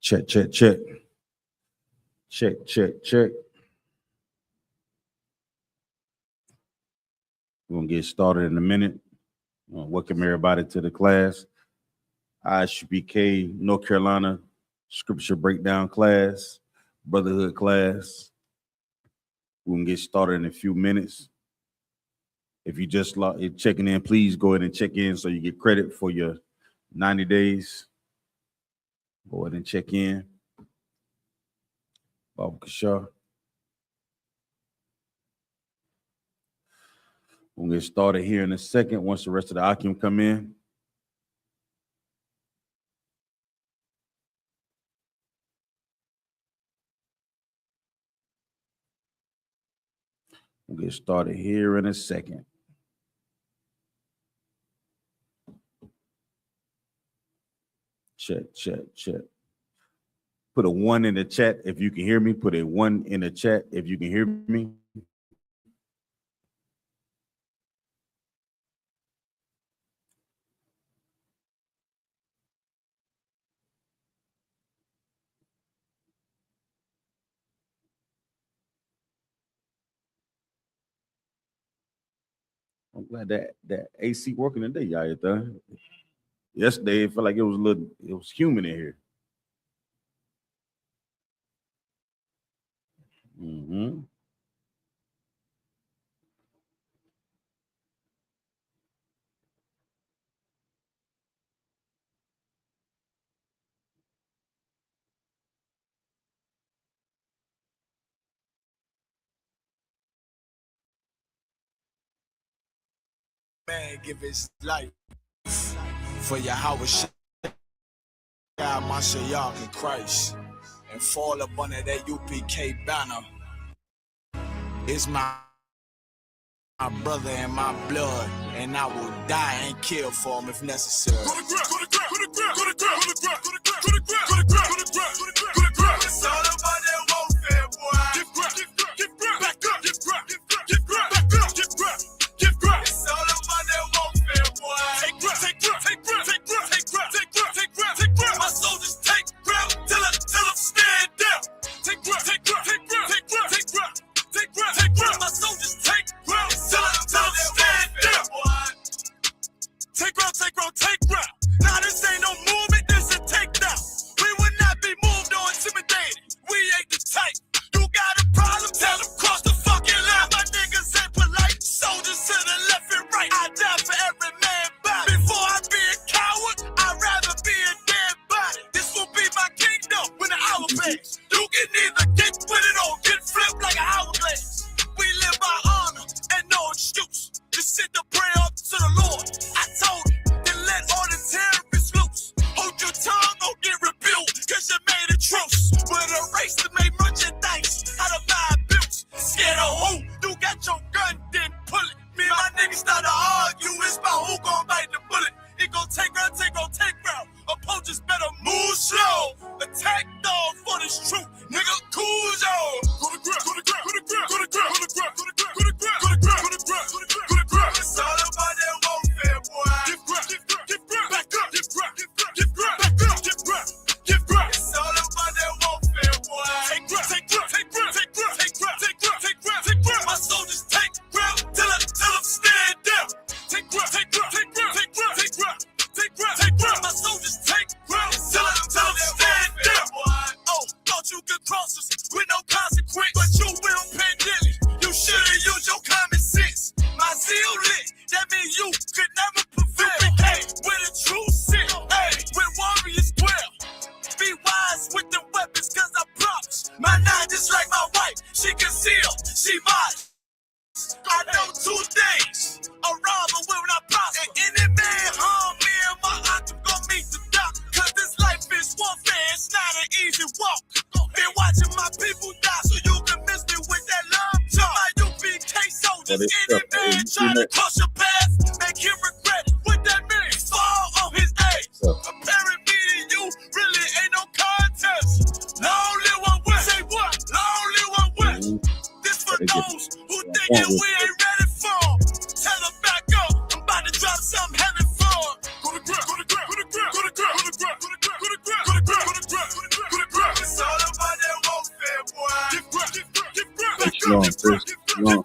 Check, check, check. Check, check, check. We're going to get started in a minute. Welcome everybody to the class. I.S.U.P.K, North Carolina Scripture Breakdown class, Brotherhood class. We're going to get started in a few minutes. If you just checking in, please go ahead and check in so you get credit for your 90 days. Go ahead and check in. Bob Kashar. We'll get started here in a second once the rest of the Akim come in. We'll get started here in a second. Check, check, check. Put a 1 in the chat if you can hear me. Put a 1 in the chat if you can hear me. I'm glad that AC working today, Yahathaq. Yesterday, it felt like it was humid in here. Mm-hmm. Man, give his life for YAHANNA, Mashiach in Christ, and fall up under that U.P.K banner. It's my brother and my blood, and I will die and kill for him if necessary. It's all about that warfare, boy. Give back up, give back up, give back. It's all about that warfare, boy. Take grip. My soldiers take grip till I'm stand down. Take grip. My soldiers take grip till I'm stand down. Take grip. Now this ain't no movement, this a takedown. We would not be moved or intimidated. We ain't the type. You got a problem? Tell them cross the fucking line. My niggas ain't polite. Soldiers to the left and right. I die for every man body. Before I be a coward, I'd rather be a dead body. This will be my kingdom when the hour plays. You can either get with it or get flipped like an hourglass. We live by honor and no excuse. Just sit to pray up to the Lord. I told you, then let all the terrorists loose. Hold your tongue or get rebuked, cause you made a truce. With a race to make merchandise out of my abuse. Scared of who? You got your gun, then pull it. Me and my niggas start to argue, it's about who gon' bite the bullet. It gon' take round. Opponents better move slow. Attack dog for this truth. Nigga, cool on. Go to grip. It's all about that warfare, boy. Give grip. Back up. Give grip. It's all about that warfare, boy. Take grip. My soldiers take grip till I'm stand down. Take grip. My soldiers take grip till I'm stand down. Oh, thought you could cross us with no consequence, but you will pay dearly. You should've used your common sense. My zeal lit, that means you could never prevail. Hey, with a true sin, hey, with warriors dwell. Be wise with the weapons, cause I promise. My nine just like my wife, she concealed, she modest. I know 2 things, a robber will not prosper. And any man harm me and my Akim gon' meet the doc. Cause this life is warfare, it's not an easy walk. Been watching my people die, so you can miss me with that love talk. My U.P.K soldiers, any man try to cross your path, make him regret it. What that means? Fall on his age. Comparing me to you really ain't no contest. Long live one way. Say what? Long live one way. This for those who thinking we ain't ready for. Tell them back up. I'm about to drop something heavy for. Go to grip. Shalom, Chris. Shalom.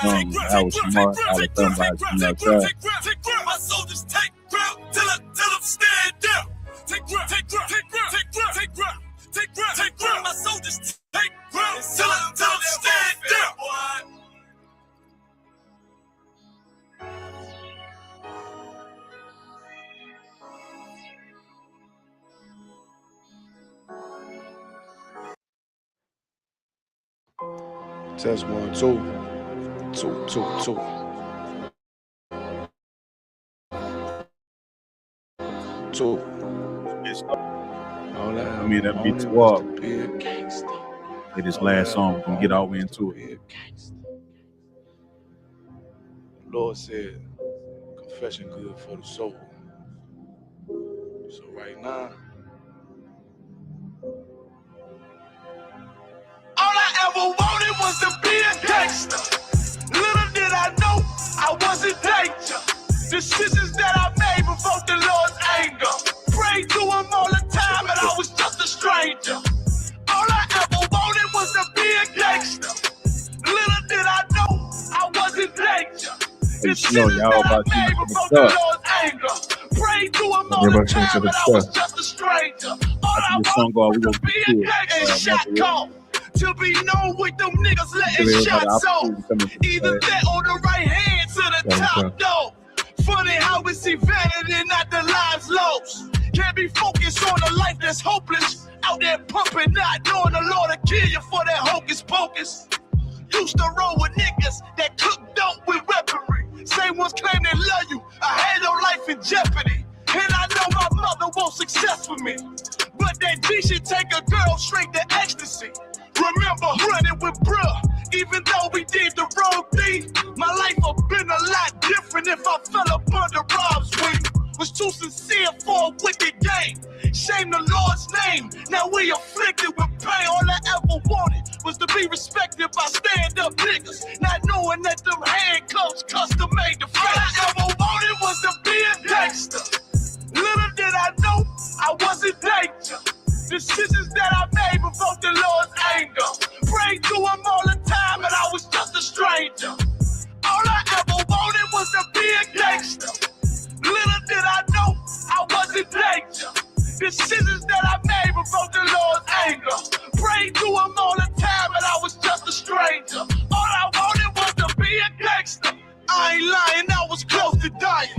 I was smart. I was done by outside. My soldiers take ground till them stand down. Take ground, take ground, take ground, take ground, take ground, take ground, take ground. My soldiers take ground till them stand down. Test 1, 2. 2, 2, 2. 2. I mean, that beats walk. Hey, this last song, we're gonna get all into it. Lord said, confession good for the soul. So right now, all I ever wanted was to be a gangster. Little did I know I was in danger. Decisions that I made provoked the Lord's anger. Prayed to him all the time and I was just a stranger. All I ever wanted was to be a gangster. Little did I know I was in danger. Decisions that I made provoked the Lord's anger. Prayed to him all the time and I was just a stranger. All I wanted was to be a gangster and shot call. To be known with them niggas letting shots off. Either that or the right hand to the top dog. Funny how we see vanity and not the lives lost. Can't be focused on a life that's hopeless. Out there pumping, not knowing the Lord will kill you for that hocus pocus. Used to roll with niggas that cook dope with weaponry. Same ones claim they love you. I had your life in jeopardy. And I know my mother wants success for me. But that G should take a girl straight to ecstasy. Remember running with bruh, even though we did the wrong thing. My life would've been a lot different if I fell up under Rob's wing. Was too sincere for a wicked game. Shame the Lord's name. Now we afflicted with pain. All I ever wanted was to be respected by stand-up niggas. Not knowing that them handcuffs custom made the face. All I ever wanted was to be a gangster. Little did I know I was in danger. Decisions that I made provoked the Lord's anger. Prayed to him all the time and I was just a stranger. All I ever wanted was to be a gangster. Little did I know I was in danger. Decisions that I made provoked the Lord's anger. Prayed to him all the time and I was just a stranger. All I wanted was to be a gangster. I ain't lying, I was close to dying.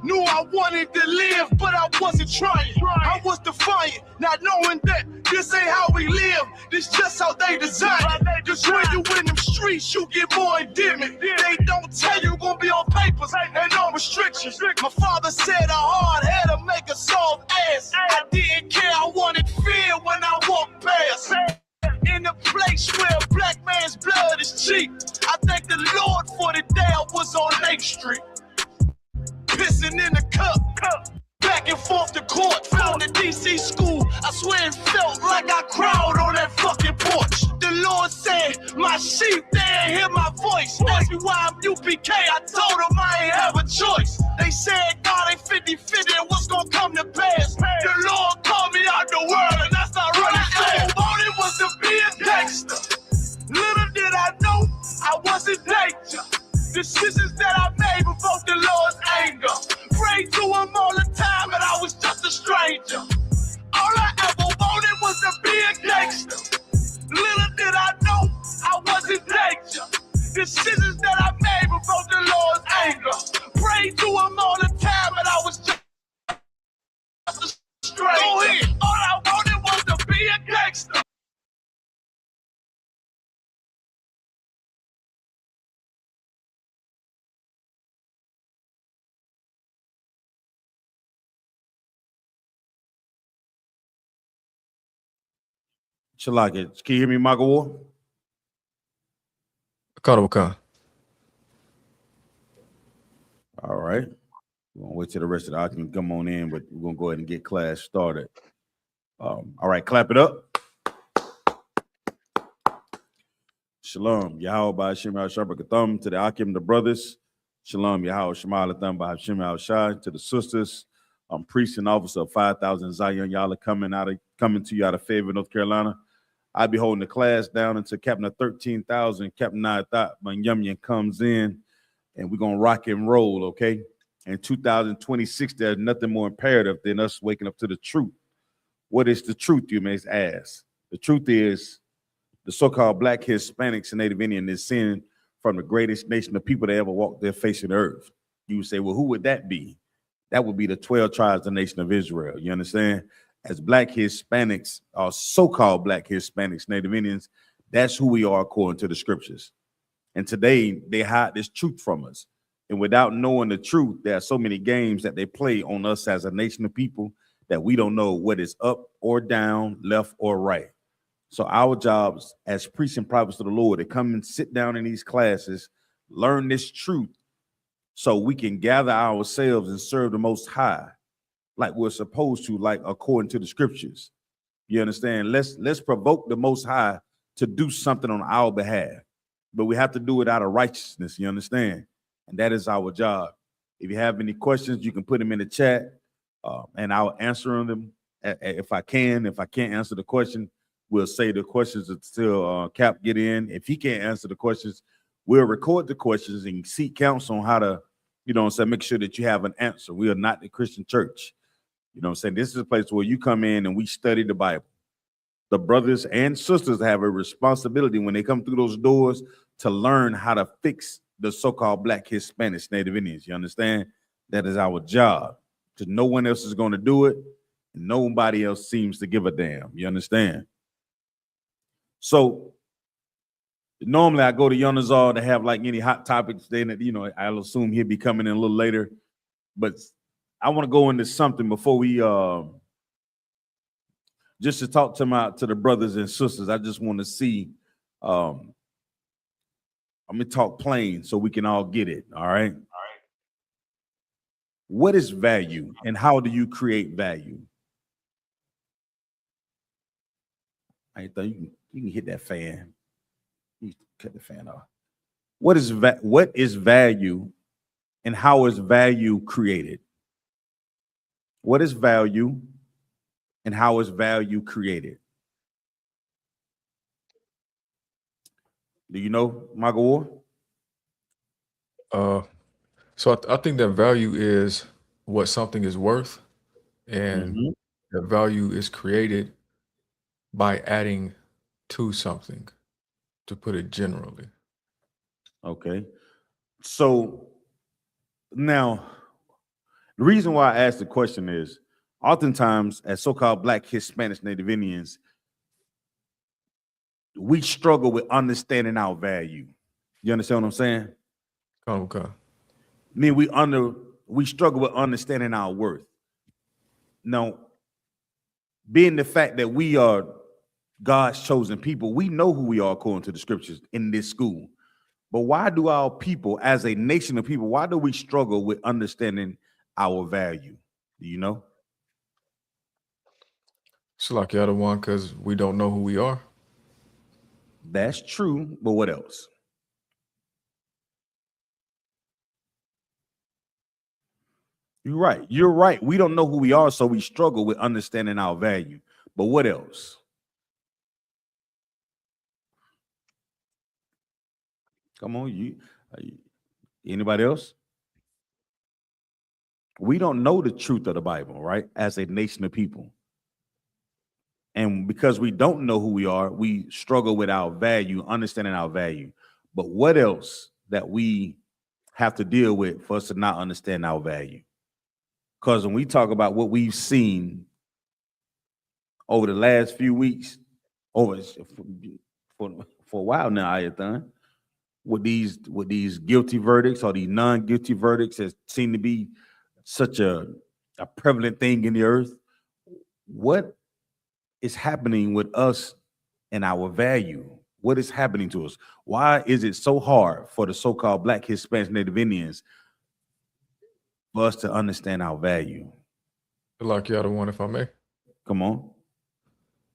Knew I wanted to live, but I wasn't trying. I was defiant, not knowing that this ain't how we live. This just how they design it. Just when you in them streets, you get more endemic. They don't tell you gonna be on papers and no restrictions. My father said a hard head to make a soft ass. I didn't care, I wanted fear when I walked past. In a place where a black man's blood is cheap. I thank the Lord for the day I was on Lake Street. Pissing in the cup, back and forth to court, from the DC school. I swear it felt like I cried on that fucking porch. The Lord said, my sheep, they ain't hear my voice. Asked me why I'm UPK, I told them I ain't have a choice. They said God ain't 50-50 and what's gonna come to pass. The Lord called me out the world and that's not running fast. All I wanted was to be a gangster. Little did I know I was in danger. Decisions that I made provoked the Lord's anger. Prayed to him all the time and I was just a stranger. All I ever wanted was to be a gangster. Little did I know I was in danger. Decisions that I made provoked the Lord's anger. Prayed to him all the time and I was just a stranger. Go ahead. All I wanted was to be a gangster. Shalaka, can you hear me, Michael War? All right. We're gonna wait till the rest of the audience come on in, but we're gonna go ahead and get class started. All right, clap it up. Shalom, Yahweh by Hashem al-Shabbat to the Akim, the brothers. Shalom, Yahweh Shema Latham by Hashem al-Shai to the sisters. Priest and officer of 5,000 Zion. Y'all are coming out of coming to you out of Fayetteville, North Carolina. I'll be holding the class down until Captain of 13,000, Captain Nayathaq Manyamyan comes in, and we're going to rock and roll, okay? In 2026, there's nothing more imperative than us waking up to the truth. What is the truth, you may ask? The truth is the so-called Black, Hispanics, and Native Indian is sin from the greatest nation of people that ever walked their face of the earth. You would say, well, who would that be? That would be the 12 tribes of the nation of Israel. You understand? As Black Hispanics, or so-called Black Hispanics, Native Indians, that's who we are according to the scriptures. And today they hide this truth from us. And without knowing the truth, there are so many games that they play on us as a nation of people that we don't know what is up or down, left or right. So our jobs as priests and prophets of the Lord to come and sit down in these classes, learn this truth so we can gather ourselves and serve the Most High like we're supposed to, like according to the scriptures. You understand? Let's provoke the Most High to do something on our behalf, but we have to do it out of righteousness. You understand? And that is our job. If you have any questions, you can put them in the chat, and I'll answer them if I can. If I can't answer the question, we'll say the questions until Cap get in. If he can't answer the questions, we'll record the questions and seek counsel on how to, you know what I'm saying, make sure that you have an answer. We are not the Christian church. You know what I'm saying? This is a place where you come in and we study the Bible. The brothers and sisters have a responsibility when they come through those doors to learn how to fix the so-called Black, Hispanics, Native Indians. You understand? That is our job, because no one else is going to do it. And nobody else seems to give a damn. You understand? So normally I go to Yonazar to have like any hot topics. Then, you know, I'll assume he'll be coming in a little later. But I want to go into something before we just to talk to the brothers and sisters. I just want to see. I'm gonna talk plain so we can all get it. All right. What is value and how do you create value? I thought you can hit that fan. You cut the fan off. What is value and how is value created? What is value and how is value created? Do you know, Michael War? So I think that value is what something is worth, and that value is created by adding to something, to put it generally. Okay. So now, the reason why I asked the question is, oftentimes as so-called Black, Hispanics, Native Indians, we struggle with understanding our value. You understand what I'm saying? Okay. I mean, we struggle with understanding our worth. Now, being the fact that we are God's chosen people, we know who we are according to the scriptures in this school. But why do our people, as a nation of people, why do we struggle with understanding our value? Do you know? It's like the other one, because we don't know who we are. That's true, but what else? You're right. You're right. We don't know who we are, so we struggle with understanding our value. But what else? Come on, anybody else? We don't know the truth of the Bible, right? As a nation of people. And because we don't know who we are, we struggle with our value, understanding our value. But what else that we have to deal with for us to not understand our value? Because when we talk about what we've seen over the last few weeks, for a while now, Nayathaq, with these guilty verdicts or these non-guilty verdicts that seem to be such a prevalent thing in the earth, what is happening with us and our value? What is happening to us? Why is it so hard for the so-called Black, Hispanic, Native Indians for us to understand our value? Like the other one, if I may. Come on.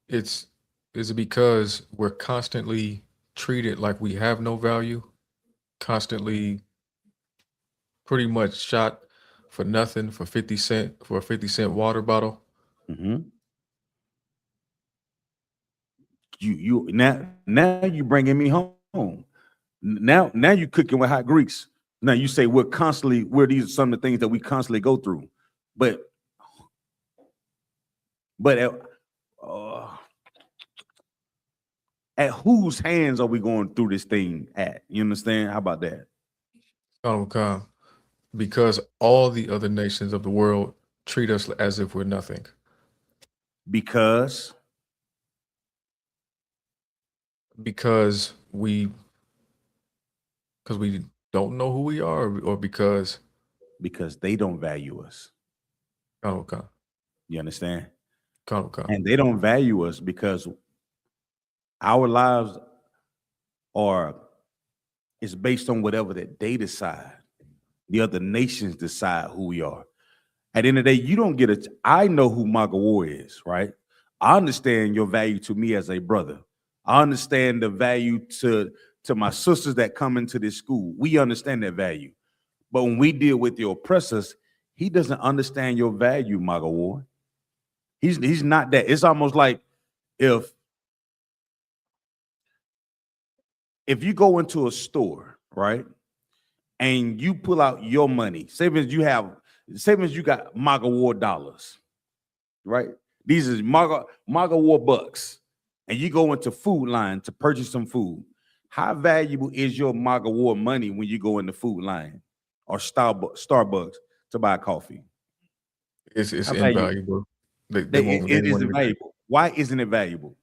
Is it because we're constantly treated like we have no value, constantly pretty much shot for nothing for 50 cents for a 50-cent water bottle? You now you bringing me home. Now you cooking with hot grease. Now you say these are some of the things that we constantly go through, but at whose hands are we going through this thing at? You understand? How about that? Because all the other nations of the world treat us as if we're nothing. Because we don't know who we are, or because they don't value us. Okay. You understand? Okay. And they don't value us because our lives is based on whatever that they decide. The other nations decide who we are. At the end of the day, you don't get I know who Magawar is, right? I understand your value to me as a brother. I understand the value to my sisters that come into this school. We understand that value. But when we deal with the oppressors, he doesn't understand your value, Magawar. He's not that. It's almost like if you go into a store, right, and you pull out your money, say as you got Magawar dollars, right? These is Magawar bucks, and you go into Food Line to purchase some food. How valuable is your Magawar money when you go in the Food Line or Starbucks to buy coffee? It's invaluable. It isn't valuable. Why isn't it valuable?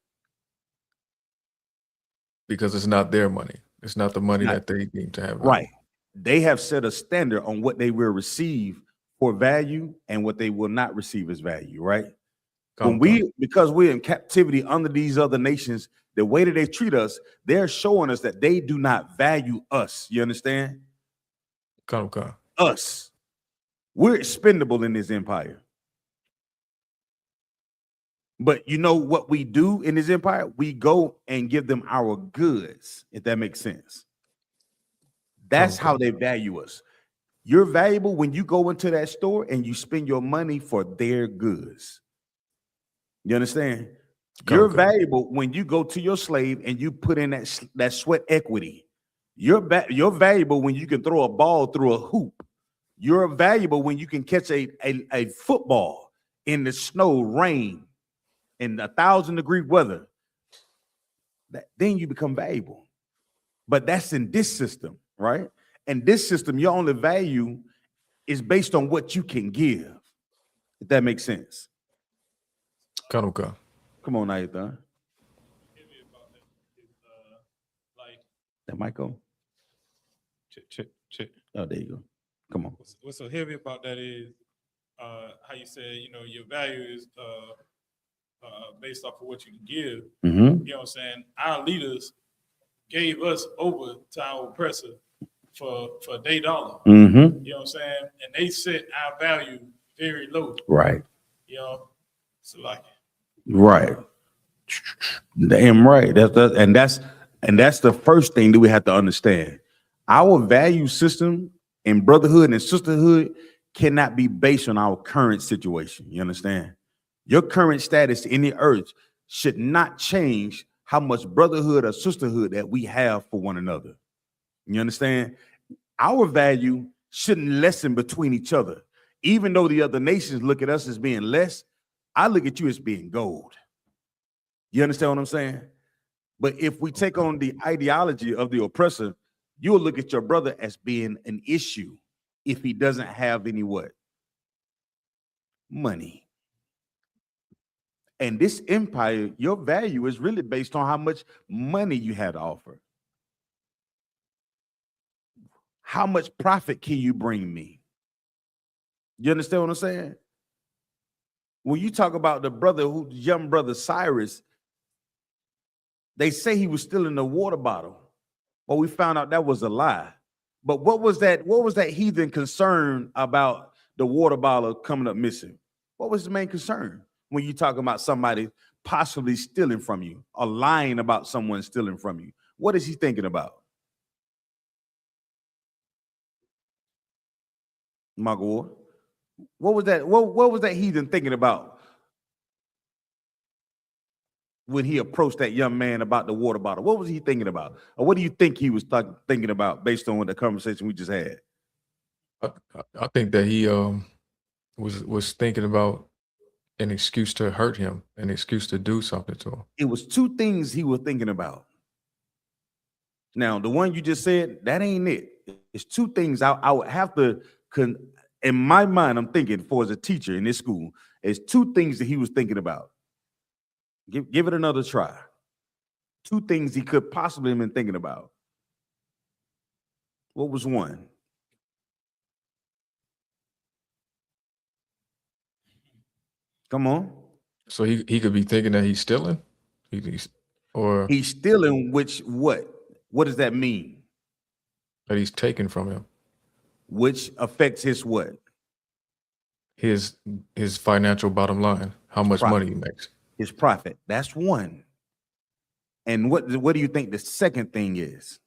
Because it's not their money. It's not the money that they deem to have value. Right. They have set a standard on what they will receive for value and what they will not receive as value, right? Because we're in captivity under these other nations, the way that they treat us, they're showing us that they do not value us. You understand? Us. We're expendable in this empire. But you know what we do in this empire? We go and give them our goods, if that makes sense. That's how they value us. You're valuable when you go into that store and you spend your money for their goods. You understand? You're valuable when you go to your slave and you put in that sweat equity. You're valuable when you can throw a ball through a hoop. You're valuable when you can catch a football in the snow, rain, in 1,000-degree weather. Then you become valuable. But that's in this system, right? And this system, your only value is based on what you can give. If that makes sense. Come on, Nayathaq. That mic go? Check. Oh, there you go. Come on. What's so heavy about that is how you said, your value is based off of what you can give. Mm-hmm. You know what I'm saying? Our leaders gave us over to our oppressor for their dollar. Mm-hmm. You know what I'm saying? And they set our value very low. Right. So like. Right. Damn right. That's the first thing that we have to understand. Our value system in brotherhood and sisterhood cannot be based on our current situation. You understand? Your current status in the earth should not change how much brotherhood or sisterhood that we have for one another. You understand? Our value shouldn't lessen between each other. Even though the other nations look at us as being less, I look at you as being gold. You understand what I'm saying? But if we take on the ideology of the oppressor, you'll look at your brother as being an issue if he doesn't have any what? Money. And this empire, your value is really based on how much money you had to offer. How much profit can you bring me? You understand what I'm saying? When you talk about the young brother Cyrus, they say he was still in the water bottle, but we found out that was a lie. But what was that heathen concern about the water bottle coming up missing? What was the main concern when you talk about somebody possibly stealing from you or lying about someone stealing from you? What is he thinking about? Magawar, what was that? What was that heathen thinking about? when he approached that young man about the water bottle? What was he thinking about? Or what do you think he was thinking about based on the conversation we just had? I think that he was thinking about an excuse to hurt him, an excuse to do something to him. It was two things he was thinking about. Now, the one you just said, that ain't it. It's two things I would have to, in my mind, I'm thinking for as a teacher in this school, it's two things that he was thinking about. Give it another try. Two things he could possibly have been thinking about. What was one? Come on. So he could be thinking that he's stealing, or He's stealing, which what? What does that mean? that he's taken from him. Which affects his what? His financial bottom line, how much money he makes. His profit. That's one. And what do you think the second thing is?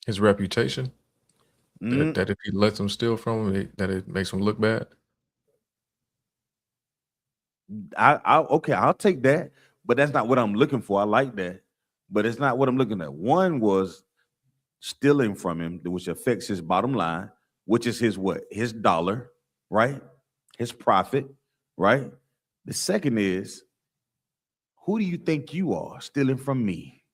His reputation. That if he lets him steal from him, that it makes him look bad. Okay, I'll take that, but that's not what I'm looking for. I like that, but it's not what I'm looking at. One was stealing from him, which affects his bottom line, which is his what? His dollar, right? His profit, right? The second is, who do you think you are stealing from me?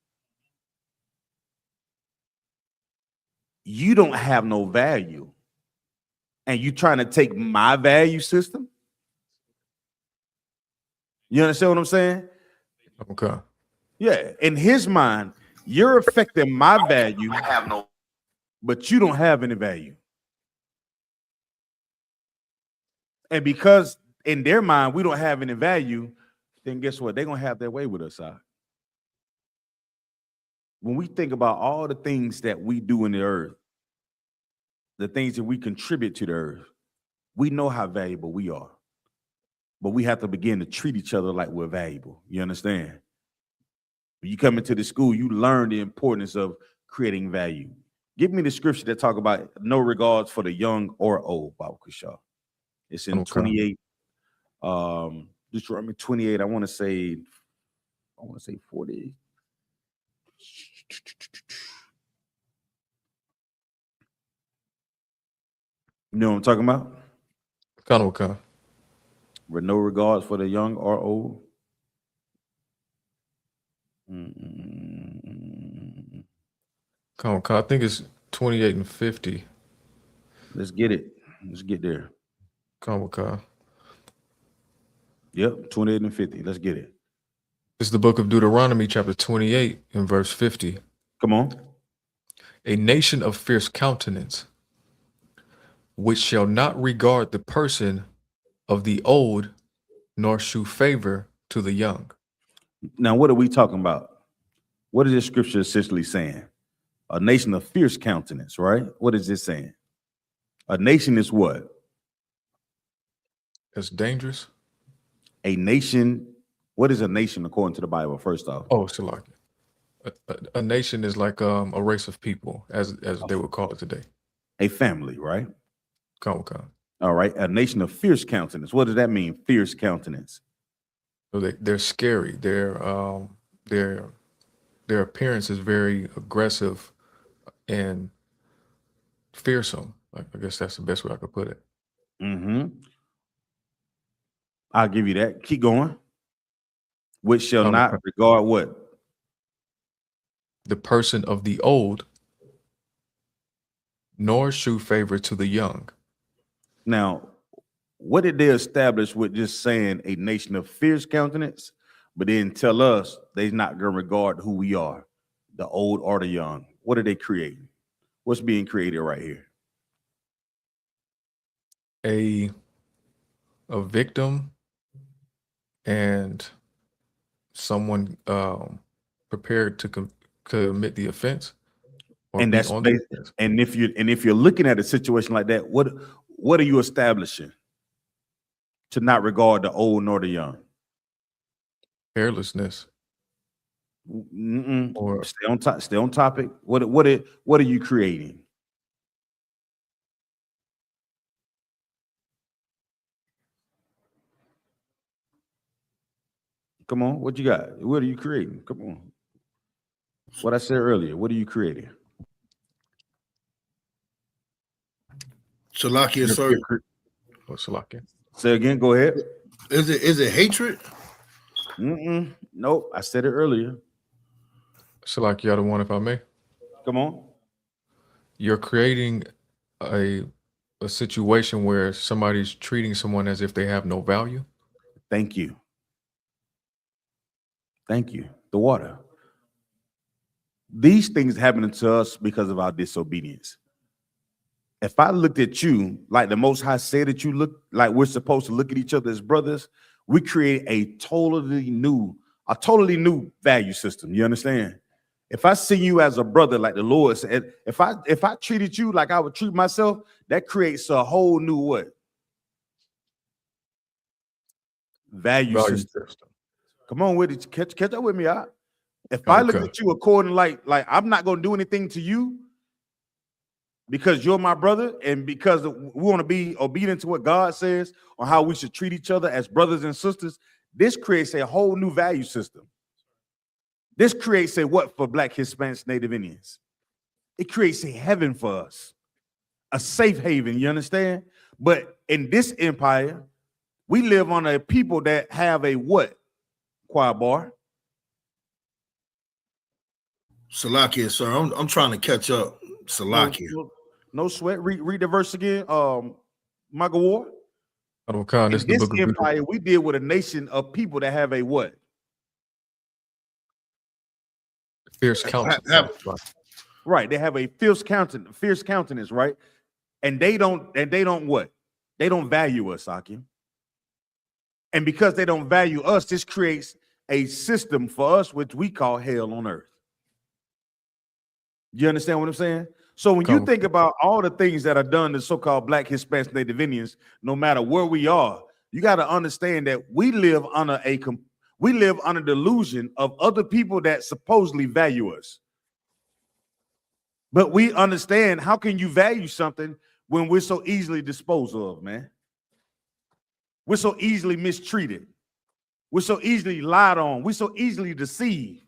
You don't have no value, and you trying to take my value system? You understand what I'm saying? Okay. Yeah. In his mind, you're affecting my value, but you don't have any value. And because in their mind, we don't have any value, then guess what? They're going to have their way with us. When we think about all the things that we do in the earth, the things that we contribute to the earth, we know how valuable we are. But we have to begin to treat each other like we're valuable. You understand? When you come into the school, you learn the importance of creating value. Give me the scripture that talk about no regards for the young or old, Bible Kusha. It's in 28. Deuteronomy 28. I want to say 40. You know what I'm talking about? Kind of okay. With no regards for the young or old. Come on, I think it's 28 and 50. Let's get it. Let's get there. Come on, Yep, 28 and 50. Let's get it. It's the book of Deuteronomy, chapter 28 and verse 50. Come on. A nation of fierce countenance, which shall not regard the person of the old, nor shew favor to the young. Now, what are we talking about? What is this scripture essentially saying? A nation of fierce countenance, right? What is this saying? A nation is what? That's dangerous. A nation. What is a nation according to the Bible? First off. Oh, Shalak. A nation is like a race of people, as they would call it today. A family, right? Come. All right. A nation of fierce countenance. What does that mean? Fierce countenance. So they're scary. Their appearance is very aggressive and fearsome. I guess that's the best way I could put it. I'll give you that. Keep going. Which shall not regard what? The person of the old, nor shew favor to the young. Now, what did they establish with just saying a nation of fierce countenance, but then tell us they're not going to regard who we are, the old or the young? What are they creating? What's being created right here? A victim and someone prepared to commit the offense. And that's and if you're looking at a situation like that, what are you establishing to not regard the old nor the young? Carelessness. Or stay on topic. What are you creating? Come on, what you got? What are you creating? Come on. What I said earlier, what are you creating? Shalakia, sir. Salakia. Say again, go ahead. Is it hatred? Nope, I said it earlier. Salakia, the one, if I may. Come on. You're creating a situation where somebody's treating someone as if they have no value. Thank you. Thank you. The water. These things happen to us because of our disobedience. If I looked at you like the Most High said that you look like we're supposed to look at each other as brothers, we create a totally new value system. You understand? If I see you as a brother, like the Lord said, if I treated you like I would treat myself, that creates a whole new what? Value system. Come on with it. Catch up with me, out. If I look at you according like I'm not gonna do anything to you because you're my brother, and because we want to be obedient to what God says on how we should treat each other as brothers and sisters, this creates a whole new value system. This creates a what for Black, Hispanics, Native Indians? It creates a heaven for us, a safe haven, you understand? But in this empire, we live on a people that have a what? Choir bar. Salakia, sir. I'm trying to catch up. Salakia. No sweat. Read the verse again. Magawar. In this empire, we deal with a nation of people that have a what? Fierce countenance. Right. They have a fierce countenance, right? And they don't what? They don't value us, Akim. And because they don't value us, this creates a system for us, which we call hell on earth. You understand what I'm saying? So when you think about all the things that are done to so-called Black, Hispanics, Native Indians, no matter where we are, you got to understand that we live under the illusion of other people that supposedly value us. But we understand, how can you value something when we're so easily disposed of, man? We're so easily mistreated. We're so easily lied on. We're so easily deceived.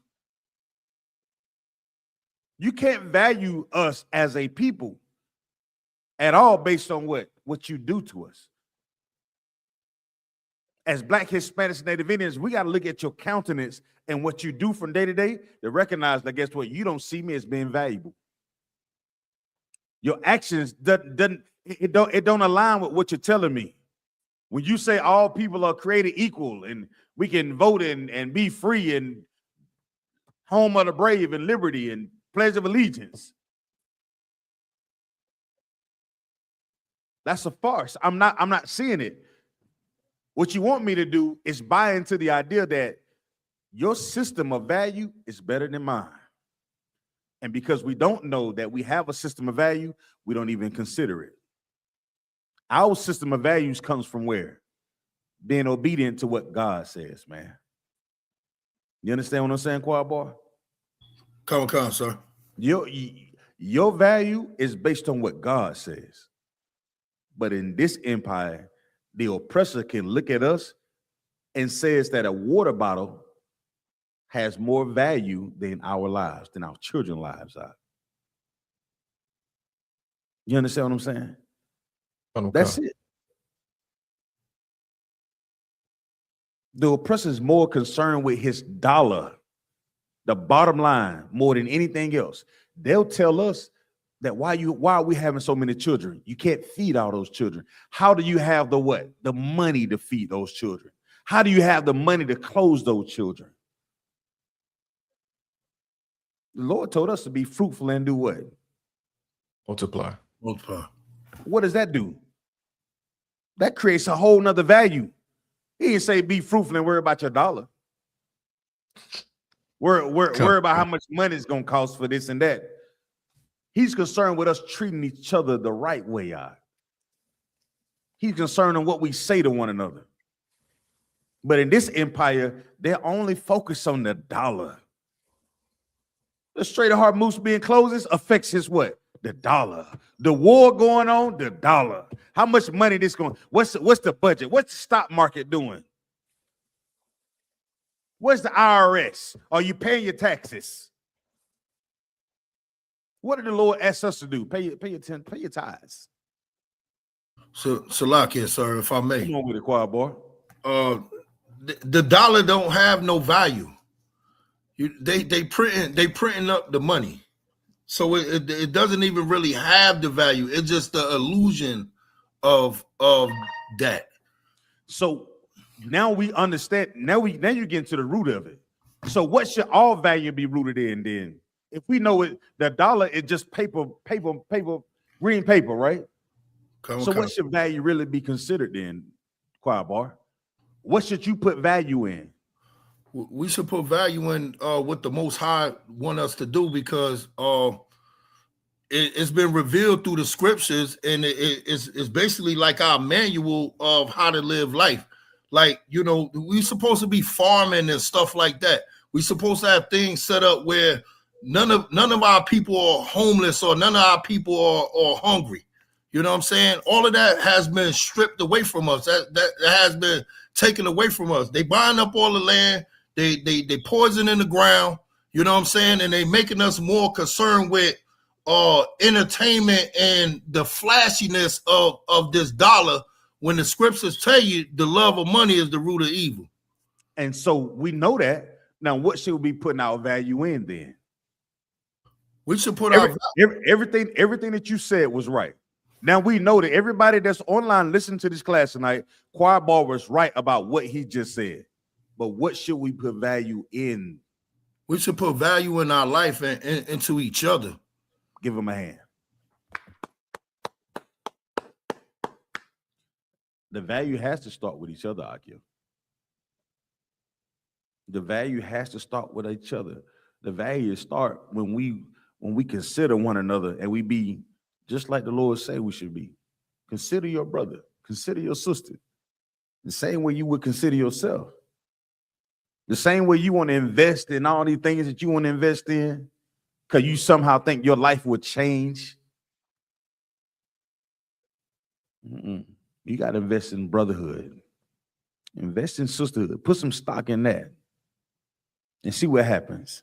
You can't value us as a people at all based on what you do to us. As Black, Hispanics, Native Indians, we got to look at your countenance and what you do from day to day to recognize that, guess what? You don't see me as being valuable. Your actions don't align with what you're telling me. When you say all people are created equal and we can vote and be free and home of the brave and liberty and Pledge of Allegiance. That's a farce. I'm not seeing it. What you want me to do is buy into the idea that your system of value is better than mine. And because we don't know that we have a system of value, we don't even consider it. Our system of values comes from where? Being obedient to what God says, man. You understand what I'm saying, Choir Boy? Come on, sir. Your value is based on what God says. But in this empire, the oppressor can look at us and says that a water bottle has more value than our lives, than our children's lives are. You understand what I'm saying? That's it. The oppressor is more concerned with his dollar, the bottom line, more than anything else. They'll tell us that why are we having so many children? You can't feed all those children. How do you have the what? The money to feed those children? How do you have the money to clothe those children? The Lord told us to be fruitful and do what? Multiply. What does that do? That creates a whole nother value. He didn't say be fruitful and worry about your dollar. Worry about how much money it's going to cost for this and that. He's concerned with us treating each other the right way, He's concerned on what we say to one another. But in this empire, they're only focused on the dollar. The straight heart moose being closes affects his what? The dollar. The war going on, the dollar. How much money this going? What's the budget? What's the stock market doing? Where's the IRS? Are you paying your taxes? What did the Lord ask us to do? Pay your tithes. So Salakia, sir, if I may. Come on with it, choir boy. The dollar don't have no value. They printing up the money. So it doesn't even really have the value. It's just the illusion of that. So now we understand. Now you get into the root of it. So what should all value be rooted in then? If we know it, the dollar is just paper, green paper, right? What should value really be considered then, choir bar? What should you put value in? We should put value in what the Most High want us to do, because it's been revealed through the scriptures, and it's basically like our manual of how to live life. Like, you know, we're supposed to be farming and stuff like that. We're supposed to have things set up where none of our people are homeless, or none of our people are hungry. You know what I'm saying? All of that has been stripped away from us. That has been taken away from us. They buying up all the land. They poison in the ground. You know what I'm saying? And they making us more concerned with entertainment and the flashiness of this dollar, when the scriptures tell you the love of money is the root of evil. And so we know that. Now, what should we be putting our value in then? We should put everything that you said was right. Now we know that everybody that's online listening to this class tonight, choir ball was right about what he just said. But what should we put value in? We should put value in our life and into each other. Give him a hand. The value has to start with each other, Akil. The value has to start with each other. The value start when we consider one another, and we be just like the Lord say we should be. Consider your brother. Consider your sister. The same way you would consider yourself. The same way you want to invest in all these things that you want to invest in, because you somehow think your life would change. You got to invest in brotherhood. Invest in sisterhood. Put some stock in that and see what happens.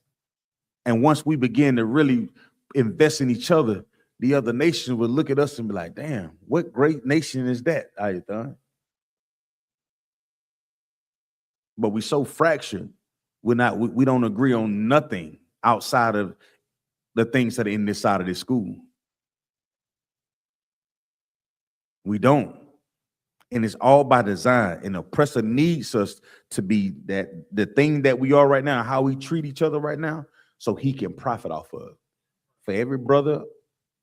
And once we begin to really invest in each other, the other nations will look at us and be like, damn, what great nation is that? Nayathaq? But we're so fractured, we don't agree on nothing outside of the things that are in this side of this school. We don't. And it's all by design. And the oppressor needs us to be the thing that we are right now, how we treat each other right now, so he can profit off of. For every brother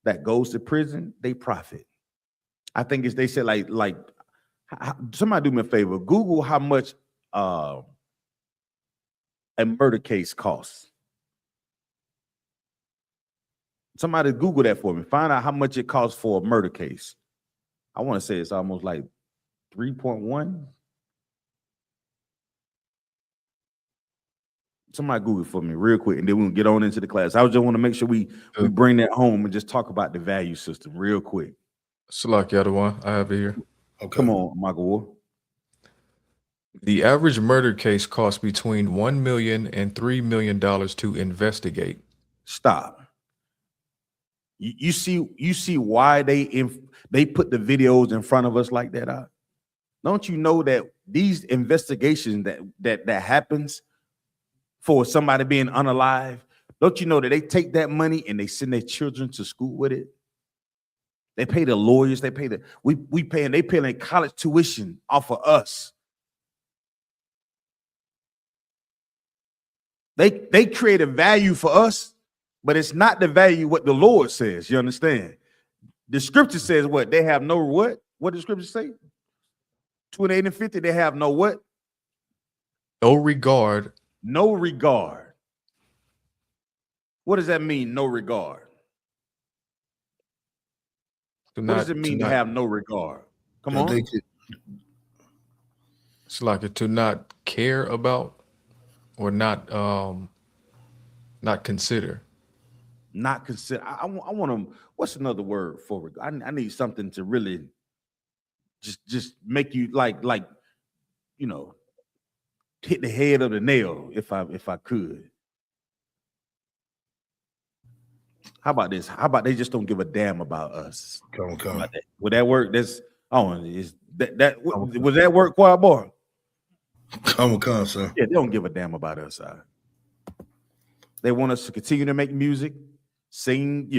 that goes to prison, they profit. I think they said like somebody do me a favor, Google how much a murder case costs. Somebody Google that for me. Find out how much it costs for a murder case. I want to say it's almost like 3.1. Somebody Google it for me real quick, and then we'll get on into the class. I just want to make sure we bring that home and just talk about the value system real quick. Salaki, other one. I have it here. Okay. Come on, Michael Ward. The average murder case costs between $1 million and $3 million to investigate. Stop. You see why they put the videos in front of us like that? Don't you know that these investigations that happens for somebody being unalive, don't you know that they take that money and they send their children to school with it? They pay the lawyers, they pay they pay their college tuition off of us. They create a value for us, but it's not the value what the Lord says. You understand? The scripture says what? They have no what? What does the scripture say? 28 and 50, they have no what? No regard. No regard. What does that mean, no regard? What does it mean to have no regard? Come on. It's like to not care about or not consider. Not consider. I want to. What's another word for it? I need something to really just make you like hit the head of the nail if I could. How about this? How about they just don't give a damn about us? Come on. That? Would that work? Is that would that work, Quad Boy? Come on, sir. Yeah, they don't give a damn about us. They want us to continue to make music, sing,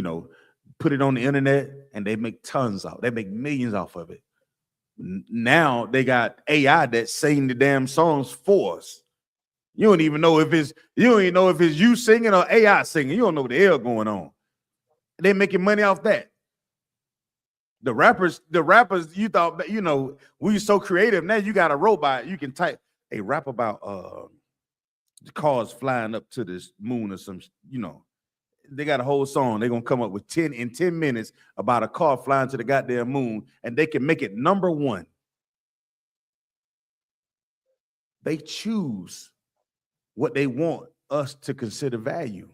put it on the internet, and they make tons off. They make millions off of it. Now they got AI that sing the damn songs for us. You don't even know if it's you singing or AI singing. You don't know what the hell going on. They're making money off that. The rappers, you thought that, we were so creative. Now you got a robot. You can type a rap about the cars flying up to this moon or some, they got a whole song. They're gonna come up with 10 minutes about a car flying to the goddamn moon, and they can make it number one. They choose what they want us to consider value.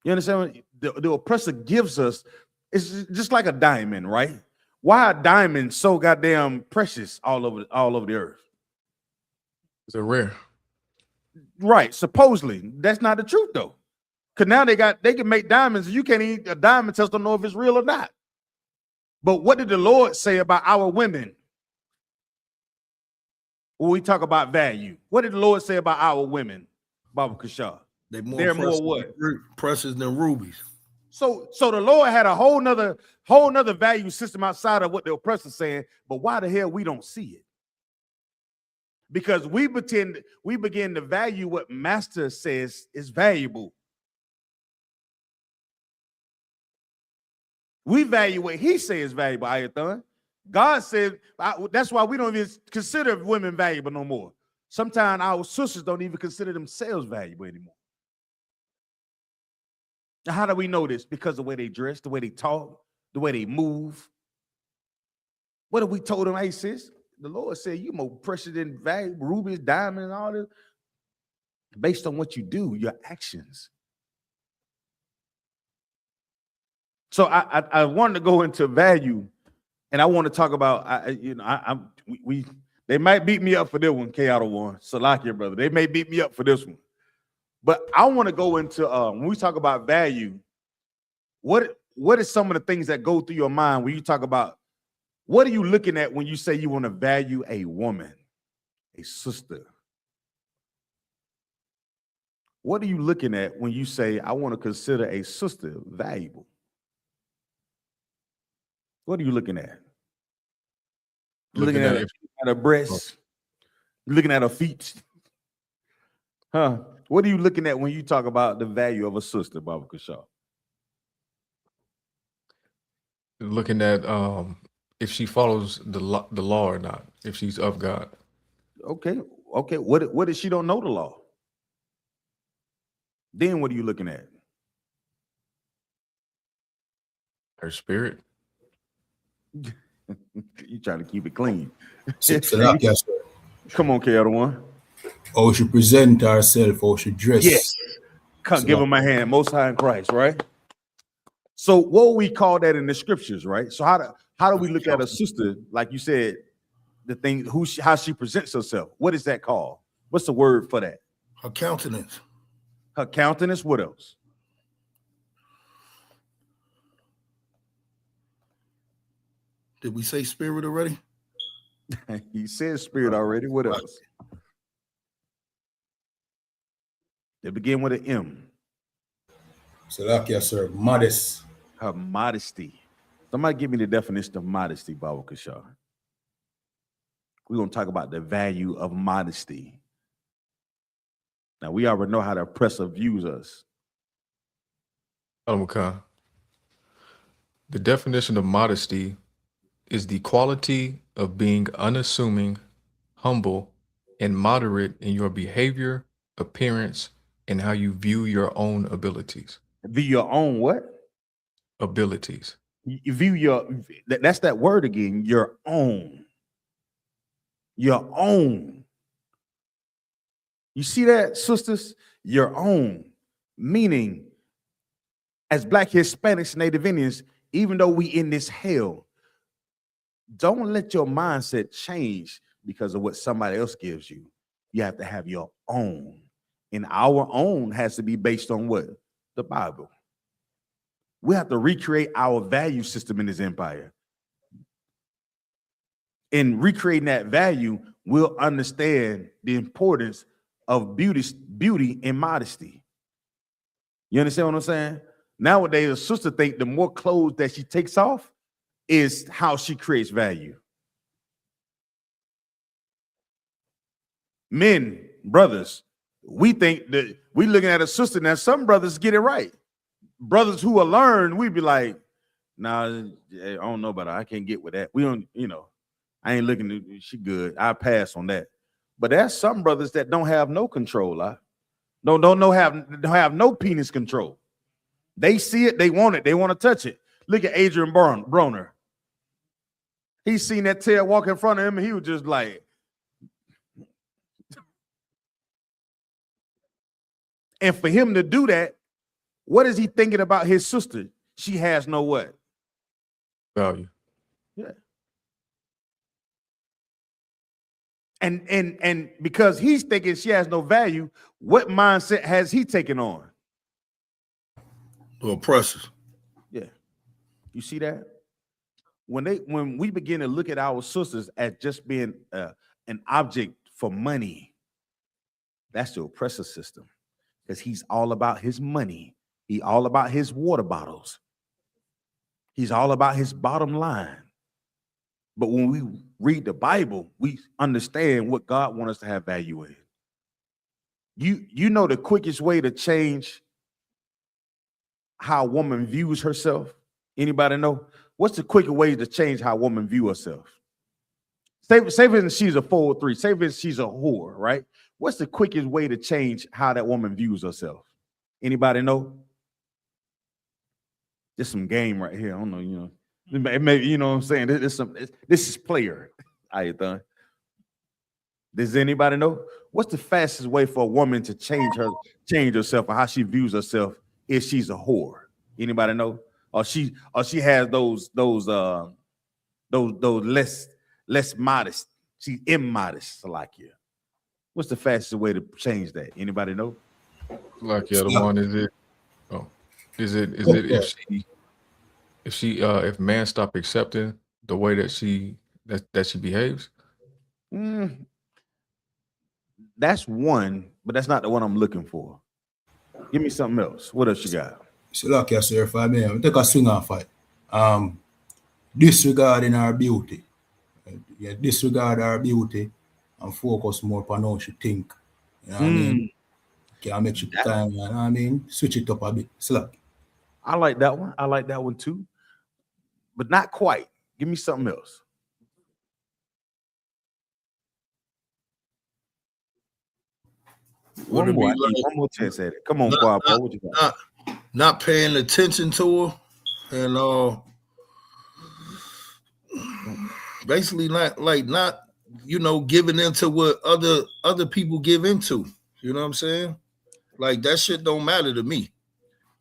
You understand? The oppressor gives us, it's just like a diamond, right? Why are diamonds so goddamn precious all over the earth? They're rare. Right, supposedly. That's not the truth though. Because now they can make diamonds, and you can't eat a diamond test to know if it's real or not. But what did the Lord say about our women? When we talk about value, what did the Lord say about our women, Baba Kashar? They're more what? Precious than rubies. So the Lord had a whole nother value system outside of what the oppressor's saying, but why the hell we don't see it? Because we begin to value what Master says is valuable. We value what he says is valuable, Nayathaq. God said, that's why we don't even consider women valuable no more. Sometimes our sisters don't even consider themselves valuable anymore. Now, how do we know this? Because of the way they dress, the way they talk, the way they move. What have we told them? Hey, sis, the Lord said you more precious than value, rubies, diamonds, and all this. Based on what you do, your actions. So I wanted to go into value, and I want to talk about, they might beat me up for this one, K-Auto-1, Salakia, brother. They may beat me up for this one. But I want to go into, when we talk about value, what is some of the things that go through your mind when you talk about, what are you looking at when you say you want to value a woman, a sister? What are you looking at when you say, I want to consider a sister valuable? What are you looking at? Looking at her breasts, looking at her feet. Huh? What are you looking at when you talk about the value of a sister, Baba Kashar? Looking at if she follows the law or not, if she's of God. Okay. What if she don't know the law? Then what are you looking at? Her spirit. You trying to keep it clean. Yes, sir. Come on, K-Auto-1. How she present herself, how she dress. Yes. Come give her my hand, Most High in Christ, right? So what we call that in the scriptures, right? So how do we look at a sister, like you said, the thing, how she presents herself? What is that called? What's the word for that? Her countenance. Her countenance. What else? Did we say spirit already? He said spirit already. What else? They begin with an M. Yes, sir. Modest. Her modesty. Somebody give me the definition of modesty, Baba Kashar. We're going to talk about the value of modesty. Now, we already know how the oppressor views us. The definition of modesty is the quality of being unassuming, humble, and moderate in your behavior, appearance, and how you view your own abilities. View your own what? Abilities. You view that's that word again, your own. Your own. You see that, sisters? Your own. Meaning, as Black, Hispanics, Native Indians, even though we in this hell, don't let your mindset change because of what somebody else gives you. You have to have your own. And our own has to be based on what? The Bible. We have to recreate our value system in this empire. In recreating that value, we'll understand the importance of beauty and modesty. You understand what I'm saying? Nowadays, a sister think the more clothes that she takes off is how she creates value. Men, brothers, we think that we looking at a sister. Now, some brothers get it right. Brothers who are learned, we be like, nah, I don't know about her. I can't get with that. We don't, I ain't looking to, she good. I pass on that. But there's some brothers that don't have no control. Don't have no penis control. They see it, they want it, they want to touch it. Look at Adrian Broner. He seen that tail walk in front of him, and he was just like, and for him to do that, what is he thinking about his sister? She has no what? Value. Yeah. And because he's thinking she has no value, what mindset has he taken on? The oppressors. Yeah. You see that? When we begin to look at our sisters as just being an object for money, that's the oppressor system. Because he's all about his money. He's all about his water bottles. He's all about his bottom line. But when we read the Bible, we understand what God wants us to have value in. You know the quickest way to change how a woman views herself? Anybody know? What's the quicker way to change how a woman views herself? Say if she's a 403, say if she's a whore, right? What's the quickest way to change how that woman views herself? Anybody know? Just some game right here. I don't know, maybe you know what I'm saying. This is player. Does anybody know? What's the fastest way for a woman to change herself or how she views herself if she's a whore? Anybody know? Or she has those less modest. She's immodest, Salakia. What's the fastest way to change that? Anybody know? Salakia, the one is it? Oh, is it if man stop accepting the way that she behaves? That's one, but that's not the one I'm looking for. Give me something else. What else you got? Salakia, sir, if I may, I'll take a swing off it. Disregarding our beauty. Disregard our beauty and focus more upon how she think. You know what I mean? Can make you time, you know what I mean? Switch it up a bit. Slack. I like that one. I like that one too. But not quite. Give me something else. One more chance at it. Come on, Quabo. What you got? Not paying attention to her, and basically not giving into what other people give into. You know what I'm saying? Like that shit don't matter to me.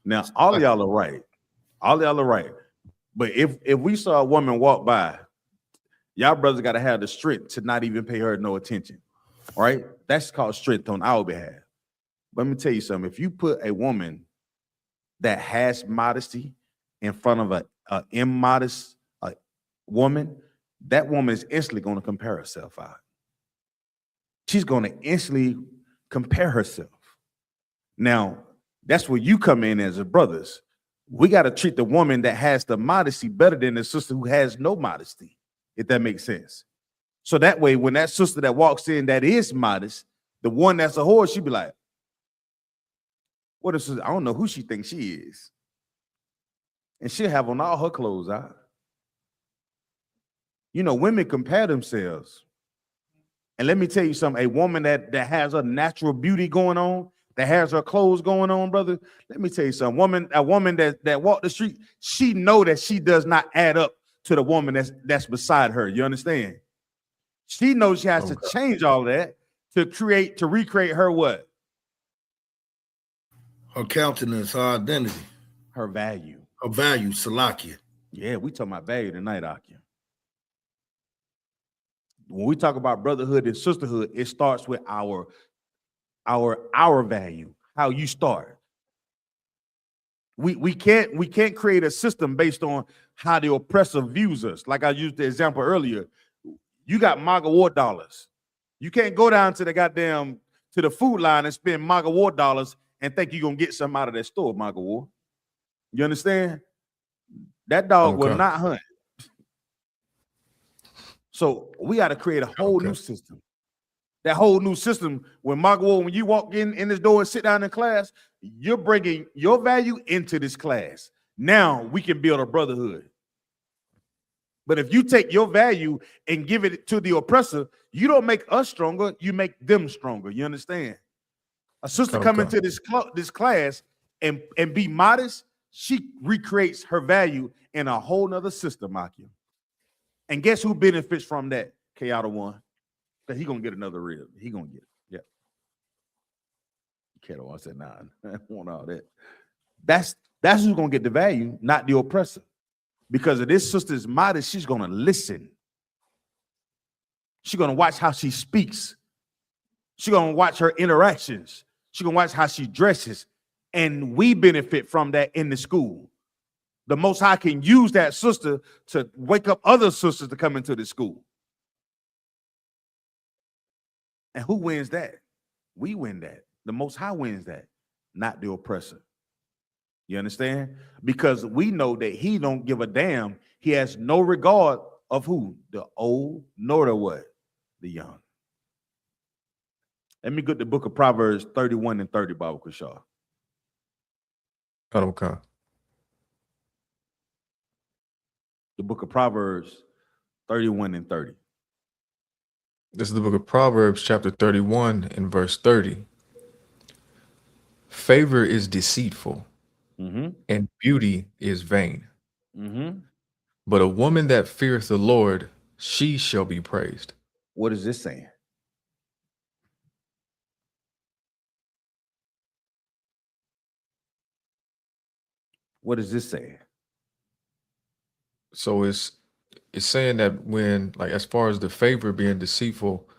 Now, all of y'all are right. All y'all are right. But if we saw a woman walk by, y'all brothers got to have the strength to not even pay her no attention. Right? That's called strength on our behalf. Let me tell you something. If you put a woman that has modesty in front of an immodest woman, that woman is instantly going to compare herself out. She's going to instantly compare herself. Now, that's where you come in as a brothers. We got to treat the woman that has the modesty better than the sister who has no modesty, if that makes sense. So that way, when that sister that walks in that is modest, the one that's a whore, she be like, what is this? I don't know who she thinks she is. And she'll have on all her clothes out. Women compare themselves. And let me tell you something, a woman that has a natural beauty going on, that has her clothes going on, brother, let me tell you something. A woman that walk the street, she know that she does not add up to the woman that's beside her. You understand? She knows she has to change all that to recreate her what? Her countenance, her identity. Her value. Her value, Salakia. Yeah, we talking about value tonight, Akia. when we talk about brotherhood and sisterhood, it starts with our value, how you start. We can't create a system based on how the oppressor views us. Like I used the example earlier, you got MAGA war dollars. You can't go down to the food line and spend MAGA war dollars and think you're gonna get something out of that store, MAGA war. You understand? That dog will not hunt. So we got to create a whole new system. That whole new system, when you walk in this door and sit down in class, you're bringing your value into this class. Now we can build a brotherhood. But if you take your value and give it to the oppressor, you don't make us stronger, you make them stronger. You understand? A sister come into this class and be modest, she recreates her value in a whole nother system, Akim. And guess who benefits from that? K out of one. That he gonna get another rib. He gonna get it. Yeah. K out of one said, nah, I don't want all that. That's who's gonna get the value, not the oppressor. Because if this sister is modest, she's gonna listen. She's gonna watch how she speaks. She's gonna watch her interactions. She's gonna watch how she dresses. And we benefit from that in the school. The Most High can use that sister to wake up other sisters to come into the school. And who wins that? We win that. The Most High wins that, not the oppressor. You understand? Because we know that he don't give a damn. He has no regard of who? The old nor the what? The young. Let me get the book of Proverbs 31 and 30, Baba Kushar. Okay. The book of Proverbs 31 and 30. This is the book of Proverbs, chapter 31 and verse 30. Favor is deceitful, and beauty is vain. But a woman that feareth the Lord, she shall be praised. What is this saying? What is this saying? So it's saying that when, like, as far as the favor being deceitful,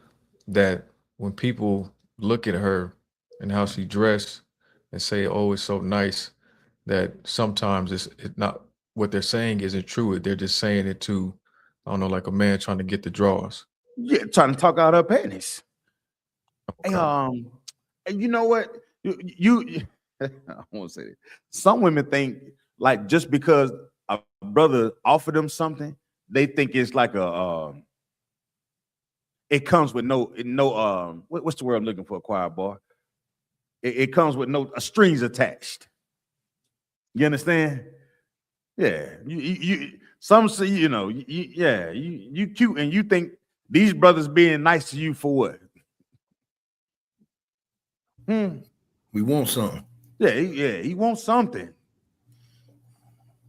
that when people look at her and how she dressed and say, oh, it's so nice, that sometimes it's not what they're saying isn't true. They're just saying it to, I don't know, like a man trying to get the draws. Yeah, trying to talk out her panties. Okay. And you know what? You I won't say it. Some women think like just because a brother offered them something, they think it's like a it comes with no what's the word I'm looking for, choir boy? It comes with no strings attached. You understand? Yeah. You some say, you know, you cute and you think these brothers being nice to you for what? We want something. Yeah, he wants something.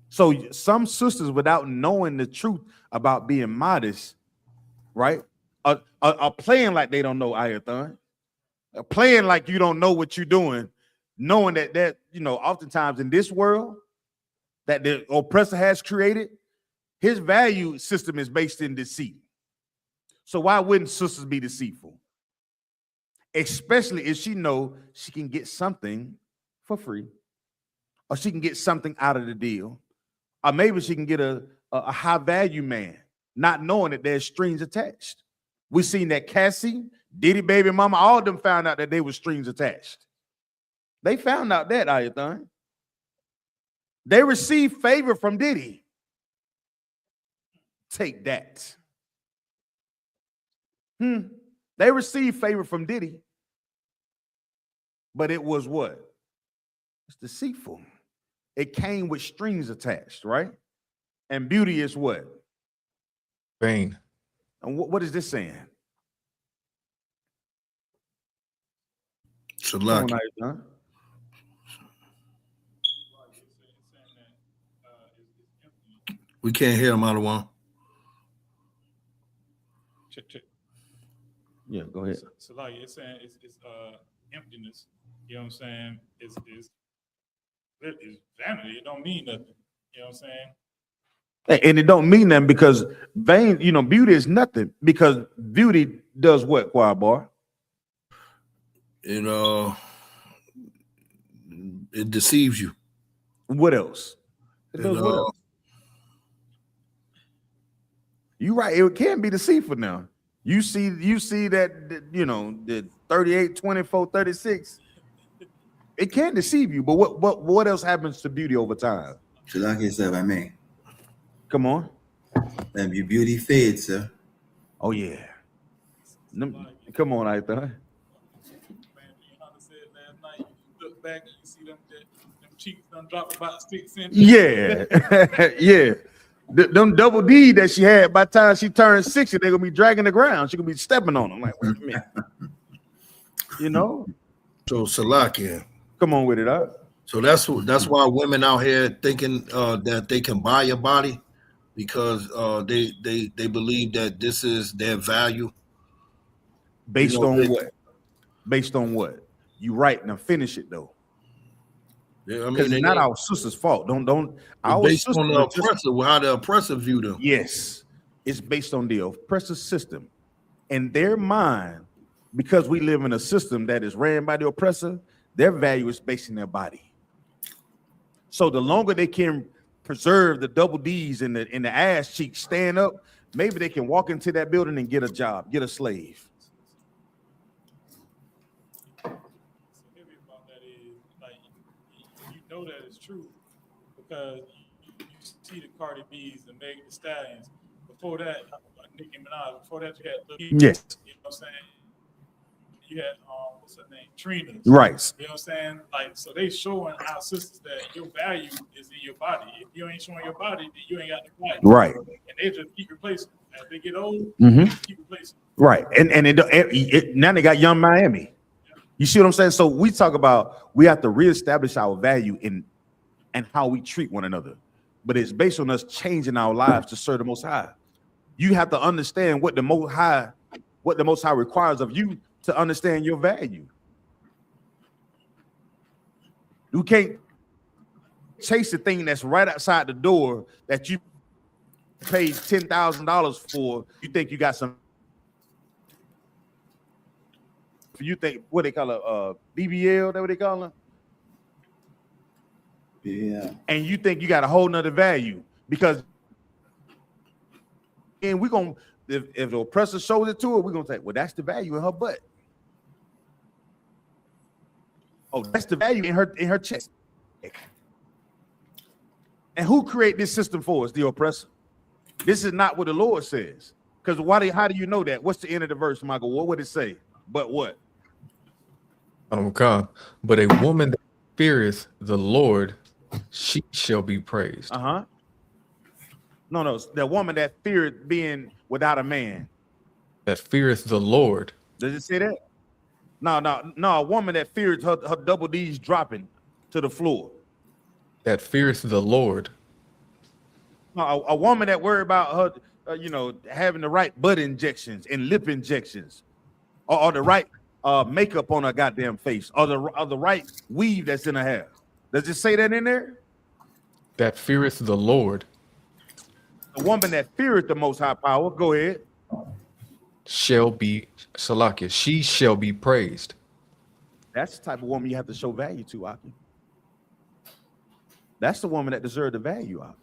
So some sisters, without knowing the truth about being modest, right, are playing like they don't know Nayathaq, playing like you don't know what you're doing, knowing that you know, oftentimes in this world that the oppressor has created, his value system is based in deceit. So why wouldn't sisters be deceitful? Especially if she know she can get something for free, or she can get something out of the deal, or maybe she can get a high value man, not knowing that there's strings attached. We seen that Cassie, Diddy baby mama, all of them found out that they were strings attached. They found out that, Nayathaq. They received favor from Diddy. Take that. They received favor from Diddy, but it was what? It's deceitful. It came with strings attached, right? And beauty is what? Vain. And what is this saying? Shalaki. We can't hear him out of one. Yeah, go ahead. So like it's saying it's emptiness. You know what I'm saying? It's vanity. It don't mean nothing. You know what I'm saying? It's emptiness. You know what I'm saying? It's vanity. It don't mean nothing. You know what I'm saying? It's vanity. It don't mean nothing. You know what I'm saying? It's emptiness. You know what I'm saying? It's vanity. It don't mean nothing. You know what I'm saying? And it don't mean nothing because vain, beauty is nothing because beauty does what, choir boy? It deceives you. What else? It does what else? You right. It can be deceitful now. You see that, the 38, 24, 36. It can deceive you, but what else happens to beauty over time? Shalaki said, I mean. Come on. And your beauty fades, sir. Oh, yeah. Come on, Nayathaq. Man, Yohanna said last night, you look back and you see them cheeks done drop about 6 inches. Yeah. Yeah. Them double D that she had, by the time she turned 60, they're gonna be dragging the ground. She's gonna be stepping on them. Like, wait a minute. So Salakia. Come on with it, huh? So that's why women out here thinking that they can buy your body because they believe that this is their value. Based on what? Based on what? You right now. Finish it though. Yeah, because it's not our sister's fault. Don't. Our based sister on the oppressor, how the oppressor view them. Yes, it's based on the oppressor system, in their mind, because we live in a system that is ran by the oppressor. Their value is based in their body. So the longer they can preserve the double D's in the ass cheeks, stand up, maybe they can walk into that building and get a job, get a slave. Know that it's true because you see the Cardi B's and Megan Thee Stallions. Before that, Nicki Minaj. Before that, you had yes. You know what I'm saying? You had what's her name? Trina. Right. You know what I'm saying? Like, so they showing our sisters that your value is in your body. If you ain't showing your body, then you ain't got the value. Right. And they just keep replacing. As they get old, they keep replacing. Right. And now they got Young Miami. You see what I'm saying? So we talk about we have to reestablish our value in and how we treat one another, but it's based on us changing our lives to serve the Most High. You have to understand what the Most High requires of you to understand your value. You can't chase the thing that's right outside the door that you paid $10,000 for. You think you got some. You think what they call a BBL, that what they call them? Yeah. And you think you got a whole nother value because and we're gonna if the oppressor shows it to her, we're gonna say, well, that's the value in her butt. Oh, that's the value in her chest. And who created this system for us? The oppressor. This is not what the Lord says. Because how do you know that? What's the end of the verse, Michael? What would it say? But what? But a woman that feareth the Lord, she shall be praised. No, the woman that feareth being without a man. That feareth the Lord. Does it say that? No, a woman that fears her double D's dropping to the floor. That feareth the Lord. No, a woman that worry about her, having the right butt injections and lip injections, or the right makeup on her goddamn face, or the right weave that's in her hair. Does it say that in there? That feareth the Lord. The woman that feareth the Most High Power, go ahead. Shall be Salakia. She shall be praised. That's the type of woman you have to show value to, Aki. That's the woman that deserves the value, Aki.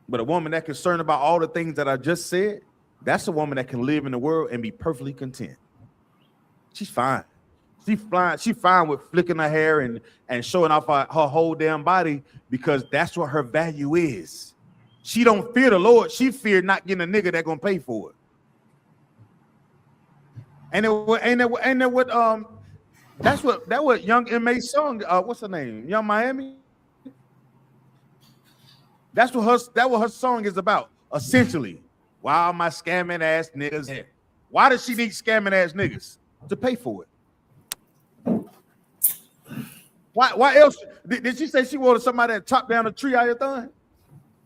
But a woman that's concerned about all the things that I just said, that's a woman that can live in the world and be perfectly content. She's fine. She's fine with flicking her hair and showing off her whole damn body because that's what her value is. She don't fear the Lord. She fear not getting a nigga that gonna pay for it. And that's what Young M.A.'s song. What's her name? Young Miami. That's what her song is about. Essentially, why are my scamming ass niggas here? Why does she need scamming ass niggas to pay for it? Why else? Did she say she wanted somebody that chopped down a tree out your thumb?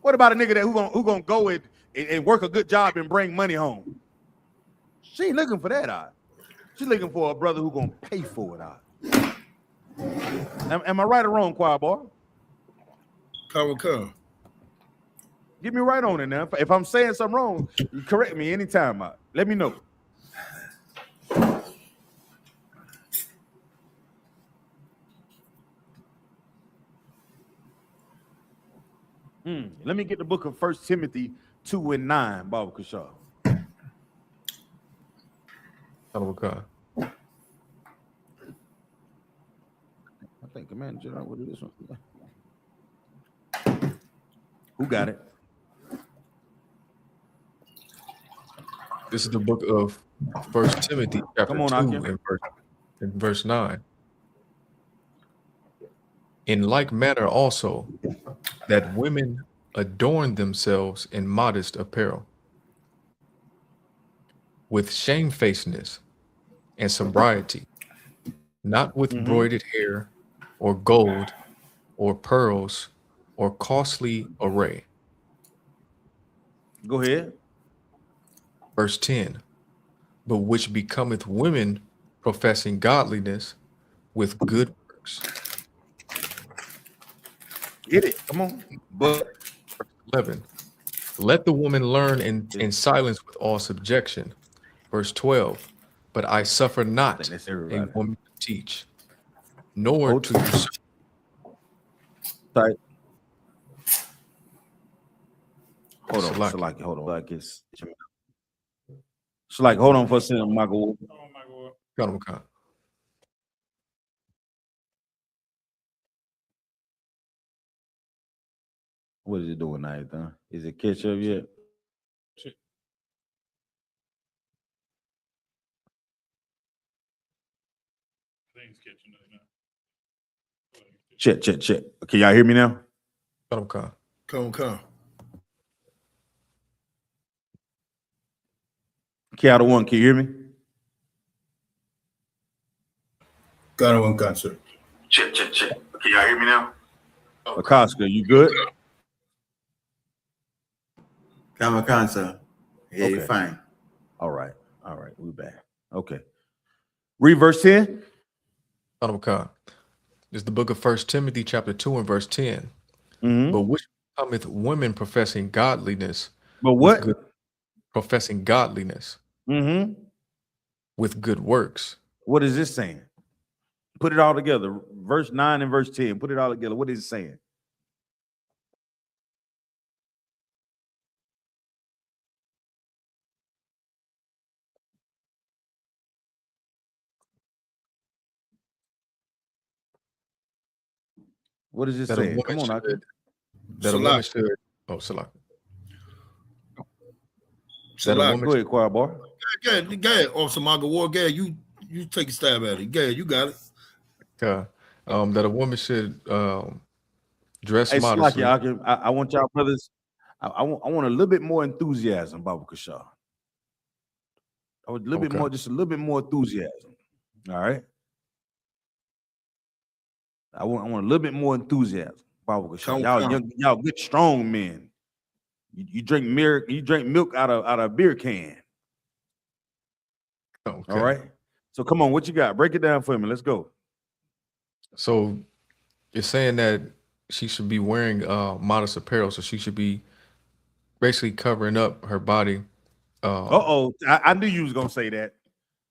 What about a nigga that who gonna go and work a good job and bring money home? She ain't looking for that. She's looking for a brother who gonna pay for it. Am I right or wrong, choir boy? Come. Get me right on it now. If I'm saying something wrong, you correct me anytime. Let me know. Let me get the book of 1 Timothy 2:9, Baba Kashaw. Okay. I think Commander General, what is this one? Who got it? This is the book of 1 Timothy chapter 2 and verse 9. In like manner also, that women adorn themselves in modest apparel, with shamefacedness and sobriety, not with broided hair or gold or pearls or costly array. Go ahead. Verse 10, but which becometh women professing godliness with good works. Get it. Come on. But 11, let the woman learn in silence with all subjection. Verse 12, but I suffer not a woman to teach, nor to usurp. Hold on, Shalaki, hold on. Like it's Shalaki, hold on for a second, Michael. What is it doing, Nayathaq? Is it catch up yet? Things catching up now. Check. Can y'all hear me now? Come. Count one, can you hear me? Got one concert. Check. Can y'all hear me now? Akaska, you good? Come sir. Yeah, okay. You're fine. All right, we back. Okay. Read verse 10. It's the book of 1 Timothy chapter 2 and verse 10. But which cometh women professing godliness. But what? Professing godliness. With good works. What is this saying? Put it all together. Verse 9 and verse 10. Put it all together. What is it saying? What is this saying? Come on, Aki. That a woman should. Oh, Salak. Go ahead, choir boy. Go ahead, Officer Magawar. Go ahead, you take a stab at it. Go ahead, you got it. That a woman should dress hey, modestly. Salaki, I want y'all brothers. I want a little bit more enthusiasm, Baba Kashaw. I would a little bit more, just a little bit more enthusiasm. All right. I want a little bit more enthusiasm, Baba Kashaw. Y'all good strong men. You drink milk out of a beer can. Okay. All right. So come on, what you got? Break it down for me. Let's go. So you're saying that she should be wearing modest apparel, so she should be basically covering up her body. I knew you was gonna say that.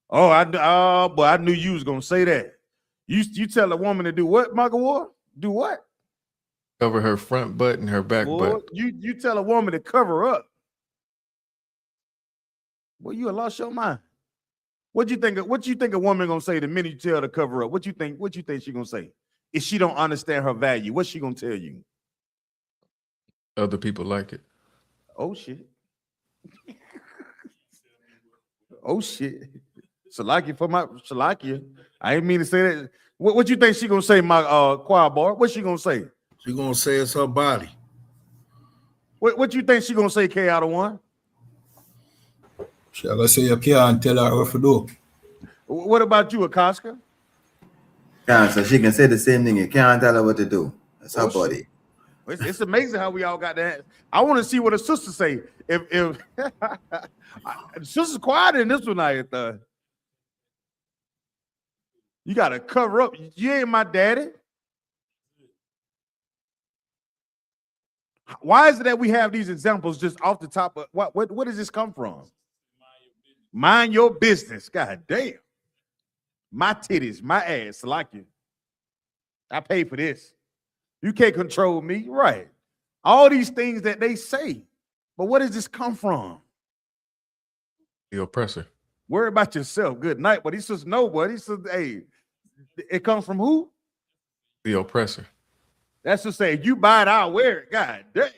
But I knew you was gonna say that. You tell a woman to do what, Michael Ward? Do what? Cover her front butt and her back butt. You tell a woman to cover up. Well, you lost your mind. What you think a woman gonna say the minute you tell her to cover up? What you think she gonna say? If she don't understand her value, what's she gonna tell you? Other people like it. Oh shit. Oh shit. Salakia. I ain't mean to say that. What you think she gonna say, my choir boy? What she gonna say? She gonna say it's her body. What you think she gonna say, K out of one? She gonna say you can't tell her what to do. What about you, Akaska? Yeah, so she can say the same thing. You can't tell her what to do. That's her body. It's amazing how we all got that. I want to see what a sister say. If sister's quiet in this one, I thought. You gotta cover up. You ain't my daddy. Why is it that we have these examples just off the top of what does this come from? Mind your business. God damn. My titties, my ass, like you. I pay for this. You can't control me. Right. All these things that they say. But where does this come from? The oppressor. Worry about yourself. Good night. But he says, no, but he says, hey, it comes from who? The oppressor. That's to say, if you buy it, I'll wear it. God damn.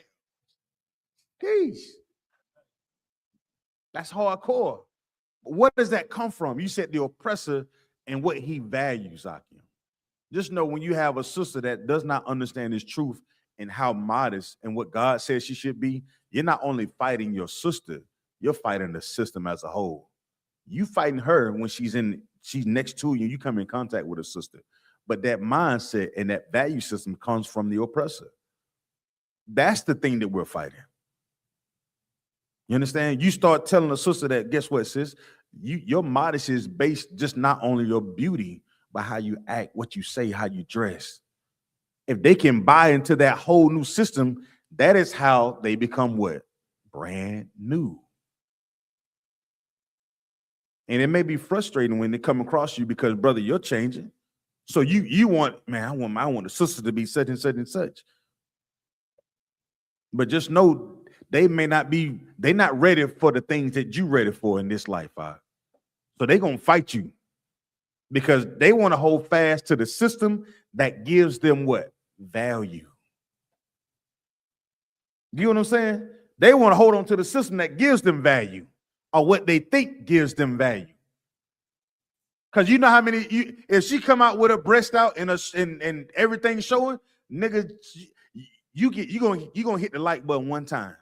Peace. That's hardcore. But what does that come from? You said the oppressor and what he values, Akim. Just know when you have a sister that does not understand his truth and how modest and what God says she should be, you're not only fighting your sister, you're fighting the system as a whole. You fighting her when she's next to you, you come in contact with a sister. But that mindset and that value system comes from the oppressor. That's the thing that we're fighting. You understand? You start telling a sister that, guess what, sis? Your modesty is based just not only your beauty, but how you act, what you say, how you dress. If they can buy into that whole new system, that is how they become what? Brand new. And it may be frustrating when they come across you because, brother, you're changing. So you want, man, I want the sister to be such and such and such. But just know they're not ready for the things that you're ready for in this life. So they're going to fight you because they want to hold fast to the system that gives them what? Value. You know what I'm saying? They want to hold on to the system that gives them value or what they think gives them value. Because you know how many, if she come out with her breast out and everything showing, nigga, you're gonna hit the like button one time.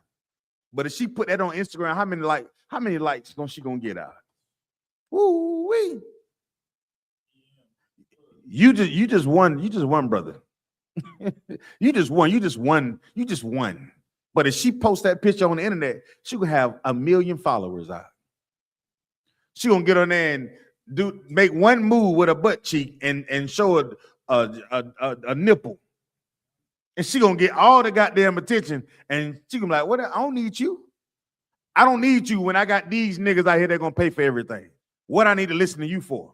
But if she put that on Instagram, how many likes she gonna get out? Woo-wee. You just won, brother. you just won. But if she posts that picture on the internet, she gonna have 1 million followers out. She gonna get on there and make one move with a butt cheek and show a nipple. And she gonna get all the goddamn attention. And she gonna be like, what? I don't need you. I don't need you when I got these niggas out here that gonna pay for everything. What I need to listen to you for?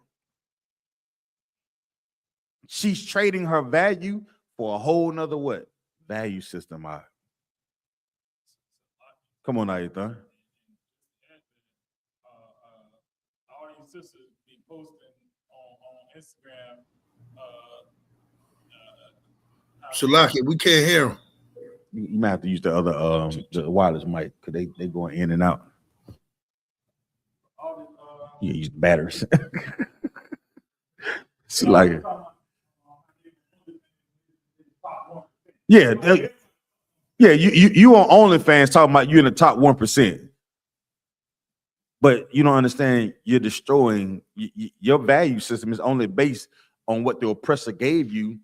She's trading her value for a whole nother what? Value system. Come on, Nayathaq. All these sisters be posting on Instagram. Shalaki, we can't hear him. You might have to use the other the wireless mic because they going in and out. Yeah, use batteries. It's like yeah, you on OnlyFans talking about you in the top 1%. But you don't understand, you're destroying your value system is only based on what the oppressor gave you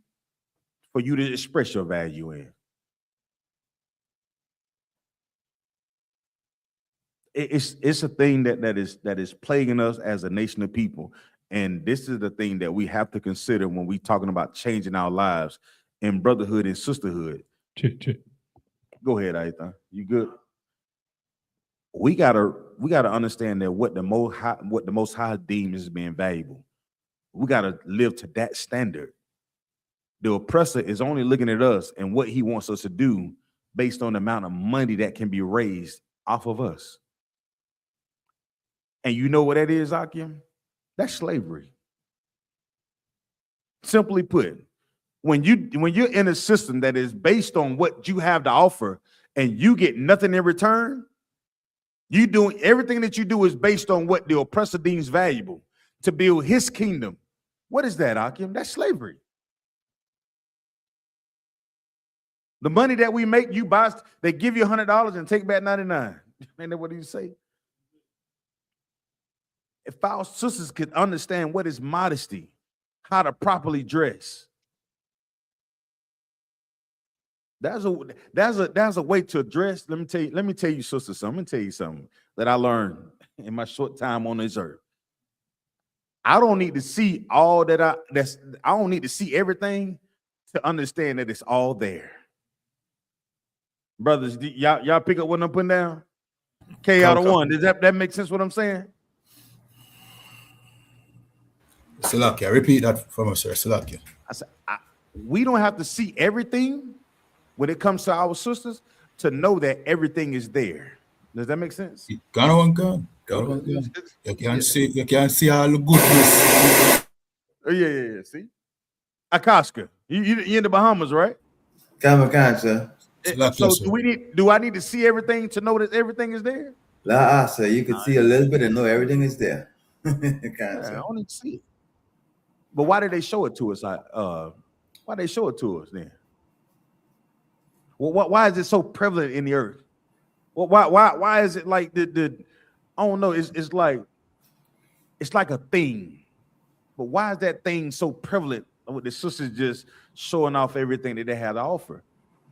for you to express your value in. It's a thing that is plaguing us as a nation of people. And this is the thing that we have to consider when we talking about changing our lives in brotherhood and sisterhood. Go ahead, Aitha. You good? We gotta understand that what the Most High deems as being valuable. We gotta live to that standard. The oppressor is only looking at us and what he wants us to do based on the amount of money that can be raised off of us. And you know what that is, Akim? That's slavery. Simply put, when you're in a system that is based on what you have to offer and you get nothing in return, you doing everything that you do is based on what the oppressor deems valuable to build his kingdom. What is that, Akim? That's slavery. The money that we make, you buy, they give you $100 and take back 99. Ain't that what he say? If our sisters could understand what is modesty, how to properly dress, there's a way to dress. Let me tell you, sister, something. Let me tell you something that I learned in my short time on this earth. I don't need to see all that I don't need to see everything to understand that it's all there. Brothers, y'all pick up what I'm putting down? K out of one. Does that make sense what I'm saying? Salakia, repeat that for me, sir. Salakia. I said, we don't have to see everything when it comes to our sisters to know that everything is there. Does that make sense? You can see all the goodness. Oh, yeah. See? Akaska, you in the Bahamas, right? Sir. So do I need to see everything to know that everything is there? Sir, you could see a little bit and know everything is there. I don't need to see it. But why did they show it to us? Why they show it to us then? Well, why is it so prevalent in the earth? Well, why is it like the I don't know, it's like a thing. But why is that thing so prevalent with the sisters just showing off everything that they have to offer?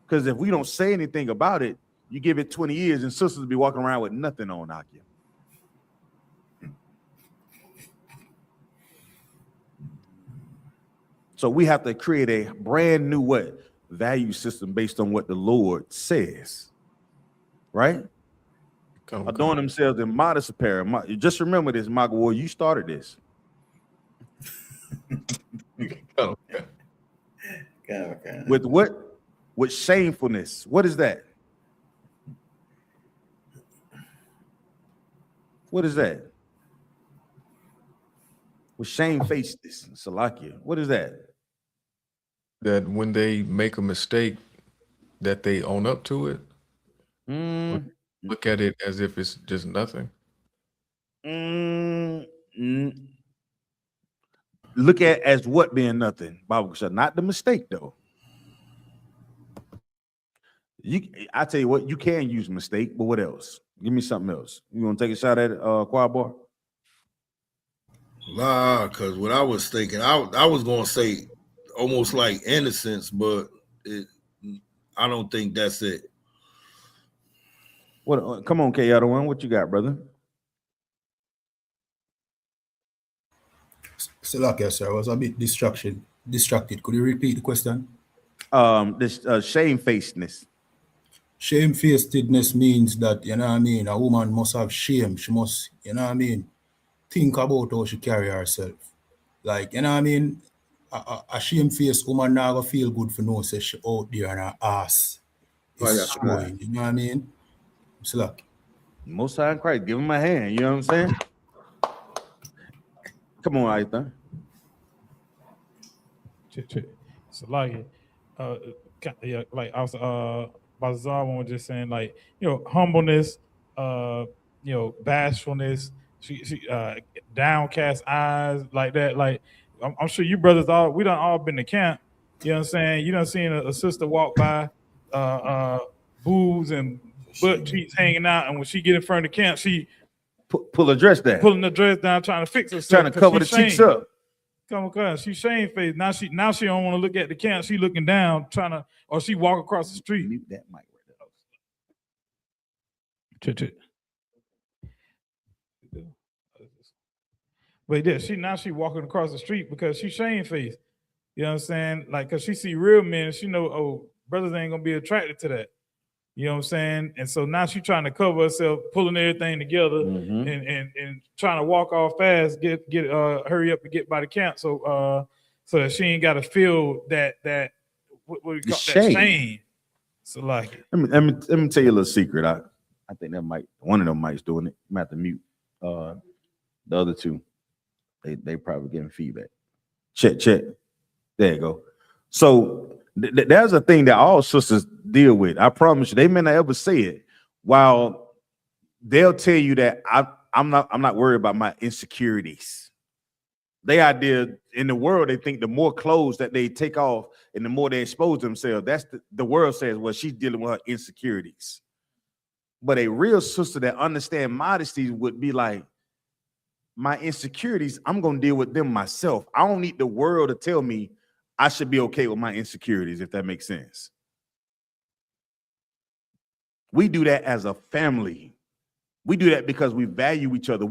Because if we don't say anything about it, you give it 20 years and sisters be walking around with nothing on Akia. So we have to create a brand new value system based on what the Lord says, right? Adorn themselves in modest apparel. Just remember this, Magawar, you started this. With what? With shamefulness. What is that? What is that? With shamefacedness, Salakia. What is that? That when they make a mistake, that they own up to it. Look at it as if it's just nothing. Look at as what being nothing, Bible said, not the mistake though. I tell you what, you can use mistake, but what else? Give me something else. You want to take a shot at it, Quad Bar? Nah, because what I was thinking, I was going to say almost like innocence, but I don't think that's it. What? Come on, K1. What you got, brother? Salakia, sir. I was a bit distracted. Could you repeat the question? This shamefacedness. Shamefacedness means that, you know what I mean, a woman must have shame. She must, you know what I mean, think about how she carry herself. Like, you know what I mean, a shamefaced woman now gonna feel good for no say she out there and her ass is showing. You know what I mean? It's like Most High in Christ, give him a hand. You know what I'm saying? Come on, Aitha. So like I was Bazaar one was just saying, like, humbleness, bashfulness, she downcast eyes, like that. Like I'm sure you brothers we done all been to camp. You know what I'm saying? You done seen a sister walk by, boobs and butt cheeks hanging out, and when she get in front of the camp, she pull her dress down, pulling the dress down, trying to fix herself, trying to cover the cheeks up. Come on, she shamefaced. Now she don't want to look at the camp. She looking down, trying to, or she walk across the street. Mute that mic right there. But yeah, she walking across the street because she shamefaced. You know what I'm saying? Like, cause she see real men, she know, oh, brothers ain't gonna be attracted to that. You know what I'm saying? And so now she's trying to cover herself, pulling everything together, and trying to walk off fast, hurry up and get by the camp, so that she ain't got to feel that what we call that shame. So like, let me tell you a little secret. I think one of them mics doing it. I'm gonna have to mute the other two. They probably getting feedback. Check. There you go. So there's a thing that all sisters deal with. I promise you, they may not ever say it. While they'll tell you that I'm not worried about my insecurities. They idea in the world, they think the more clothes that they take off and the more they expose themselves, that's the world says, well, she's dealing with her insecurities. But a real sister that understands modesty would be like, my insecurities, I'm gonna deal with them myself. I don't need the world to tell me I should be okay with my insecurities, if that makes sense. We do that as a family. We do that because we value each other.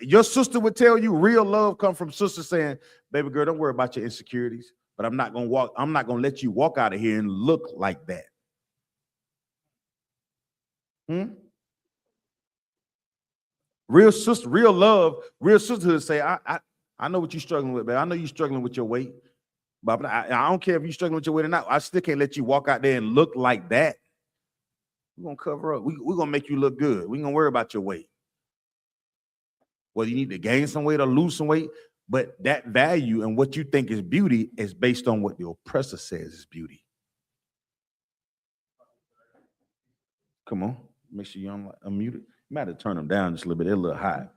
Your sister would tell you real love comes from sister saying, baby girl, don't worry about your insecurities. but I'm not gonna let you walk out of here and look like that. Real sister, real love, real sisterhood say, I know what you're struggling with, man. I know you're struggling with your weight, but I don't care if you're struggling with your weight or not. I still can't let you walk out there and look like that. We're gonna cover up. We're gonna make you look good. We ain't gonna worry about your weight. Whether you need to gain some weight or lose some weight, but that value and what you think is beauty is based on what the oppressor says is beauty. Come on, make sure you're unmuted. You might have to turn them down just a little bit. They're a little high.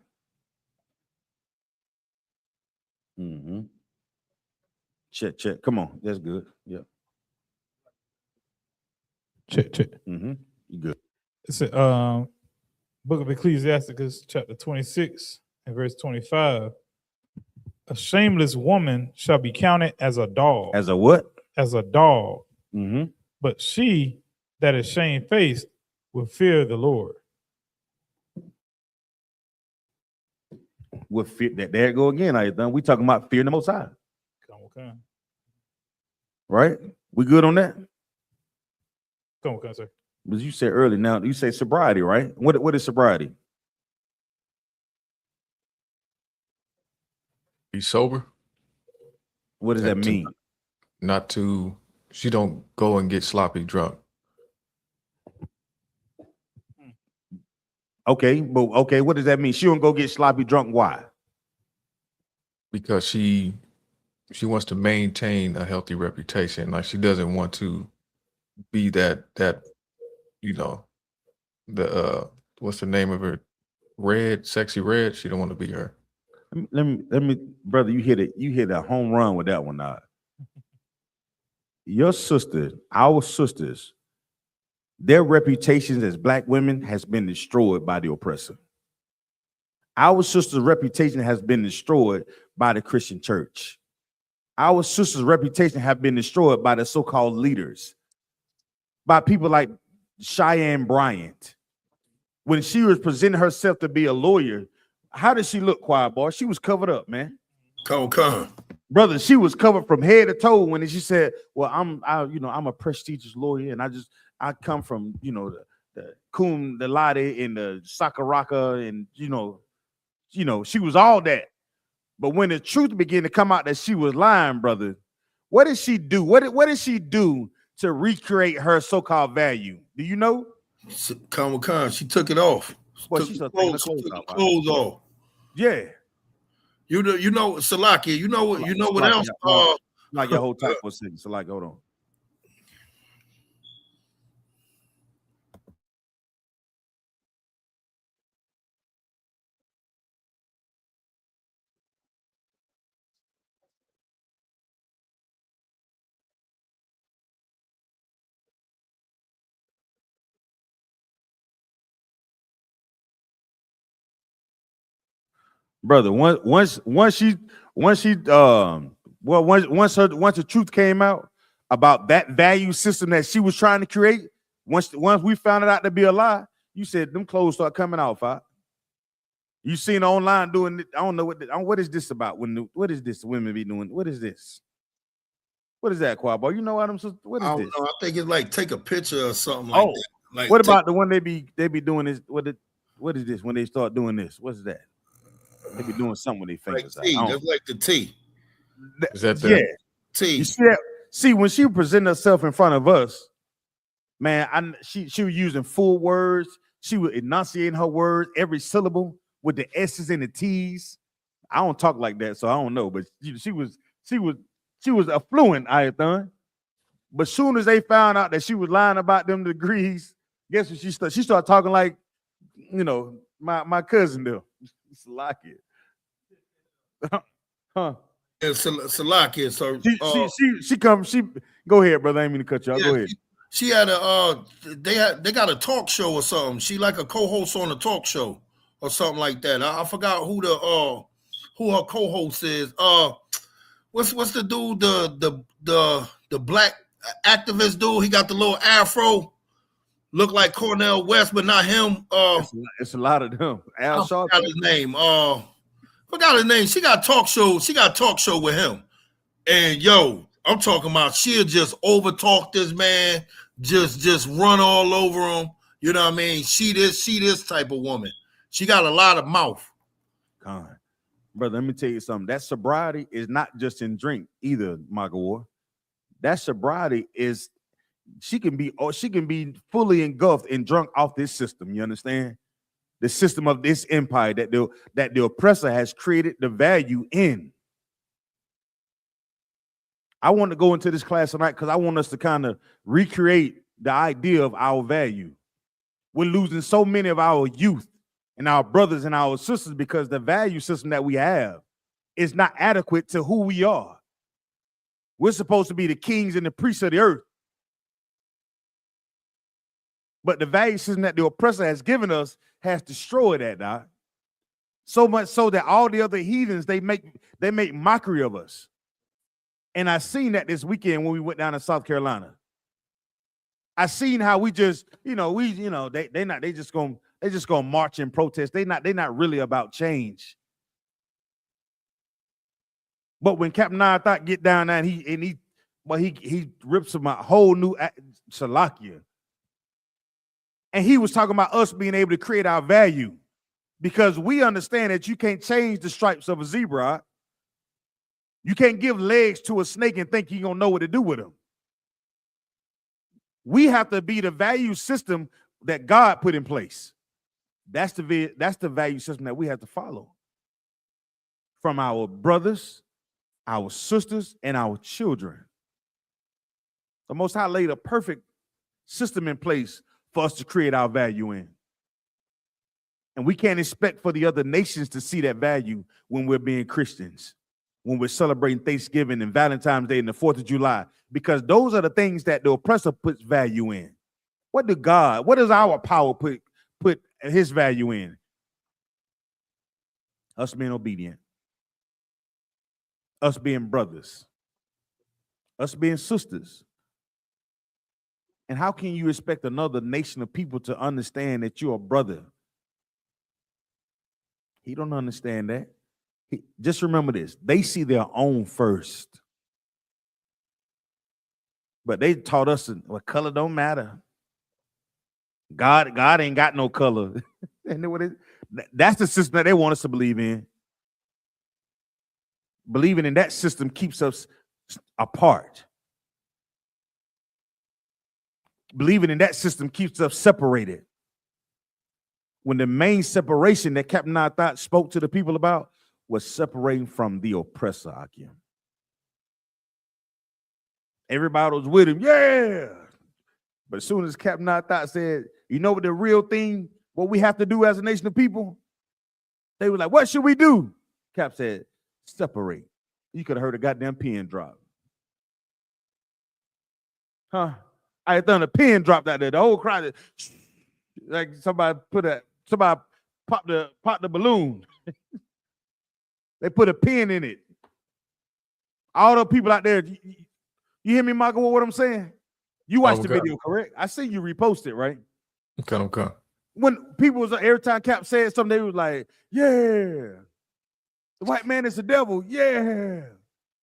Check. Come on, that's good. Yeah. Check. You good. It's a Book of Ecclesiasticus, chapter 26 and verse 25. A shameless woman shall be counted as a dog. As a what? As a dog. But she that is shamefaced will fear the Lord. With fear, there you go again. We talking about fearing the Most High. Okay. Right? We good on that? Come on, sir. As you said earlier, now you say sobriety, right? What is sobriety? Be sober. What does that mean? She don't go and get sloppy drunk. Okay, what does that mean? She don't go get sloppy drunk. Why? Because she wants to maintain a healthy reputation. Like, she doesn't want to be that what's the name of her? Sexy Red. She don't want to be her. Let me, brother, you hit a home run with that one now. Your sisters, our sisters, their reputations as Black women has been destroyed by the oppressor. Our sister's reputation has been destroyed by the Christian church. Our sister's reputation have been destroyed by the so-called leaders, by people like Cheyenne Bryant. When she was presenting herself to be a lawyer, how did she look, choir boy? She was covered up, man. Come. Brother, she was covered from head to toe when she said, well, I'm a prestigious lawyer, and I come from, the Cum Laude and the Sakaraka, and she was all that. But when the truth began to come out that she was lying, brother, what did she do? What did she do to recreate her so-called value? Do you know? Come. She took it off. Well, she took the clothes off. Yeah. You know, Salaki, you know what else? Like your whole type for a second. Salaki, hold on. Brother, once the truth came out about that value system that she was trying to create, once we found it out to be a lie, you said them clothes start coming out, Fat. You seen online doing it. I don't know what is this about? What is this women be doing? What is this? What is that, Quabo? You know what I'm saying? What is this? I think it's like take a picture or something like that. Like, what about the one they be doing this? What is this when they start doing this? What's that? They be doing something with their fingers. Like that's like the T. Is that the T? You see that? See, when she presented herself in front of us, man, she was using full words. She was enunciating her words, every syllable with the S's and the T's. I don't talk like that, so I don't know. But she was affluent, I-A-Thon. But soon as they found out that she was lying about them degrees, guess what she started? She started talking like, my cousin do. It's like it. Huh. It's Salaki. So she go ahead, brother. I ain't mean to cut you off. Go ahead. She had they got a talk show or something. She like a co-host on a talk show or something like that. I forgot who her co-host is. What's the dude, the black activist dude? He got the little afro. Look like Cornel West, but not him. It's a lot of them. Al Sharpton. Forgot his name. Forgot his name. She got a talk show. She got a talk show with him. And I'm talking about she'll just overtalk this man, just run all over him. You know what I mean? She this type of woman. She got a lot of mouth. Con. Brother, let me tell you something. That sobriety is not just in drink either, Magawar. That sobriety is she can be fully engulfed and drunk off this system. You understand? The system of this empire that the oppressor has created the value in. I want to go into this class tonight because I want us to kind of recreate the idea of our value. We're losing so many of our youth and our brothers and our sisters because the value system that we have is not adequate to who we are. We're supposed to be the kings and the priests of the earth. But the value system that the oppressor has given us has destroyed that, Doc. So much so that all the other heathens, they make mockery of us. And I seen that this weekend when we went down to South Carolina. I seen how we just, they just gonna march and protest. They not really about change. But when Captain Nayathaq get down there and he rips him a whole new Shalakia. And he was talking about us being able to create our value because we understand that you can't change the stripes of a zebra. You can't give legs to a snake and think you're gonna know what to do with them. We have to be the value system that God put in place. That's the value system that we have to follow. From our brothers, our sisters, and our children. The Most High laid a perfect system in place for us to create our value in. And we can't expect for the other nations to see that value when we're being Christians, when we're celebrating Thanksgiving and Valentine's Day and the 4th of July, because those are the things that the oppressor puts value in. What does our power put his value in? Us being obedient. Us being brothers. Us being sisters. And how can you expect another nation of people to understand that you're a brother? He don't understand that. Just remember this. They see their own first. But they taught us what color don't matter. God ain't got no color. And that's the system that they want us to believe in. Believing in that system keeps us apart. Believing in that system keeps us separated. When the main separation that Captain Nayathaq spoke to the people about was separating from the oppressor, Akim. Everybody was with him, yeah. But as soon as Captain Nayathaq said, you know what the real thing, what we have to do as a nation of people? They were like, what should we do? Cap said, separate. You could have heard a goddamn pin drop. Huh? I had done a pin dropped out there. The whole crowd, like somebody popped the balloon. They put a pin in it. All the people out there, you hear me, Michael? What I'm saying? You watched the video, correct? I see you repost it, right? Okay. When people was every time Cap said something, they was like, "Yeah, the white man is the devil." Yeah,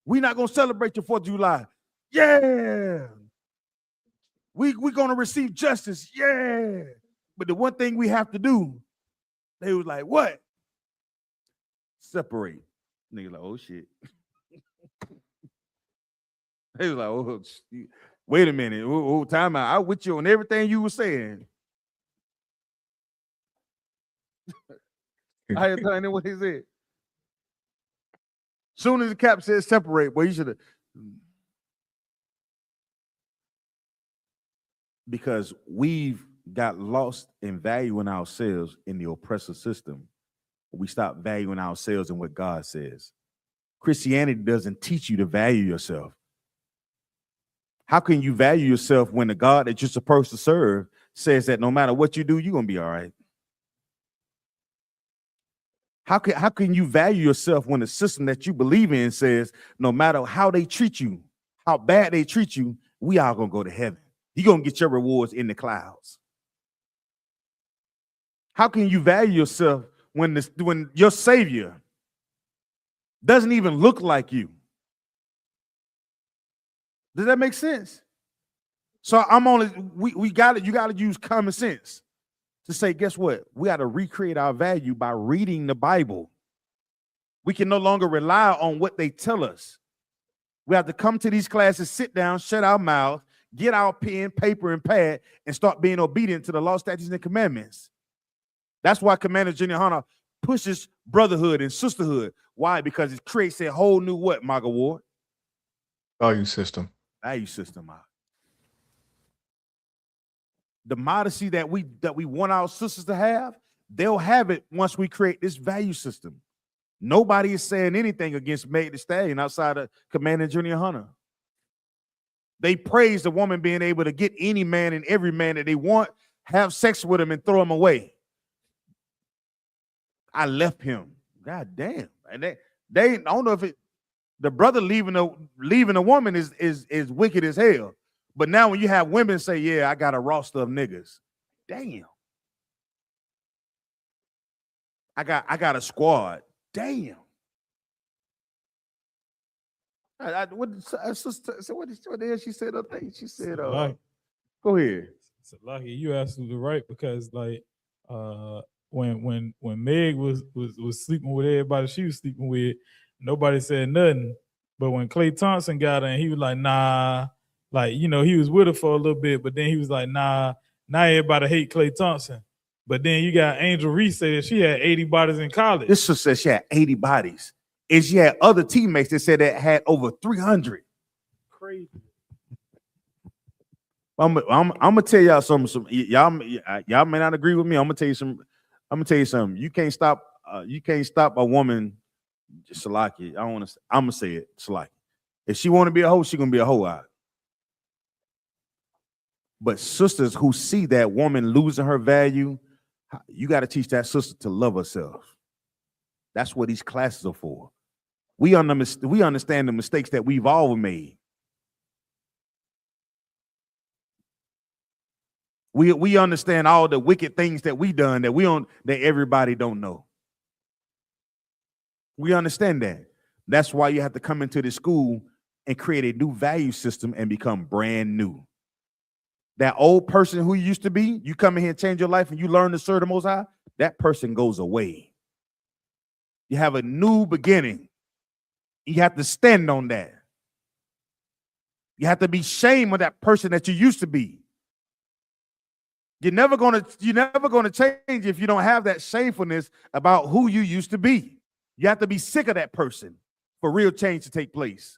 we not gonna celebrate your 4th of July. Yeah. We're going to receive justice. Yeah. But the one thing we have to do, they was like, what? Separate. Nigga like, oh, shit. They was like, oh, wait a minute. Oh, time out. I with you on everything you were saying. I had telling him what he said. Soon as the Cap said separate, well, you should have. Because we've got lost in valuing ourselves in the oppressor system. We stop valuing ourselves in what God says. Christianity doesn't teach you to value yourself. How can you value yourself when the God that you're supposed to serve says that no matter what you do, you're going to be all right? How can you value yourself when the system that you believe in says no matter how they treat you, how bad they treat you, we are going to go to heaven? You're going to get your rewards in the clouds. How can you value yourself when your Savior doesn't even look like you? Does that make sense? So you gotta use common sense to say, guess what? We got to recreate our value by reading the Bible. We can no longer rely on what they tell us. We have to come to these classes, sit down, shut our mouth, get our pen, paper, and pad, and start being obedient to the law, statutes, and commandments. That's why Commander Junior Hunter pushes brotherhood and sisterhood. Why? Because it creates a whole new what, Maga Ward? Value system. Value system. The modesty that we want our sisters to have, they'll have it once we create this value system. Nobody is saying anything against Meg Thee Stallion outside of Commander Junior Hunter. They praise the woman being able to get any man and every man that they want, have sex with him, and throw him away. I left him. God damn. And they I don't know if the brother leaving a woman is wicked as hell. But now when you have women say, yeah, I got a roster of niggas. Damn. I got a squad. Damn. What the hell she said up there? She said, go ahead. So lucky, you absolutely right, because like when Meg was sleeping with everybody she was sleeping with, nobody said nothing. But when Klay Thompson got her and he was like, nah, like, you know, he was with her for a little bit, but then he was like, nah, now everybody hate Klay Thompson. But then you got Angel Reese say that she had 80 bodies in college. This sister said she had 80 bodies. And she had other teammates that said that had over 300. Crazy. I'm gonna tell y'all something. Y'all may not agree with me. I'm gonna tell you something. You can't stop a woman, Salaki. I'm gonna say it, Salaki. If she want to be a hoe, she gonna be a hoe out. But sisters who see that woman losing her value, you got to teach that sister to love herself. That's what these classes are for. We understand the mistakes that we've all made. We understand all the wicked things that we done that everybody don't know. We understand that. That's why you have to come into the school and create a new value system and become brand new. That old person who you used to be, you come in here and change your life and you learn to serve the Most High, that person goes away. You have a new beginning. You have to stand on that. You have to be ashamed of that person that you used to be. You're never gonna change if you don't have that shamefulness about who you used to be. You have to be sick of that person for real change to take place.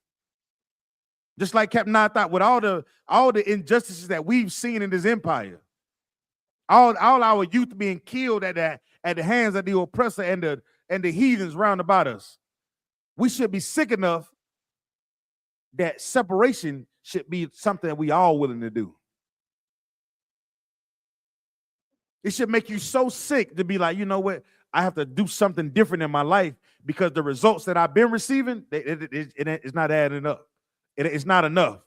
Just like Captain Nayathaq, with all the injustices that we've seen in this empire, all our youth being killed at the hands of the oppressor and the heathens round about us, we should be sick enough that separation should be something that we all willing to do. It should make you so sick to be like, you know what? I have to do something different in my life because the results that I've been receiving, it's not adding up. It's not enough.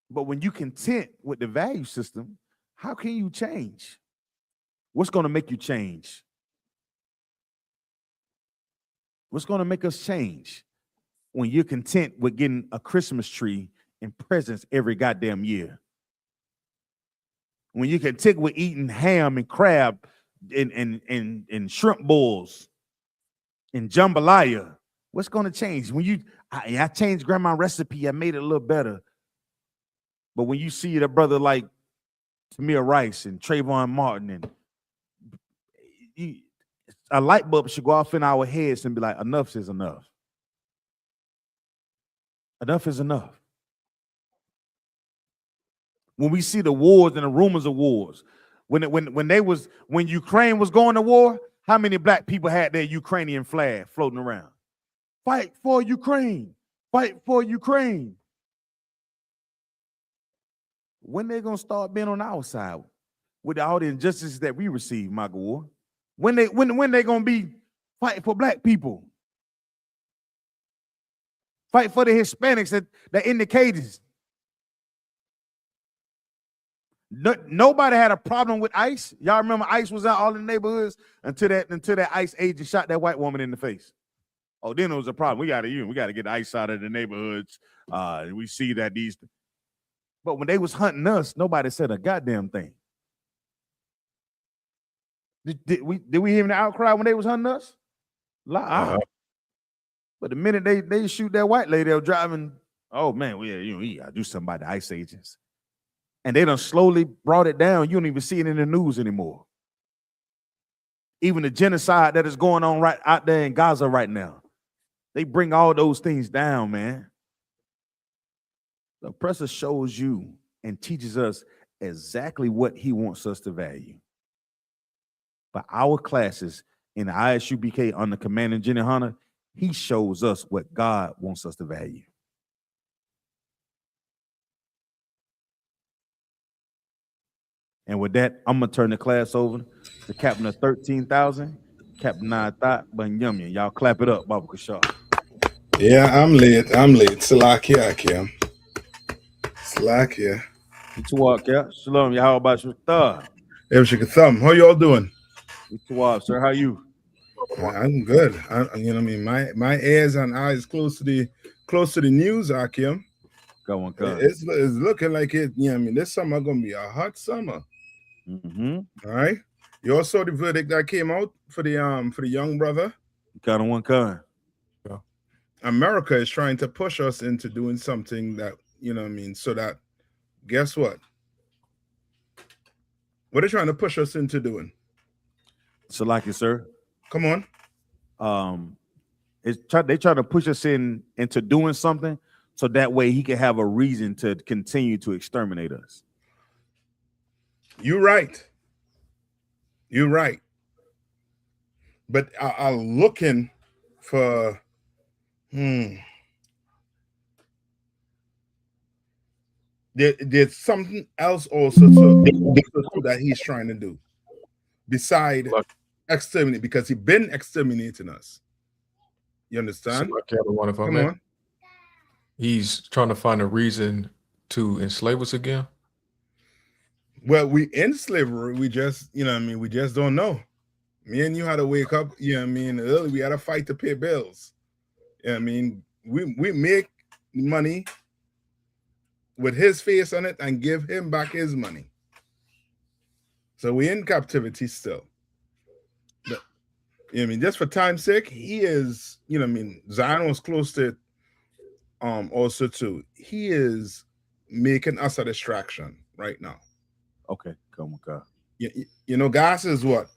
But when you content with the value system, how can you change? What's going to make you change? What's going to make us change when you're content with getting a Christmas tree and presents every goddamn year? When you're content with eating ham and crab and shrimp balls and jambalaya, what's going to change? When I changed grandma's recipe, I made it a little better. But when you see a brother like Tamir Rice and Trayvon Martin, and a light bulb should go off in our heads and be like, enough is enough. Enough is enough. When we see the wars and the rumors of wars, when Ukraine was going to war, how many black people had their Ukrainian flag floating around? Fight for Ukraine. Fight for Ukraine. When they gonna start being on our side with all the injustices that we receive, Michael War? When they gonna be fighting for black people? Fight for the Hispanics that in the cages. Nobody had a problem with ICE. Y'all remember ICE was out all in the neighborhoods until that ICE agent shot that white woman in the face. Oh, then it was a problem. We got to get ICE out of the neighborhoods. We see that but when they was hunting us, nobody said a goddamn thing. Did we hear the outcry when they was hunting us? But the minute they shoot that white lady, they're driving. Oh man, we gotta do something about the ICE agents. And they done slowly brought it down. You don't even see it in the news anymore. Even the genocide that is going on right out there in Gaza right now. They bring all those things down, man. The oppressor shows you and teaches us exactly what he wants us to value. But our classes in the I.S.U.P.K under Commanding General YAHANNA, he shows us what God wants us to value. And with that, I'm going to turn the class over to Captain of 13,000, Captain Nayathaq Banyamya. Y'all clap it up, Baba Kashar. Yeah, I'm late. Salakia, Akim. Salakia. Shalom, how about you? Thumb. How y'all doing? Sir, how you? I'm good. You know what I mean? My ears and eyes close to the news, Akim. Go on. It's looking like it, you know what I mean? This summer gonna be a hot summer. All right. You all saw the verdict that came out for the young brother. Got on one kind. Yeah. America is trying to push us into doing something that, you know what I mean, so that guess what? What are they trying to push us into doing? Salaki, sir. Come on. They try to push us into doing something so that way he can have a reason to continue to exterminate us. You're right. But I'm looking for there's something else also that he's trying to do beside exterminate, because he's been exterminating us. You understand? Come on. He's trying to find a reason to enslave us again. Well, we in slavery. We just, you know what I mean, we just don't know. Me and you had to wake up, you know what I mean, early. We had to fight to pay bills. You know what I mean? We make money with his face on it and give him back his money. So we in captivity still. But, you know what I mean, just for time's sake, he is, you know what I mean, Zion was close to also too. He is making us a distraction right now. Okay, come on, God. You know, gas is what?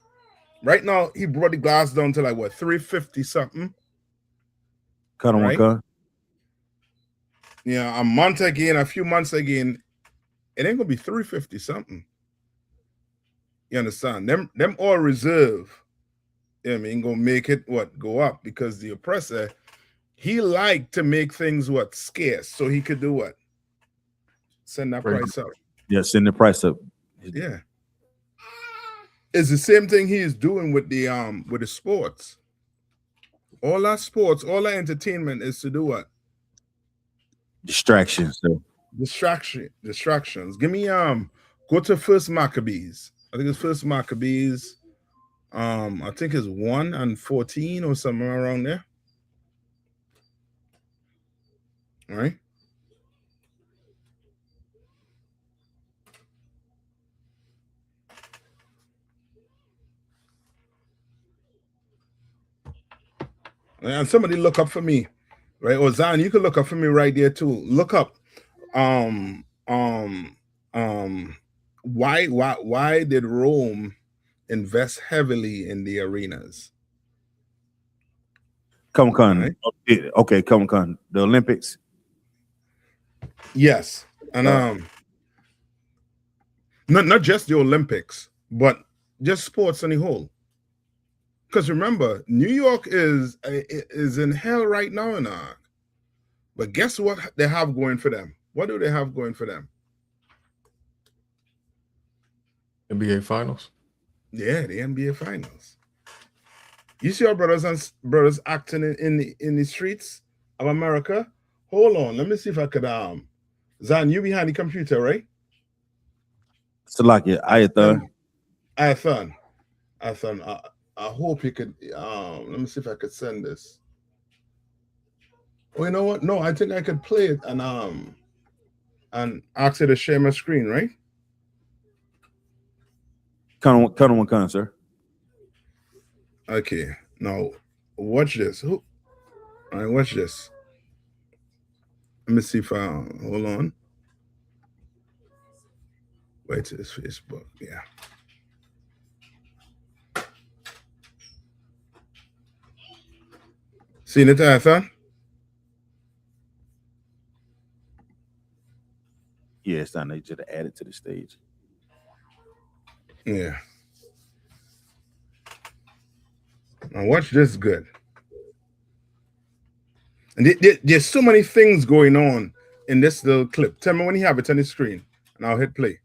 Right now, he brought the gas down to like what, 350 something. Cut on, God. Yeah, a few months again, it ain't gonna be 350 something. You understand? Them oil reserve, you know what I mean, gonna make it go up, because the oppressor, he liked to make things scarce, so he could do what? Send that price up. Yeah, send the price up. Yeah. It's the same thing he is doing with the sports. All that sports, all that entertainment is to do what? Distractions. So. Distractions. Give me go to First Maccabees. I think it's First Maccabees. I think it's 1:14 or something around there. All right. And somebody look up for me, right? Or Zion, you can look up for me right there too. Look up why did Rome invest heavily in the arenas? Come on. Right? Okay, come on. The Olympics. Yes. And not just the Olympics, but just sports on the whole. Because remember, New York is in hell right now in Ark. But guess what they have going for them? What do they have going for them? NBA Finals. Yeah, the NBA Finals. You see our brothers acting in the streets of America? Hold on, let me see if I could Zan, you behind the computer, right? Salakia, I hope you could let me see if I could send this. Oh, you know what? No, I think I could play it and ask you to share my screen, right? Cut on one, sir. Okay. Now, watch this. All right, watch this. Let me see if I hold on. Wait till this Facebook. Yeah. See it, Nayathaq? Yeah, it's time they just add it to the stage. Yeah. Now watch this good. And there's so many things going on in this little clip. Tell me when you have it on the screen, and I'll hit play.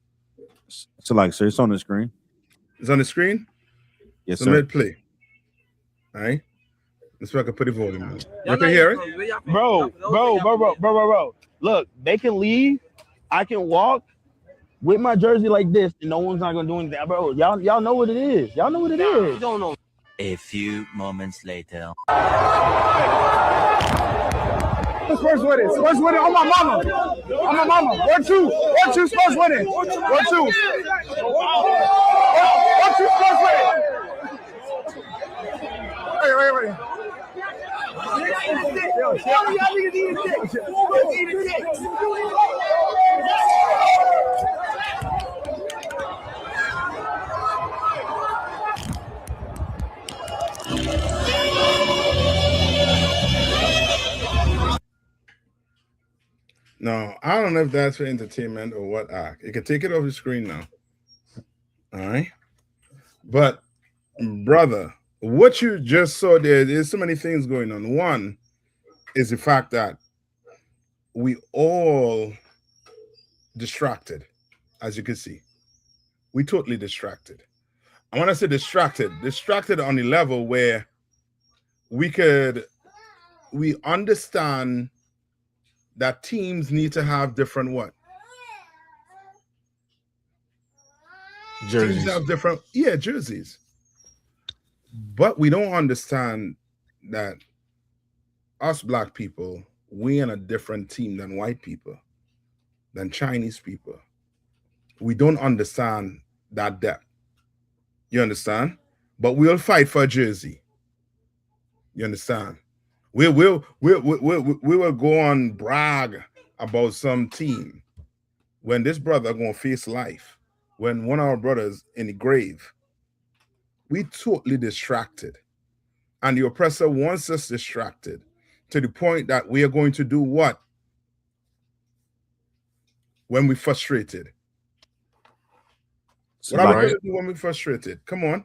So, like, sir, it's on the screen. It's on the screen? Yes, So sir. let me play. All right. Let's see if I can put the volume on. You can hear it? Bro. Look, they can leave. I can walk with my jersey like this, and no one's not gonna do anything. Bro, y'all know what it is. Y'all know what it is. You don't know. A few moments later. Sports with it. On my mama. On my mama. 1-2. Sports with it. 1-2. 1-2 sports with it. Wait. No, I don't know if that's for entertainment or what. You can take it off the screen now. All right. But, brother, what you just saw there's so many things going on. One is the fact that we all distracted, as you can see. We totally distracted. I want to say distracted on the level where we understand that teams need to have different what? Jerseys. Teams have different, jerseys. But we don't understand that us black people, we in a different team than white people, than Chinese people. We don't understand that depth. You understand? But we'll fight for a jersey. You understand? We will go on brag about some team when this brother gonna face life, when one of our brothers in the grave. We totally distracted, and the oppressor wants us distracted to the point that we are going to do what when we're frustrated. So, what are like, we going to do when we're frustrated? Come on.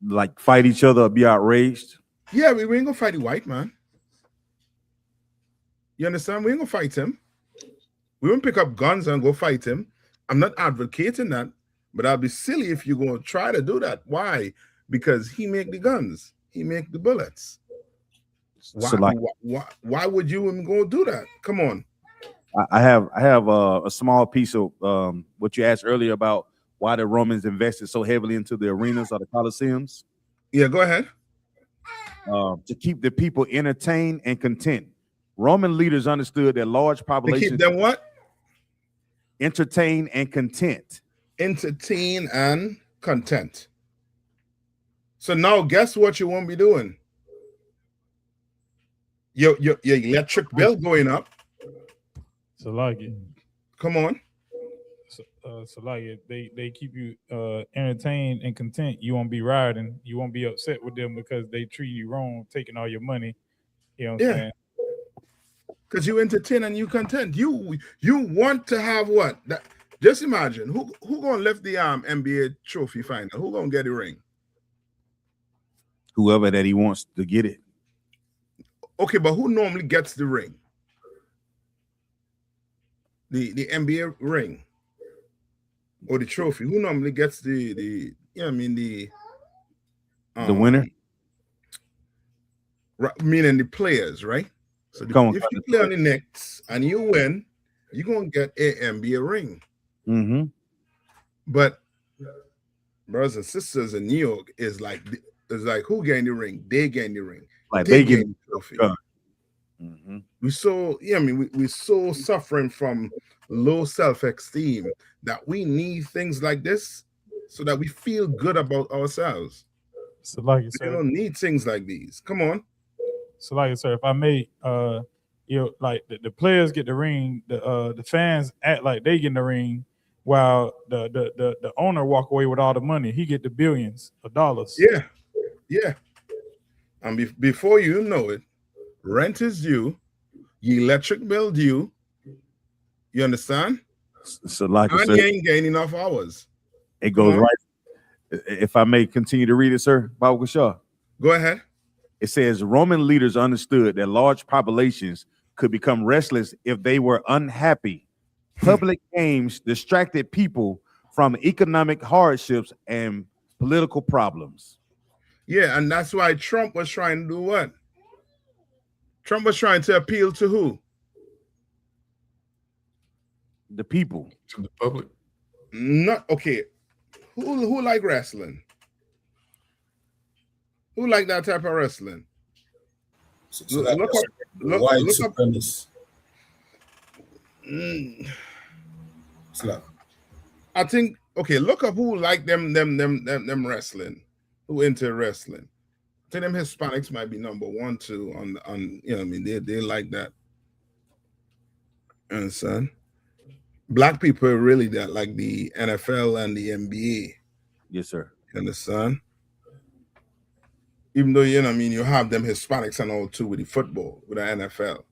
Like, fight each other or be outraged? Yeah, we ain't gonna fight the white man. You understand? We ain't gonna fight him. We won't pick up guns and go fight him. I'm not advocating that, but I'll be silly if you're gonna try to do that. Why? Because he make the guns, he make the bullets. Why? So, like, why would you even go do that? Come on. I have a small piece of what you asked earlier about why the Romans invested so heavily into the arenas or the Colosseums. Yeah, go ahead. To keep the people entertained and content. Roman leaders understood that large populations. To keep them what? Entertained and content. Entertain and content. So now guess what you won't be doing? Your electric bill going up. So like it. Come on. So like it, they keep you entertained and content. You won't be riding. You won't be upset with them because they treat you wrong, taking all your money. You know what I'm saying? Because you entertain and you content. You want to have what? That, just imagine who gonna lift the NBA trophy final? Who gonna get the ring? Whoever that he wants to get it. Okay, but who normally gets the ring? The NBA ring or the trophy? Who normally gets the winner? Right, meaning the players, right? So if you play on the Knicks and you win, you're gonna get an NBA ring. Mm-hmm. But brothers and sisters in New York is like who getting the ring? They getting the ring. Like they getting the trophy. We so we're so suffering from low self-esteem that we need things like this so that we feel good about ourselves. So like you We said, don't need things like these. Come on. so like I said, if I may, like the players get the ring, the fans act like they get in the ring, while the owner walk away with all the money. He get the billions of dollars. Yeah. And before you know it, rent is due, your electric bill due. You understand? So like I And said, you ain't getting enough hours. it goes right. If I may continue to read it, sir, Baba Shaw. Go ahead. It says Roman leaders understood that large populations could become restless if they were unhappy. Public games distracted people from economic hardships and political problems. Yeah, and that's why Trump was trying to do what? Trump was trying to appeal to who? The people. To the public. Not okay. Who like wrestling? Who like that type of wrestling? So look white supremacists. I think look up who like them wrestling, who into wrestling. I think them Hispanics might be number 1, 2 on they like that. And son, black people really that like the NFL and the NBA. Yes, sir. You understand? Even though you have them Hispanics and all too with the football, with the NFL.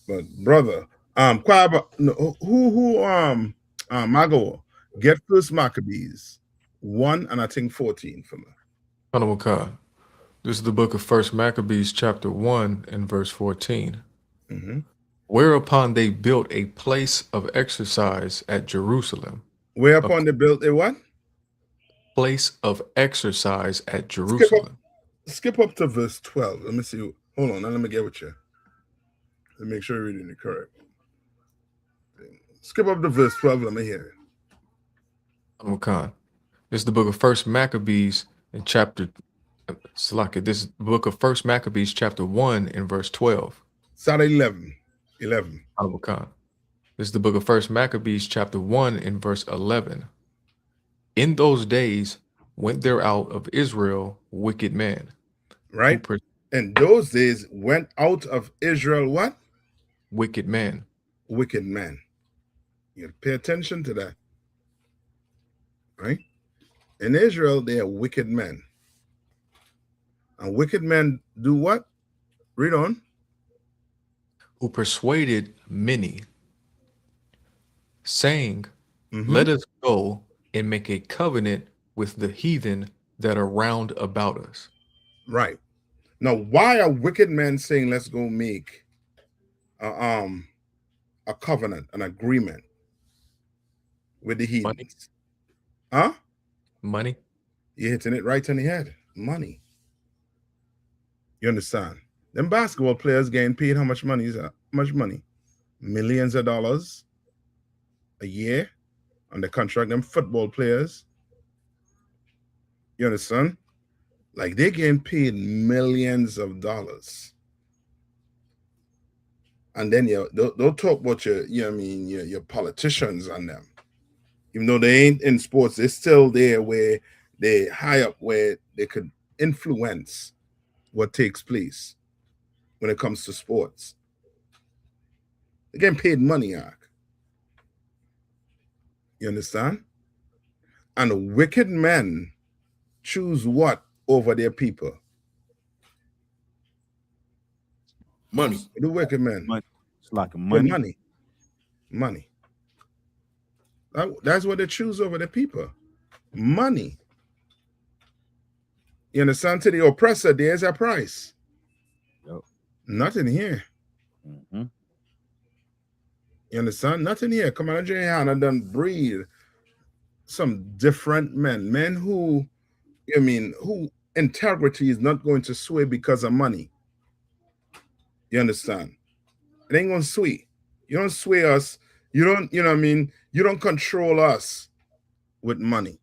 But brother, Mago, get First Maccabees 1 and I think 14 for me. This is the book of First Maccabees chapter 1 and verse 14. Whereupon they built a place of exercise at Jerusalem. Whereupon they built a what? Place of exercise at Jerusalem. Skip up to verse 12. Let me see. Hold on, now let me get with you. Let me make sure you're reading it correct. Skip up to verse 12. Let me hear it. This is the book of First Maccabees in chapter. This is the book of First Maccabees chapter 1 and verse 12. Start 11. This is the book of First Maccabees chapter 1 and verse 11. In those days went there out of Israel wicked men. Right? In those days went out of Israel what? Wicked men. Wicked men. You pay attention to that. Right? In Israel, they are wicked men. And wicked men do what? Read on. Who persuaded many, saying, let us go and make a covenant with the heathen that are round about us. Right. Now, why are wicked men saying, let's go make a covenant, an agreement with the heathens? Huh? Money. You're hitting it right on the head. Money. You understand? Them basketball players getting paid how much money is that? How much money? Millions of dollars a year on the contract. Them football players. You understand? Like they're getting paid millions of dollars. And then they'll talk about your politicians and them. Even though they ain't in sports, they're still there where they high up where they could influence what takes place when it comes to sports. They're getting paid money, Ark. You understand? And wicked men choose what over their people? Money. The wicked men. Money. It's like money. Money. Money. That's what they choose over the people. Money. You understand? To the oppressor, there's a price. Yep. Nothing here. You understand? Nothing here. Come on, YAHANNA done breed some different men who, who integrity is not going to sway because of money. You understand? It ain't going to sway. You don't sway us. You don't, you don't control us with money.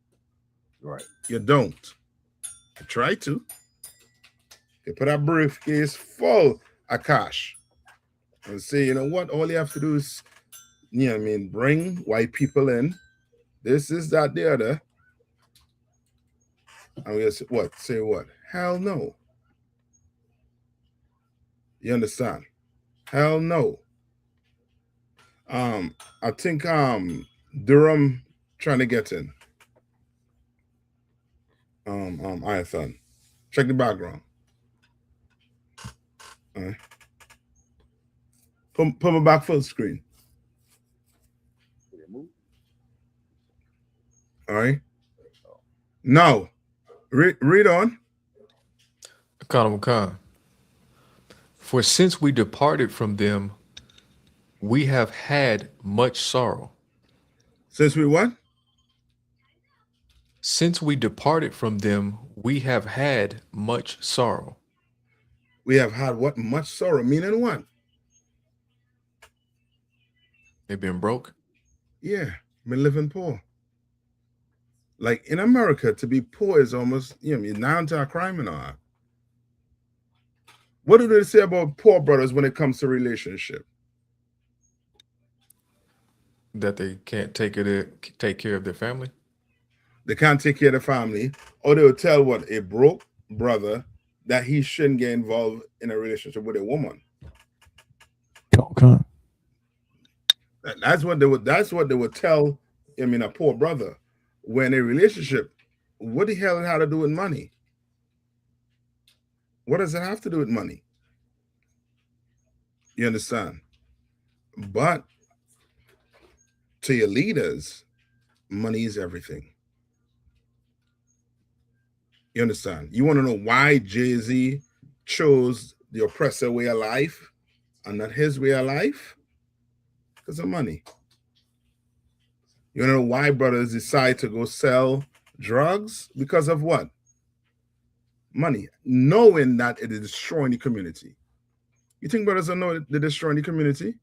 Right. You don't. You try to. They put a briefcase full of cash and say, you know what? All you have to do is, you know what I mean, bring white people in. This is that, the other. And we say what? Say what? Hell no. You understand? Hell no. I think Durham trying to get in. I.S.U.P.K. Check the background. All right. Put me back full screen. All right. Now, read on. Khan. For since we departed from them, we have had much sorrow. Since we what? Since we departed from them, we have had much sorrow. We have had what? Much sorrow. Meaning what? They've been broke. Yeah, been living poor. Like in America, to be poor is almost, you know, now to a crime and all that. What do they say about poor brothers when it comes to relationship? That they can't take care of their family. They can't take care of the family, or they will tell what a broke brother that he shouldn't get involved in a relationship with a woman. Okay. That's what they would. That's what they would tell. I mean, a poor brother when a relationship. What the hell it had to do with money? What does it have to do with money? You understand? But to your leaders, money is everything. You understand? You want to know why Jay-Z chose the oppressor way of life and not his way of life? Because of money. You want to know why brothers decide to go sell drugs? Because of what? Money. Knowing that it is destroying the community. You think brothers don't know they're destroying the community?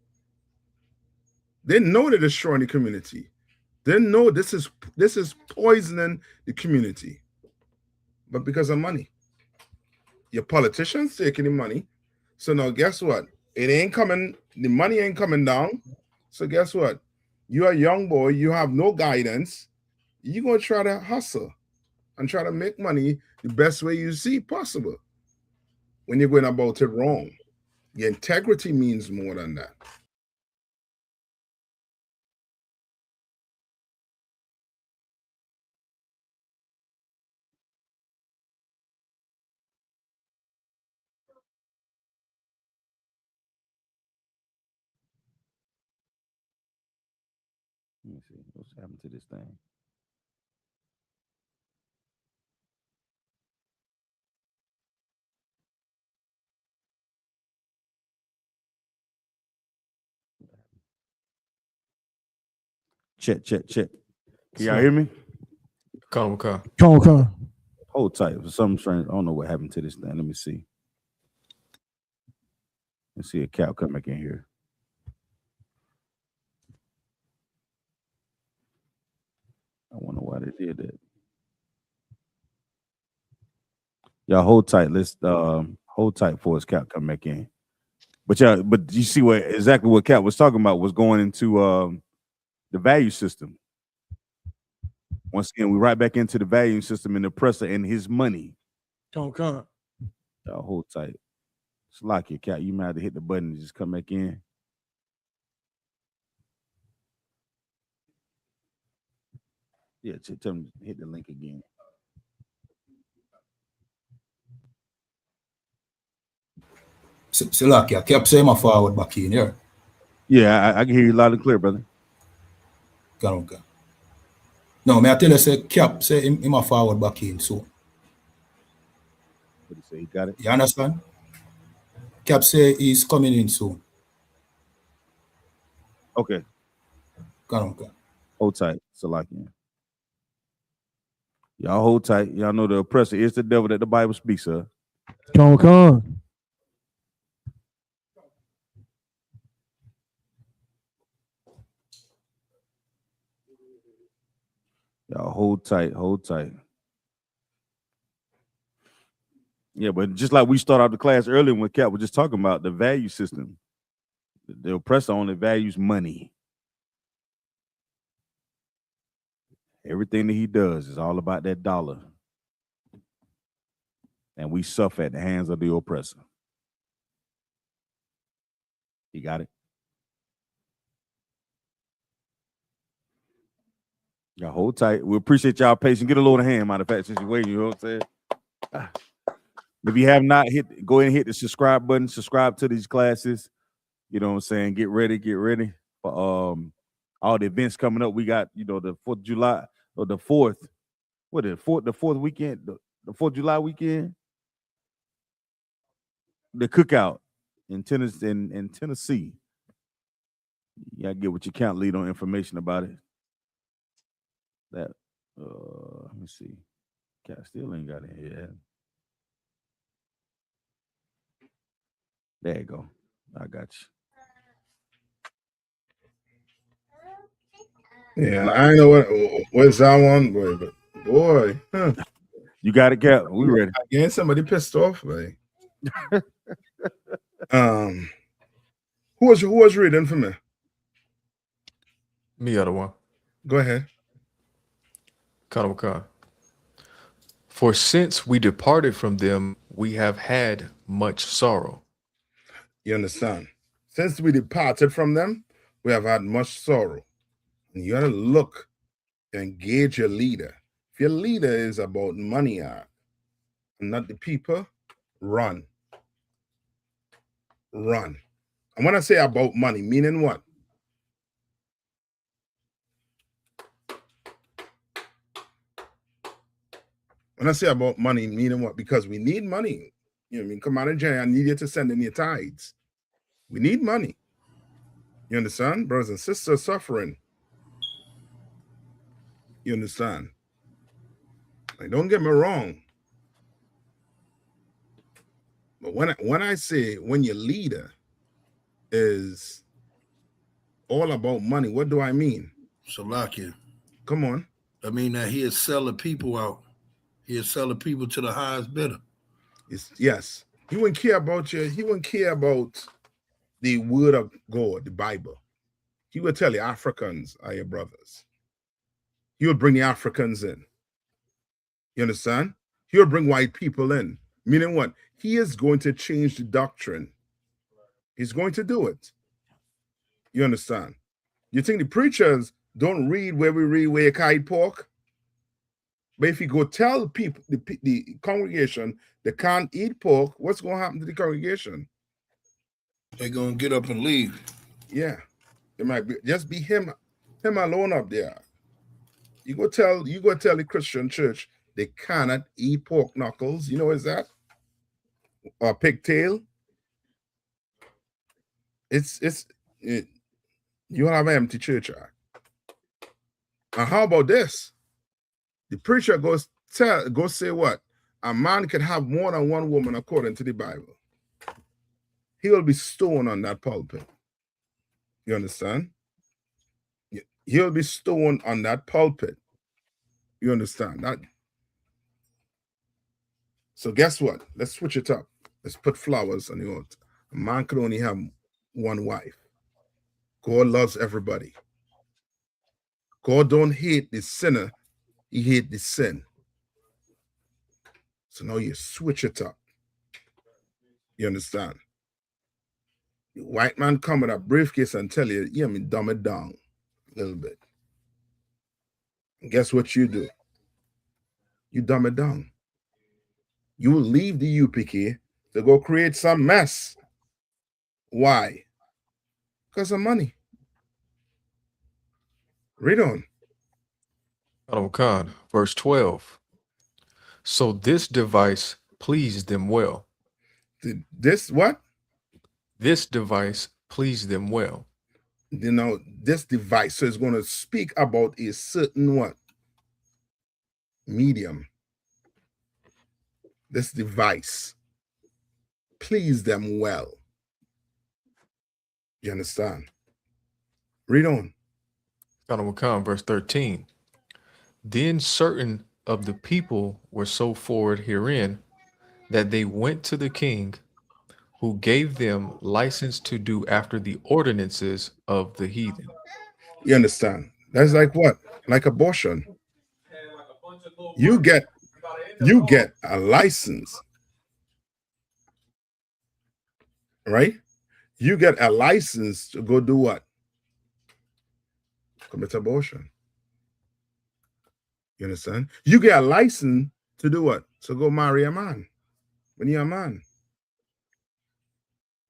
They know they're destroying the community. They know this is poisoning the community. But because of money. Your politicians taking the money. So now guess what? It ain't coming, the money ain't coming down. So guess what? You're a young boy, you have no guidance. You're going to try to hustle and try to make money the best way you see possible when you're going about it wrong. Your integrity means more than that. Let me see what's happened to this thing. Check. Can y'all hear me? Khan. Hold tight. For some strange, I don't know what happened to this thing. Let me see. Let's see a cow come back in here. I wonder why they did that. Y'all hold tight. Let's hold tight for his Cap come back in. But you see exactly what Cap was talking about was going into the value system. Once again, we're right back into the value system and the oppressor and his money. Okay. Y'all hold tight. It's like your Cap. You might have to hit the button and just come back in. Yeah, tell him to hit the link again. Salakia, kept saying my forward back in here. Yeah, I can hear you loud and clear, brother. Okay. No, may I tell you, say Cap say him a forward back in, so. What do you say? He got it? You understand? Cap say he's coming in soon. Okay. Okay. Hold tight, Salakia. Y'all hold tight. Y'all know the oppressor is the devil that the Bible speaks of. Okay. Y'all hold tight. Yeah, but just like we start out the class earlier when Cap was just talking about the value system, the oppressor only values money. Everything that he does is all about that dollar. And we suffer at the hands of the oppressor. You got it? Y'all hold tight. We appreciate y'all patience. Get a load of hand, matter of fact, since you're waiting, you know what I'm saying? If you have not go ahead and hit the subscribe button, subscribe to these classes. You know what I'm saying? Get ready for all the events coming up. We got, the 4th of July or the 4th. What is it? The 4th weekend, the 4th of July weekend. The cookout in Tennessee. You gotta get what you can't lead on information about it. That let me see. Cat still ain't got it here. There you go. I got you. Yeah, I know what's that one, boy, but boy, huh. You got it, Cap. We ready. Again, somebody pissed off, boy. Who was reading for me? Me, other one. Go ahead. Khan. For since we departed from them, we have had much sorrow. You understand? Since we departed from them, we have had much sorrow. And you got to look and gauge your leader. If your leader is about money and not the people, run. Run. And when I say about money, meaning what? When I say about money, meaning what? Because we need money. You know what I mean? Commander General, I need you to send in your tithes. We need money. You understand? Brothers and sisters suffering. You understand? Like, don't get me wrong. But when I say when your leader is all about money, what do I mean? Salakia. Come on. I mean that he is selling people out. He is selling people to the highest bidder. Yes. He wouldn't care about you. He wouldn't care about the word of God, the Bible. He would tell you Africans are your brothers. He would bring the Africans in. You understand? He would bring white people in. Meaning what? He is going to change the doctrine. He's going to do it. You understand? You think the preachers don't read where we read where you can't eat pork? But if you go tell people, the congregation, they can't eat pork, what's going to happen to the congregation? They're going to get up and leave. Yeah. It might be just be him alone up there. You go tell the Christian church they cannot eat pork knuckles. You know what is that? Or pigtail. You'll have an empty church. And how about this? The preacher goes say what? A man can have more than one woman according to the Bible. He will be stoned on that pulpit. You understand? He'll be stoned on that pulpit. You understand that? So guess what? Let's switch it up. Let's put flowers on the altar. A man can only have one wife. God loves everybody. God don't hate the sinner. He hates the sin. So now you switch it up. You understand? The white man come with a briefcase and tell you, yeah, me dumb it down a little bit. And guess what you do? You dumb it down. You will leave the U.P.K. to go create some mess. Why? Because of money. Read on. Khan, verse 12. So this device pleased them well. This what? This device pleased them well. You know, this device, so it's going to speak about a certain what? Medium. This device pleased them well. You understand? Read on. Khan, verse 13. Then certain of the people were so forward herein that they went to the king, who gave them license to do after the ordinances of the heathen. You understand? That's like what? Like abortion. You get a license, right? You get a license to go do what? Commit abortion. You understand? You get a license to do what? To go marry a man. When you're a man.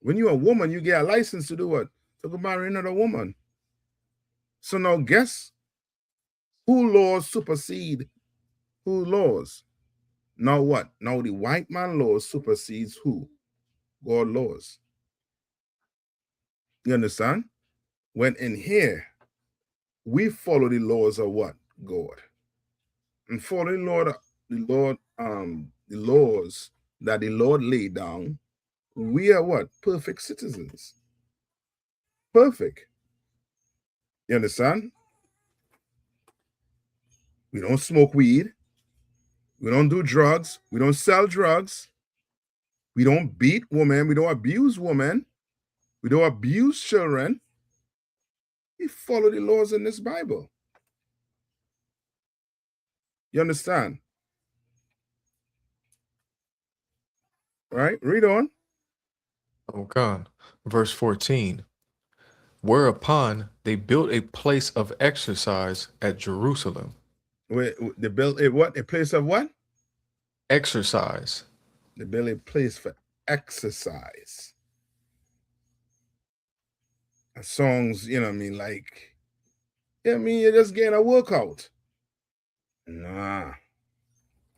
When you're a woman, you get a license to do what? To go marry another woman. So now guess who laws supersede who laws? Now what? Now the white man laws supersedes who? God laws. You understand? When in here, we follow the laws of what? God. And follow the laws that the Lord laid down, we are what? Perfect citizens. Perfect. You understand? We don't smoke weed. We don't do drugs. We don't sell drugs. We don't beat women. We don't abuse women. We don't abuse children. We follow the laws in this Bible. You understand? Right? Read on. Okay. Verse 14. Whereupon they built a place of exercise at Jerusalem. Wait, they built a what? A place of what? Exercise. They built a place for exercise. And songs, you know what I mean? Like, yeah, I mean, you're just getting a workout. Nah.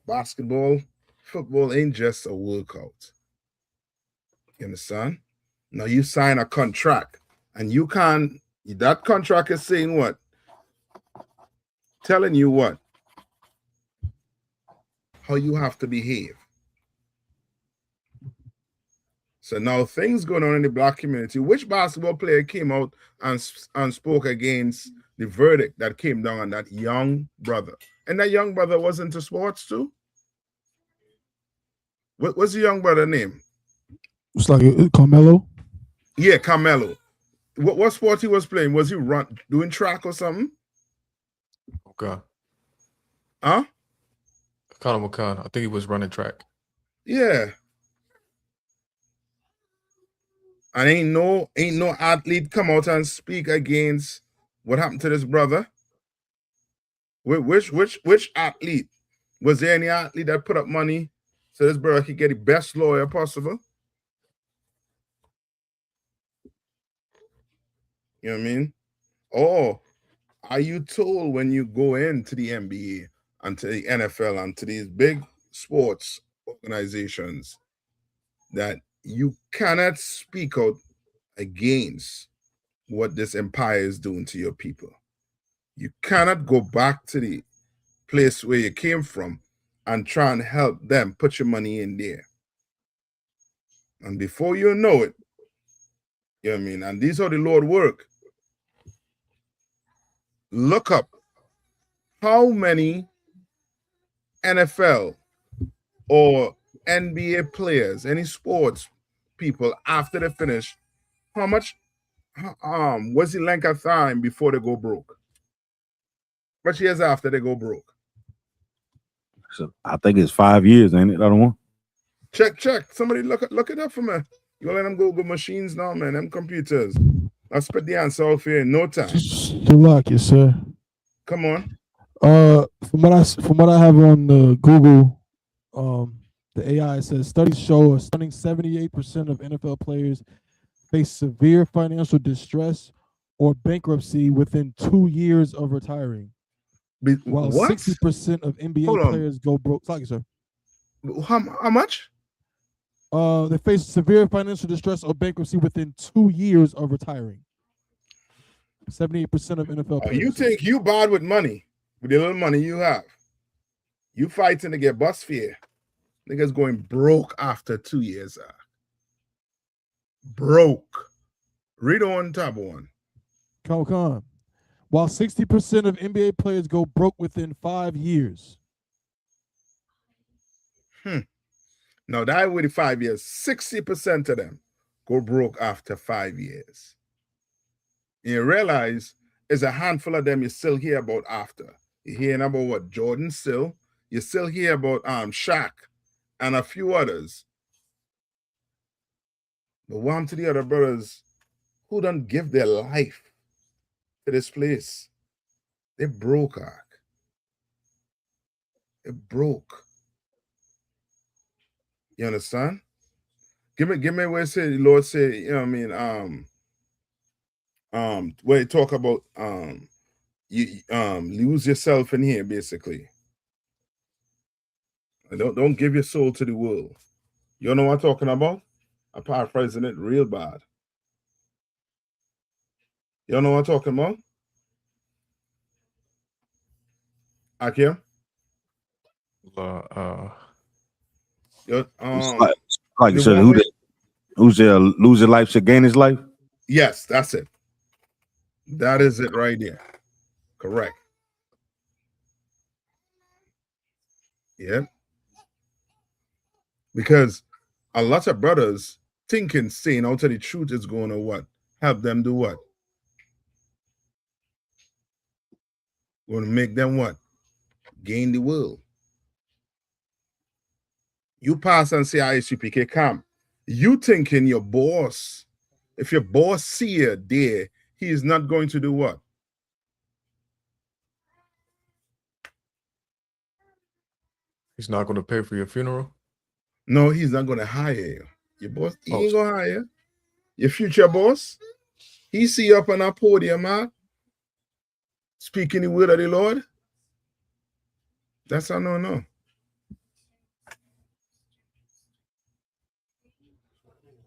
Basketball, football ain't just a workout. You understand? Now you sign a contract and you can't, that contract is saying what? Telling you what? How you have to behave. So now things going on in the black community. Which basketball player came out and spoke against the verdict that came down on that young brother? And that young brother was into sports too? What's the young brother name? It's like Carmelo. Yeah, Carmelo. What sport he was playing? Was he doing track or something? Okay. Huh? Conor McCann. I think he was running track. Yeah. And ain't no athlete come out and speak against what happened to this brother. Which athlete? Was there any athlete that put up money so this brother could get the best lawyer possible? You know what I mean? Or are you told when you go into the NBA and to the NFL and to these big sports organizations that you cannot speak out against what this empire is doing to your people? You cannot go back to the place where you came from and try and help them put your money in there. And before you know it, you know what I mean? And this is how the Lord work. Look up how many NFL or NBA players, any sports people, after they finish, how much what's the length of time before they go broke? Much years after they go broke? So I think it's 5 years, ain't it? I don't want. Check. Somebody look it up for me. You let them go machines now, man. Them computers. I'll spit the answer off here in no time. Shalak, yes, sir. Come on. From what I have on the Google, the AI says studies show a stunning 78% of NFL players face severe financial distress or bankruptcy within 2 years of retiring. While what? 60% of NBA players go broke. Sorry, sir. How much? They face severe financial distress or bankruptcy within 2 years of retiring. 78% of NFL players. You think you bad with money, with the little money you have? You fighting to get bus fare. Niggas going broke after 2 years. Broke. Read on tab one. Come on. While 60% of NBA players go broke within 5 years. Now that with 5 years, 60% of them go broke after 5 years. And you realize there's a handful of them you still hear about after. You're hearing about what Jordan still. You still hear about Shaq and a few others. But one to the other brothers who don't give their life to this place. They broke, Ark. They broke. You understand? Give me where it say the Lord say, you know what I mean, where you talk about you lose yourself in here, basically. And don't give your soul to the world. You know what I'm talking about? I'm paraphrasing it real bad. You know what I'm talking about? Akia? Like you said, who's there lose his life should gain his life? Yes, that's it. That is it right there. Correct. Yeah. Because a lot of brothers thinking saying out of the truth is going to what? Help them do what? Going to make them what? Gain the world. You pass and say I.S.U.P.K camp. You thinking your boss, if your boss see you there, he is not going to do what? He's not going to pay for your funeral? No, he's not going to hire you. Your boss, he ain't going to hire you. Your future boss, he see you up on a podium, man, speaking the word of the Lord. That's a no.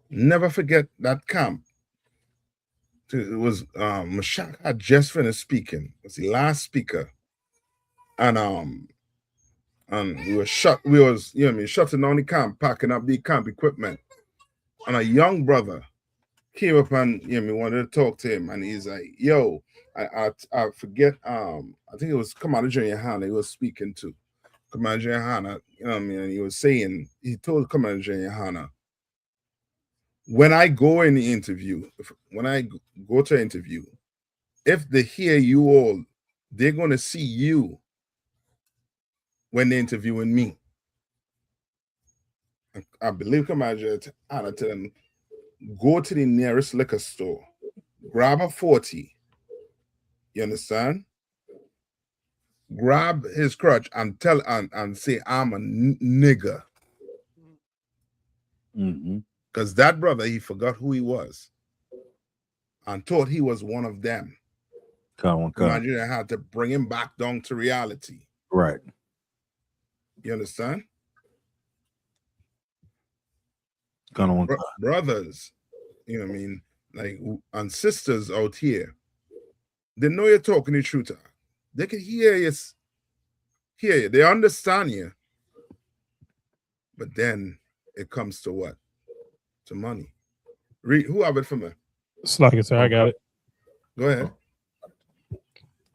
Never forget that camp. It was Mashak had just finished speaking. It was the last speaker. And we were shutting down the camp, packing up the camp equipment. And a young brother came up and wanted to talk to him. And he's like, yo, I forget, I think it was Commander YAHANNA he was speaking to. Commander YAHANNA, and he was saying, he told Commander YAHANNA, when I go in the interview, when I go to interview, if they hear you all, they're going to see you when they're interviewing me. I believe Commander Anna tell them, go to the nearest liquor store, grab a 40. You understand? Grab his crutch and tell and say, I'm a nigger. Because that brother, he forgot who he was and thought he was one of them. Commander had to bring him back down to reality. Right. You understand? Brothers, you know what I mean, like, and sisters out here, they know you're talking the truth. They can hear you, they understand you. But then it comes to what? To money. Read, who have it for me? It's like it, sir. I got it. Go ahead.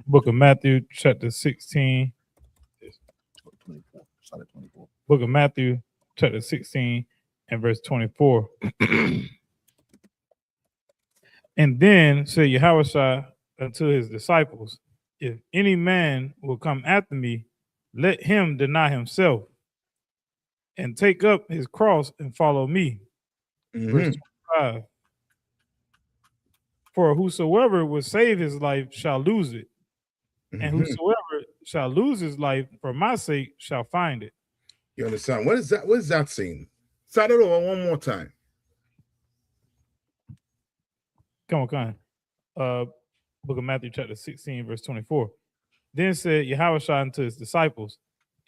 Book of Matthew, chapter 16. Book of Matthew, chapter 16, and verse 24. And then said Yahushua unto his disciples, if any man will come after me, let him deny himself and take up his cross and follow me. Verse 25. For whosoever will save his life shall lose it. And whosoever shall lose his life for my sake shall find it. You understand? What is that? What is that saying? Start it over one more time. Come on. Book of Matthew, chapter 16, verse 24. Then said Yahushua unto his disciples,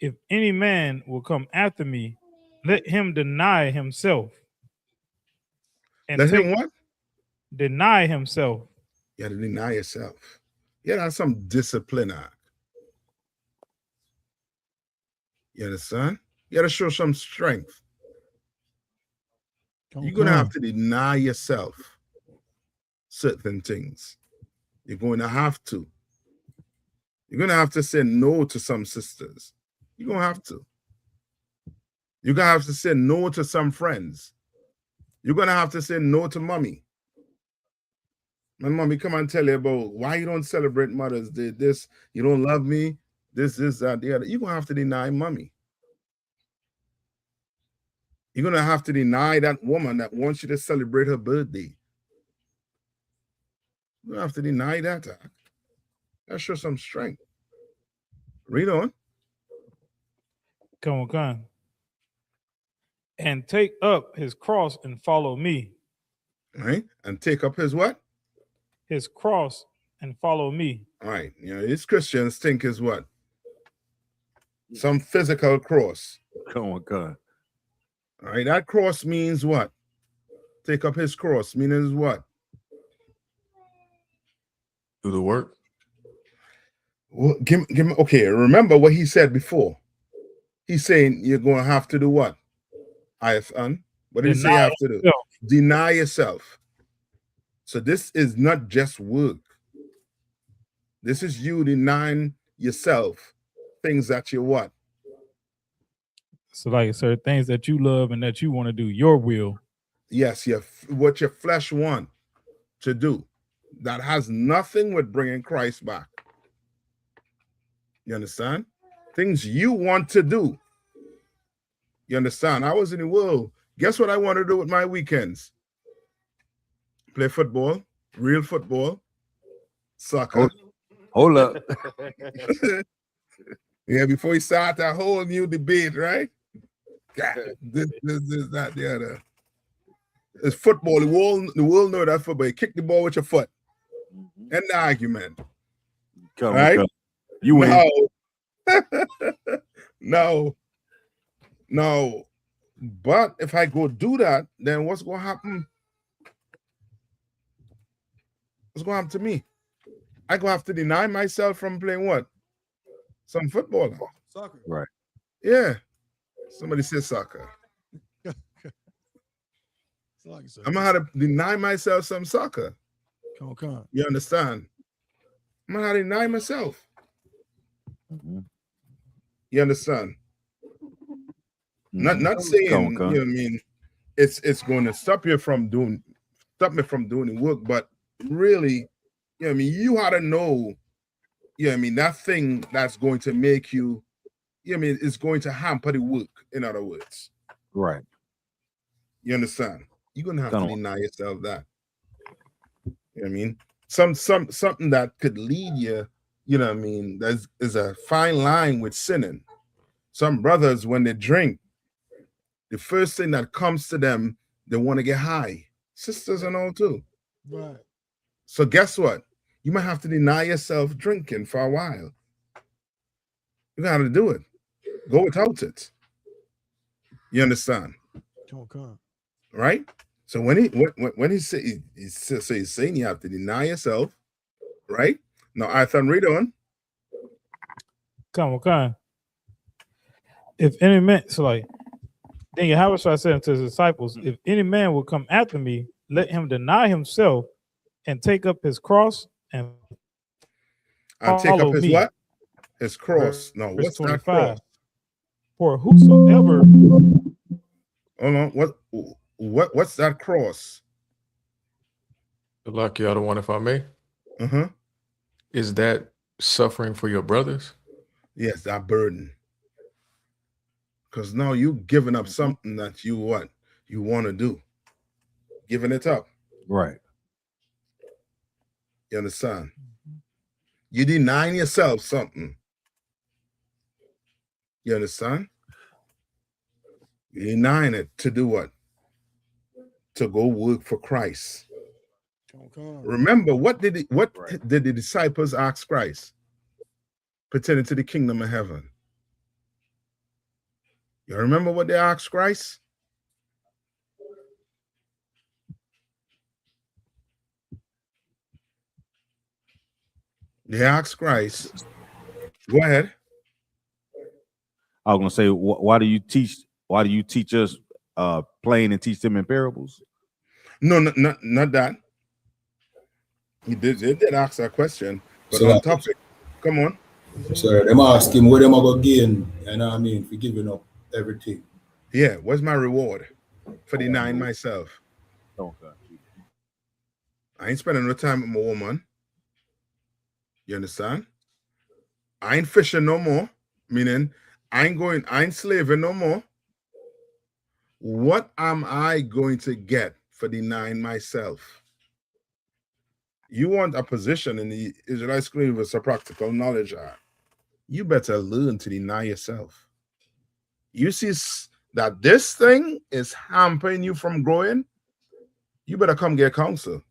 if any man will come after me, let him deny himself. And let him what? Deny himself. You got to deny yourself. You got to have some discipline. You understand? You got to show some strength. You're going to have to deny yourself certain things. You're going to have to. You're going to have to say no to some sisters. You're going to have to. You're gonna have to say no to some friends. You're gonna have to say no to mommy. And mommy come and tell you about why you don't celebrate Mother's Day, this, you don't love me, this, that, the other. You're gonna have to deny mommy. You're gonna have to deny that woman that wants you to celebrate her birthday. You're gonna have to deny that. That shows some strength. Read on. Come on. And take up his cross and follow me. Right? And take up his what? His cross and follow me. All right. You know, these Christians think is what? Some physical cross. Come on. All right. That cross means what? Take up his cross means what? Do the work. Well, give me, okay, remember what he said before. He's saying you're going to have to do what? I.S.U.P.K. What did he say you have to do? Deny yourself. So this is not just work. This is you denying yourself things that you what? So like, sir, things that you love and that you want to do, your will. Yes, what your flesh want to do. That has nothing with bringing Christ back. You understand? Things you want to do. You understand? I was in the world. Guess what I want to do with my weekends? Play football, real football, soccer. Hold up. Yeah, before we start a whole new debate, right? God, this, that, the other. It's football. The world know that football. You kick the ball with your foot. End the argument. Come right? on. You win. No. But if I go do that, then what's going to happen? What's going to happen to me? I'm going to have to deny myself from playing what? Some football. Soccer. Right. Yeah. Somebody said soccer. I'm going to have to deny myself some soccer. Come on. You understand? I'm going to have to deny myself. You understand? Not saying, you know what I mean, it's going to stop me from doing the work, but really, you know what I mean, you ought to know, you know what I mean, that thing that's going to make you, you know what I mean, is going to hamper the work, in other words. Right. You understand? You're going to have to deny yourself that. You know what I mean? Something that could lead you, you know what I mean, there's a fine line with sinning. Some brothers, when they drink, the first thing that comes to them, they want to get high. Sisters and all too. Right. So guess what? You might have to deny yourself drinking for a while. You got to do it. Go without it. You understand? Come on. Right? So when he's saying you have to deny yourself, right? Now, Ethan, read on. Come on. If any man, so like, then Yahweh said unto his disciples, if any man will come after me, let him deny himself and take up his cross and take up his me. What? His cross. No, what's 25. That cross? For whosoever. Hold on. What's that cross? Like the other one, if I may. Is that suffering for your brothers? Yes, that burden. Because now you're giving up something that you want to do. Giving it up. Right. You understand? You denying yourself something. You understand? You're denying it to do what? To go work for Christ. Remember, what did the disciples ask Christ pertaining to the kingdom of heaven? You remember what they asked Christ? They asked Christ. Go ahead. I was gonna say, why do you teach us plain and teach them in parables? No, not that. They did ask that question, but so on topic. Come on. So them ask him what them are going to gain, you know what I mean, for giving up everything. Yeah, what's my reward for denying myself? Okay. I ain't spending no time with my woman. You understand? I ain't fishing no more. Meaning, I ain't slaving no more. What am I going to get for denying myself? You want a position in the Israelite school with some practical knowledge. You better learn to deny yourself. You see that this thing is hampering you from growing, you better come get counsel.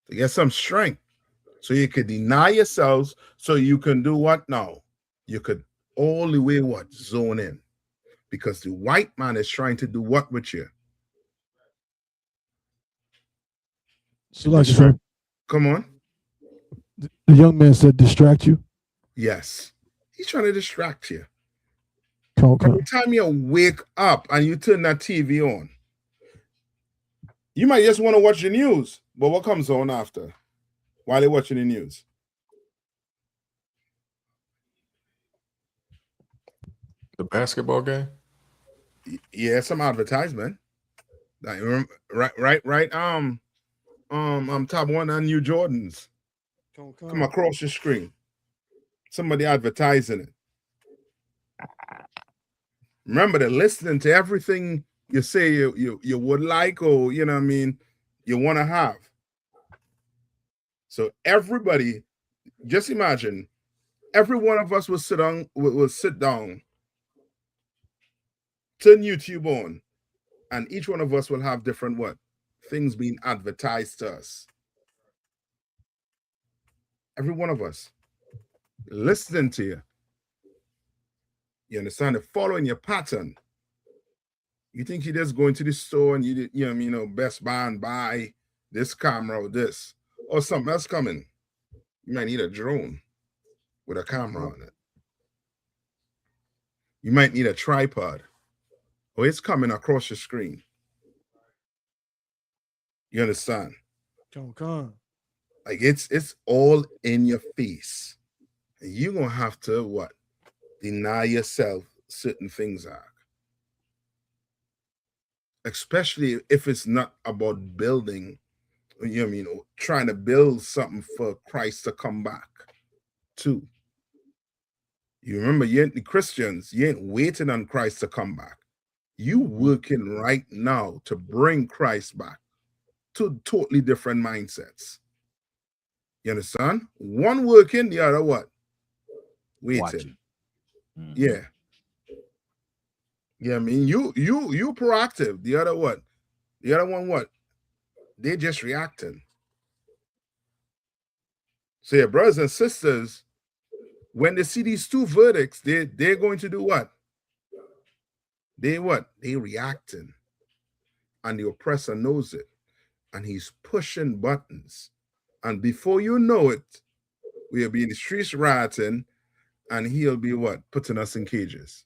To get some strength. So you could deny yourselves so you can do what now? You could all the way what? Zone in. Because the white man is trying to do what with you? So like sir, Come on. The young man said distract you. Yes. He's trying to distract you. Okay. Every time you wake up and you turn that TV on, you might just want to watch the news, but what comes on after while you're watching the news? The basketball game? Yeah, some advertisement. Like, right. Top one on New Jordans. Come across your screen. Somebody advertising it. Remember, they're listening to everything you say you would like, or you know what I mean, you want to have. So everybody, just imagine, every one of us will sit down, turn YouTube on, and each one of us will have different what? Things being advertised to us. Every one of us listening to you. You understand? They're following your pattern. You think you're just going to the store and you know what I mean, Best Buy and buy this camera or this, or something else coming. You might need a drone with a camera on it. You might need a tripod. Or it's coming across your screen. You understand? Like it's all in your face. And you're gonna have to what? Deny yourself certain things are. Especially if it's not about building, you know what I mean, or trying to build something for Christ to come back to. You remember, you ain't the Christians, you ain't waiting on Christ to come back. You working right now to bring Christ back to totally different mindsets. You understand? One working, the other what? Waiting. Yeah. Yeah, I mean, you proactive. The other what? The other one what? They just reacting. So your brothers and sisters, when they see these two verdicts, they're going to do what? They what? They reacting. And the oppressor knows it. And he's pushing buttons. And before you know it, we'll be in the streets rioting, and he'll be what? Putting us in cages.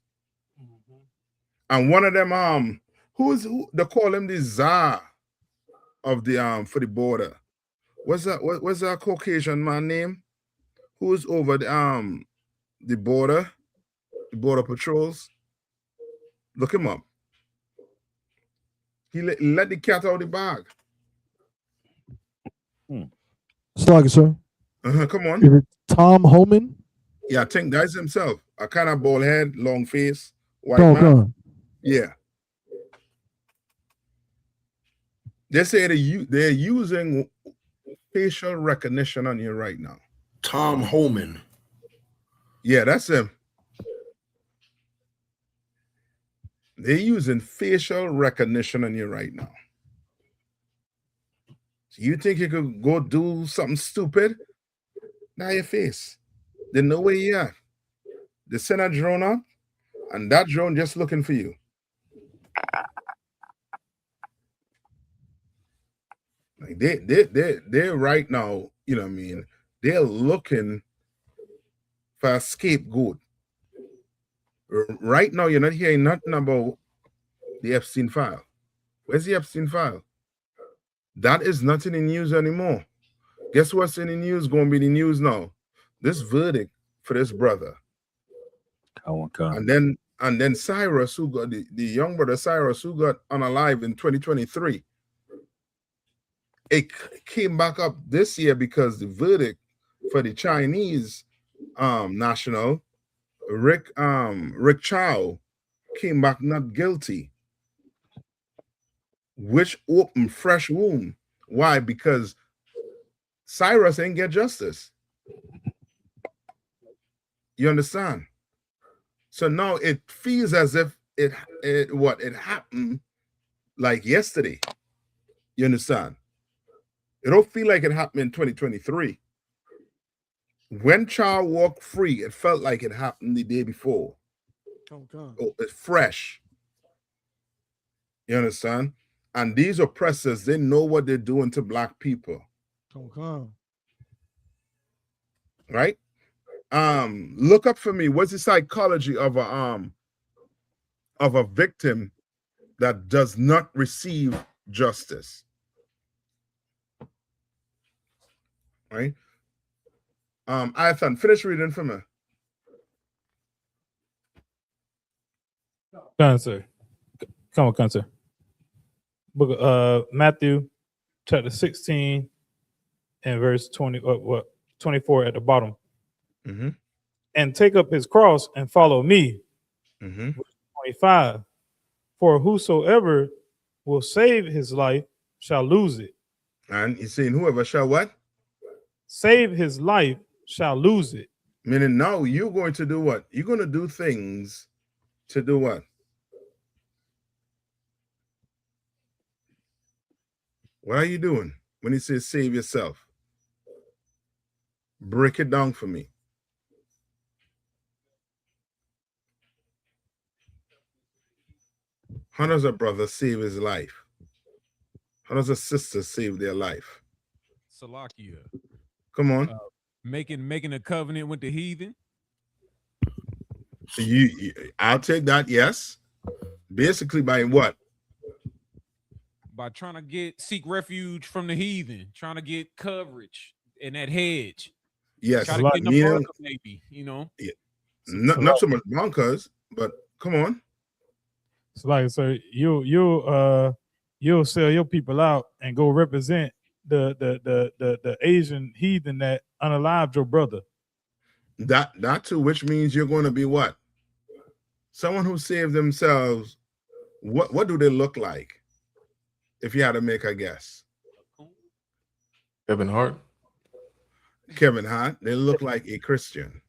And one of them, who they call him the Czar of the for the border. What's that Caucasian man name? Who's over the border patrols? Look him up. He let the cat out of the bag. Slug, sir. Come on. Is it Tom Holman? Yeah, I think that's himself. A kind of bald head, long face, white man. Yeah. They say they're using facial recognition on you right now. Tom Holman. Yeah, that's him. They're using facial recognition on you right now. So you think you could go do something stupid? Now your face. They know where you are. They send a drone up, and that drone just looking for you. Like they're right now, you know what I mean? They're looking for a scapegoat. Right now, you're not hearing nothing about the Epstein file. Where's the Epstein file? That is not in the news anymore. Guess what's in the news? Going to be the news now. This verdict for this brother. And then Cyrus, who got the young brother Cyrus, who got unalive in 2023, it came back up this year because the verdict for the Chinese national, Rick Chow, came back not guilty, which opened fresh wound. Why? Because Cyrus ain't get justice. You understand? So now it feels as if it happened like yesterday. You understand? It don't feel like it happened in 2023. When Chow walked free, it felt like it happened the day before. Oh, it's fresh. You understand? And these oppressors, they know what they're doing to black people. Right? Look up for me. What's the psychology of a victim that does not receive justice? Right? Nayathaq, finish reading for me. Sir. Come on, sir. Book of Matthew, chapter 16, and verse 24 at the bottom. Mm-hmm. And take up his cross and follow me. Mm-hmm. Verse 25. For whosoever will save his life shall lose it. And he's saying whoever shall what? Save his life shall lose it. Meaning now you're going to do what? You're going to do things to do what? What are you doing when he says save yourself? Break it down for me. How does a brother save his life? How does a sister save their life? Salakia. Come on. Making a covenant with the heathen. I'll take that, yes. Basically by what? By trying to seek refuge from the heathen, trying to get coverage in that hedge. Yes. Try to get in the bunker, maybe, you know. Yeah. Not so much bunkers, but come on. It's like, so you'll sell your people out and go represent the Asian heathen that unalived your brother. That too, which means you're going to be what? Someone who saved themselves. What do they look like? If you had to make a guess. Kevin Hart. Kevin Hart. They look like a Christian.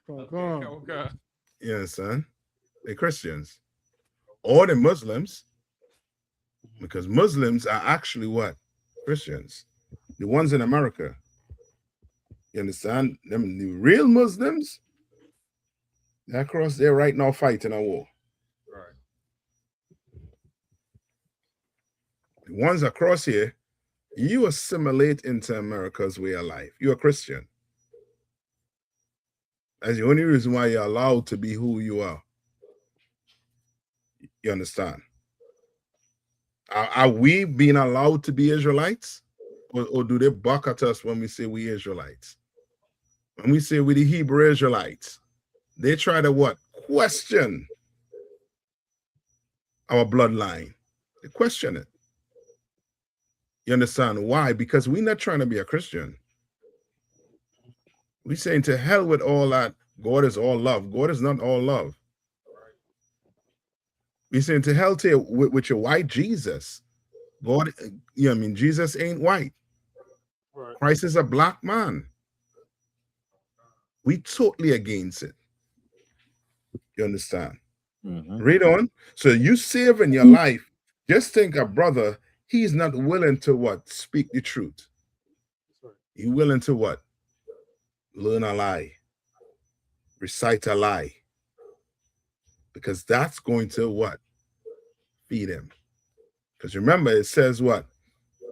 Okay. You understand? They're Christians. Or they're Muslims. Because Muslims are actually what? Christians. The ones in America. You understand? Them the real Muslims, they're across there right now fighting a war. Right. The ones across here, you assimilate into America's way of life. You're a Christian. That's the only reason why you're allowed to be who you are. You understand? Are we being allowed to be Israelites? Or do they buck at us when we say we Israelites? When we say we the Hebrew Israelites, they try to what? Question our bloodline. They question it. You understand why? Because we're not trying to be a Christian. We're saying to hell with all that. God is all love. God is not all love. We're saying to hell to with your white Jesus. God, Jesus ain't white. Right. Christ is a black man. We totally against it. You understand? Mm-hmm. Read on. So you saving your life. Just think a brother, he's not willing to what? Speak the truth. He's willing to what? Learn a lie. Recite a lie. Because that's going to what? Feed him. Because remember, it says what?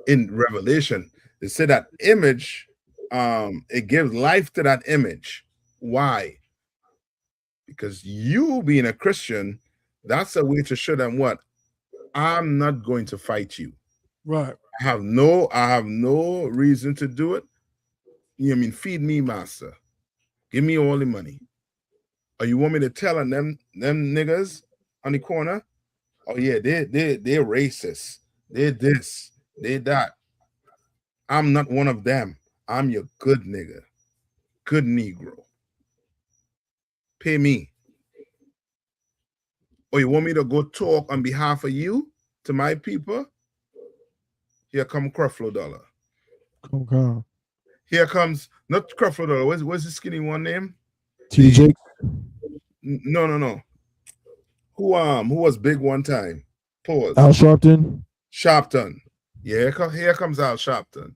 In Revelation, it said that image, it gives life to that image. Why? Because you being a Christian, that's a way to show them what? I'm not going to fight you. Right. I have no reason to do it. Feed me, master. Give me all the money. Or you want me to tell on them niggas on the corner? Oh yeah, they're racist. They're this, they that. I'm not one of them. I'm your good nigga, good Negro. Pay me. Or you want me to go talk on behalf of you to my people? Here come Creflo Dollar. Okay. Here comes not Creflo Dollar. What's the skinny one name? TJ. No. Who was big one time? Pause. Al Sharpton. Sharpton. Yeah, here comes Al Sharpton.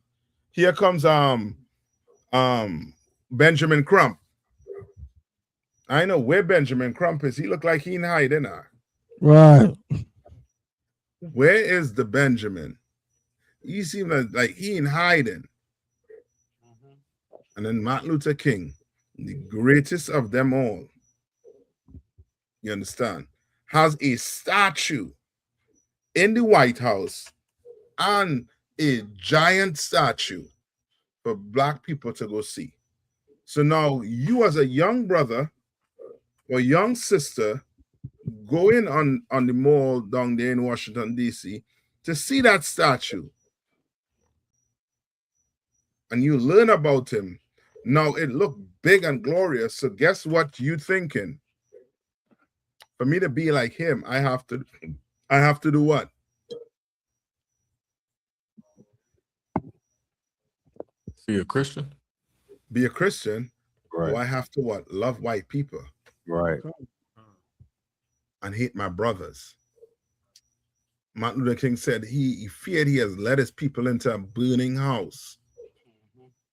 Here comes Benjamin Crump. I know where Benjamin Crump is. He look like he in hiding now. Right. Where is the Benjamin? He seems like he in hiding. And then Martin Luther King, the greatest of them all, you understand, has a statue in the White House and a giant statue for Black people to go see. So now you as a young brother or young sister go in on the mall down there in Washington, D.C. to see that statue. And you learn about him. Now it looked big and glorious. So guess what you thinking? For me to be like him, I have to do what? Be a Christian. Be a Christian. Right. Or I have to what? Love white people. Right. And hate my brothers. Martin Luther King said he feared he has led his people into a burning house.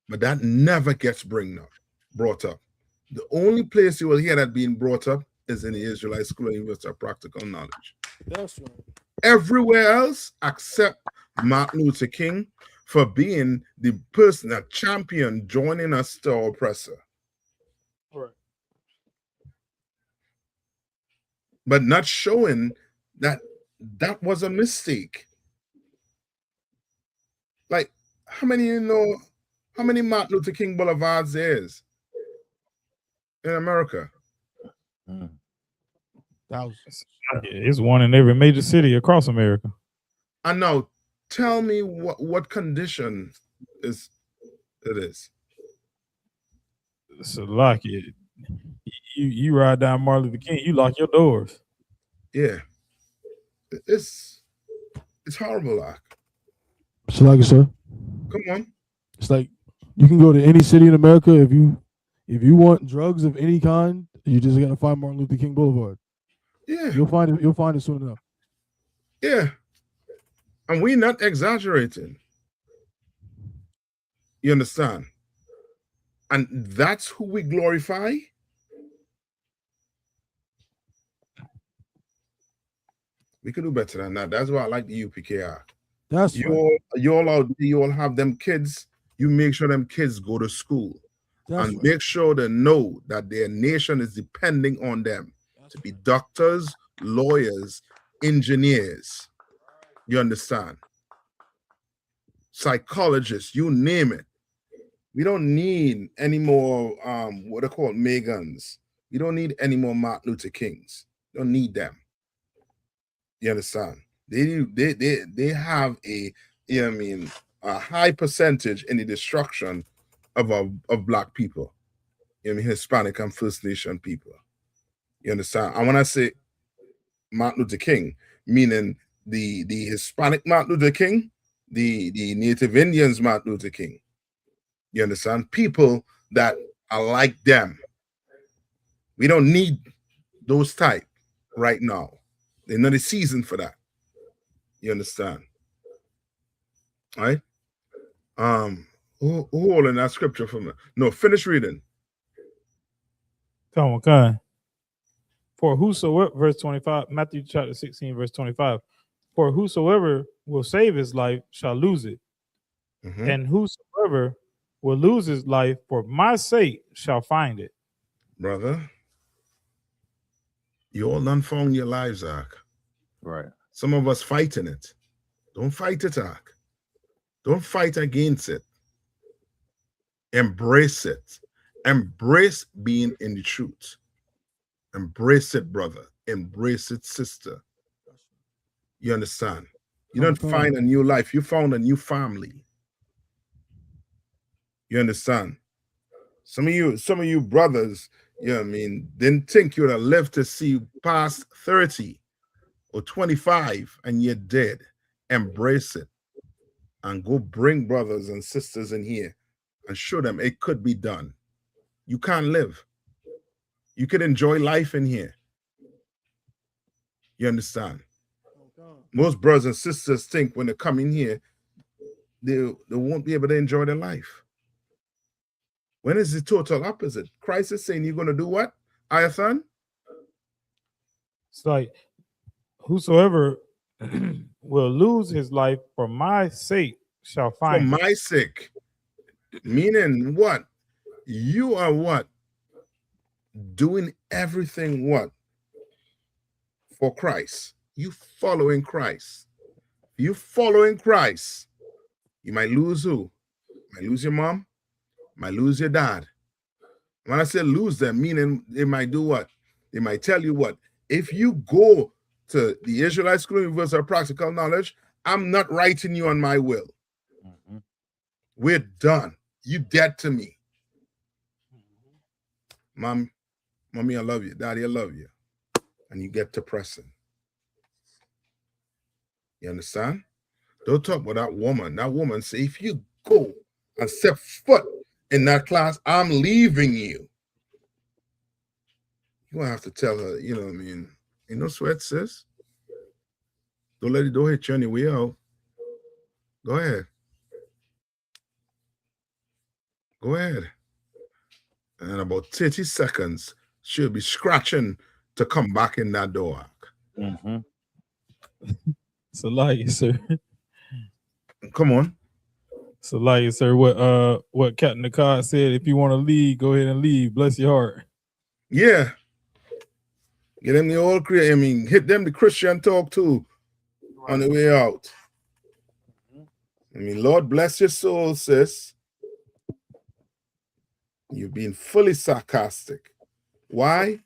But that never gets brought up. The only place you will hear that being brought up is in the Israelite School of University of Practical Knowledge. That's right. Everywhere else, except Martin Luther King, for being the person that championed joining us to our oppressor. Right. But not showing that was a mistake. Like, how many Martin Luther King Boulevards there is in America? It's one in every major city across America. And now tell me what condition it is. So like it. You ride down Martin Luther King, you lock your doors. Yeah. It's horrible, like. So like, sir. Come on. It's like you can go to any city in America if you want drugs of any kind, you just gotta find Martin Luther King Boulevard. Yeah. You'll find it soon enough. Yeah. And we're not exaggerating. You understand? And that's who we glorify. We could do better than that. That's why I like the UPK Act. That's you all out there, you all have them kids. You make sure them kids go to school. That's and right. make sure they know that their nation is depending on them to be doctors, lawyers, engineers. You understand? Psychologists, you name it. We don't need any more what are called Megans. We don't need any more Martin Luther Kings. Don't need them. You understand? They have a a high percentage in the destruction of Black people. Hispanic and First Nation people. You understand? And when I say Martin Luther King, meaning the Hispanic Martin Luther King, the Native Indians Martin Luther King. You understand? People that are like them. We don't need those type right now. There's not a season for that. You understand? All right? Who holding that scripture for me? No, finish reading. Come on, kind. For whosoever, verse 25, Matthew chapter 16, verse 25. For whosoever will save his life shall lose it. Mm-hmm. And whosoever will lose his life for my sake shall find it. Brother, you all done found your lives, Ark. Right. Some of us fighting it. Don't fight it, Ark. Don't fight against it. Embrace it. Embrace being in the truth. Embrace it, brother. Embrace it, sister. You understand? You don't find a new life. You found a new family. You understand? Some of you brothers, you know what I mean, didn't think you would have lived to see past 30 or 25 and you're dead. Embrace it and go bring brothers and sisters in here and show them it could be done. You can't live. You could enjoy life in here. You understand? Most brothers and sisters think when they come in here, they won't be able to enjoy their life. When is the total opposite? Christ is saying you're going to do what? I.S.U.P.K? It's like, whosoever will lose his life for my sake shall find it. For my sake. Meaning what? You are what? Doing everything what? For Christ. You following Christ. You following Christ. You might lose who? You might lose your mom. You might lose your dad. When I say lose them, meaning they might do what? They might tell you what? If you go to the Israelite School of Universal Practical Knowledge, I'm not writing you on my will. We're done. You dead to me. Mommy, I love you. Daddy, I love you. And you get to pressing. You understand? Don't talk about that woman. That woman say, if you go and step foot in that class, I'm leaving you. You won't have to tell her, you know what I mean? Ain't no sweat, sis. Don't let it don't hit you on your way out. Go ahead. Go ahead. And in about 30 seconds, she'll be scratching to come back in that door. It's a lie, sir. Come on. It's a lie, sir. What Captain Nayathaq said, if you want to leave, go ahead and leave. Bless your heart. Yeah. Get them the old Christian. I mean, hit them the Christian talk too on the way out. I mean, Lord bless your soul, sis. You've been fully sarcastic. Why?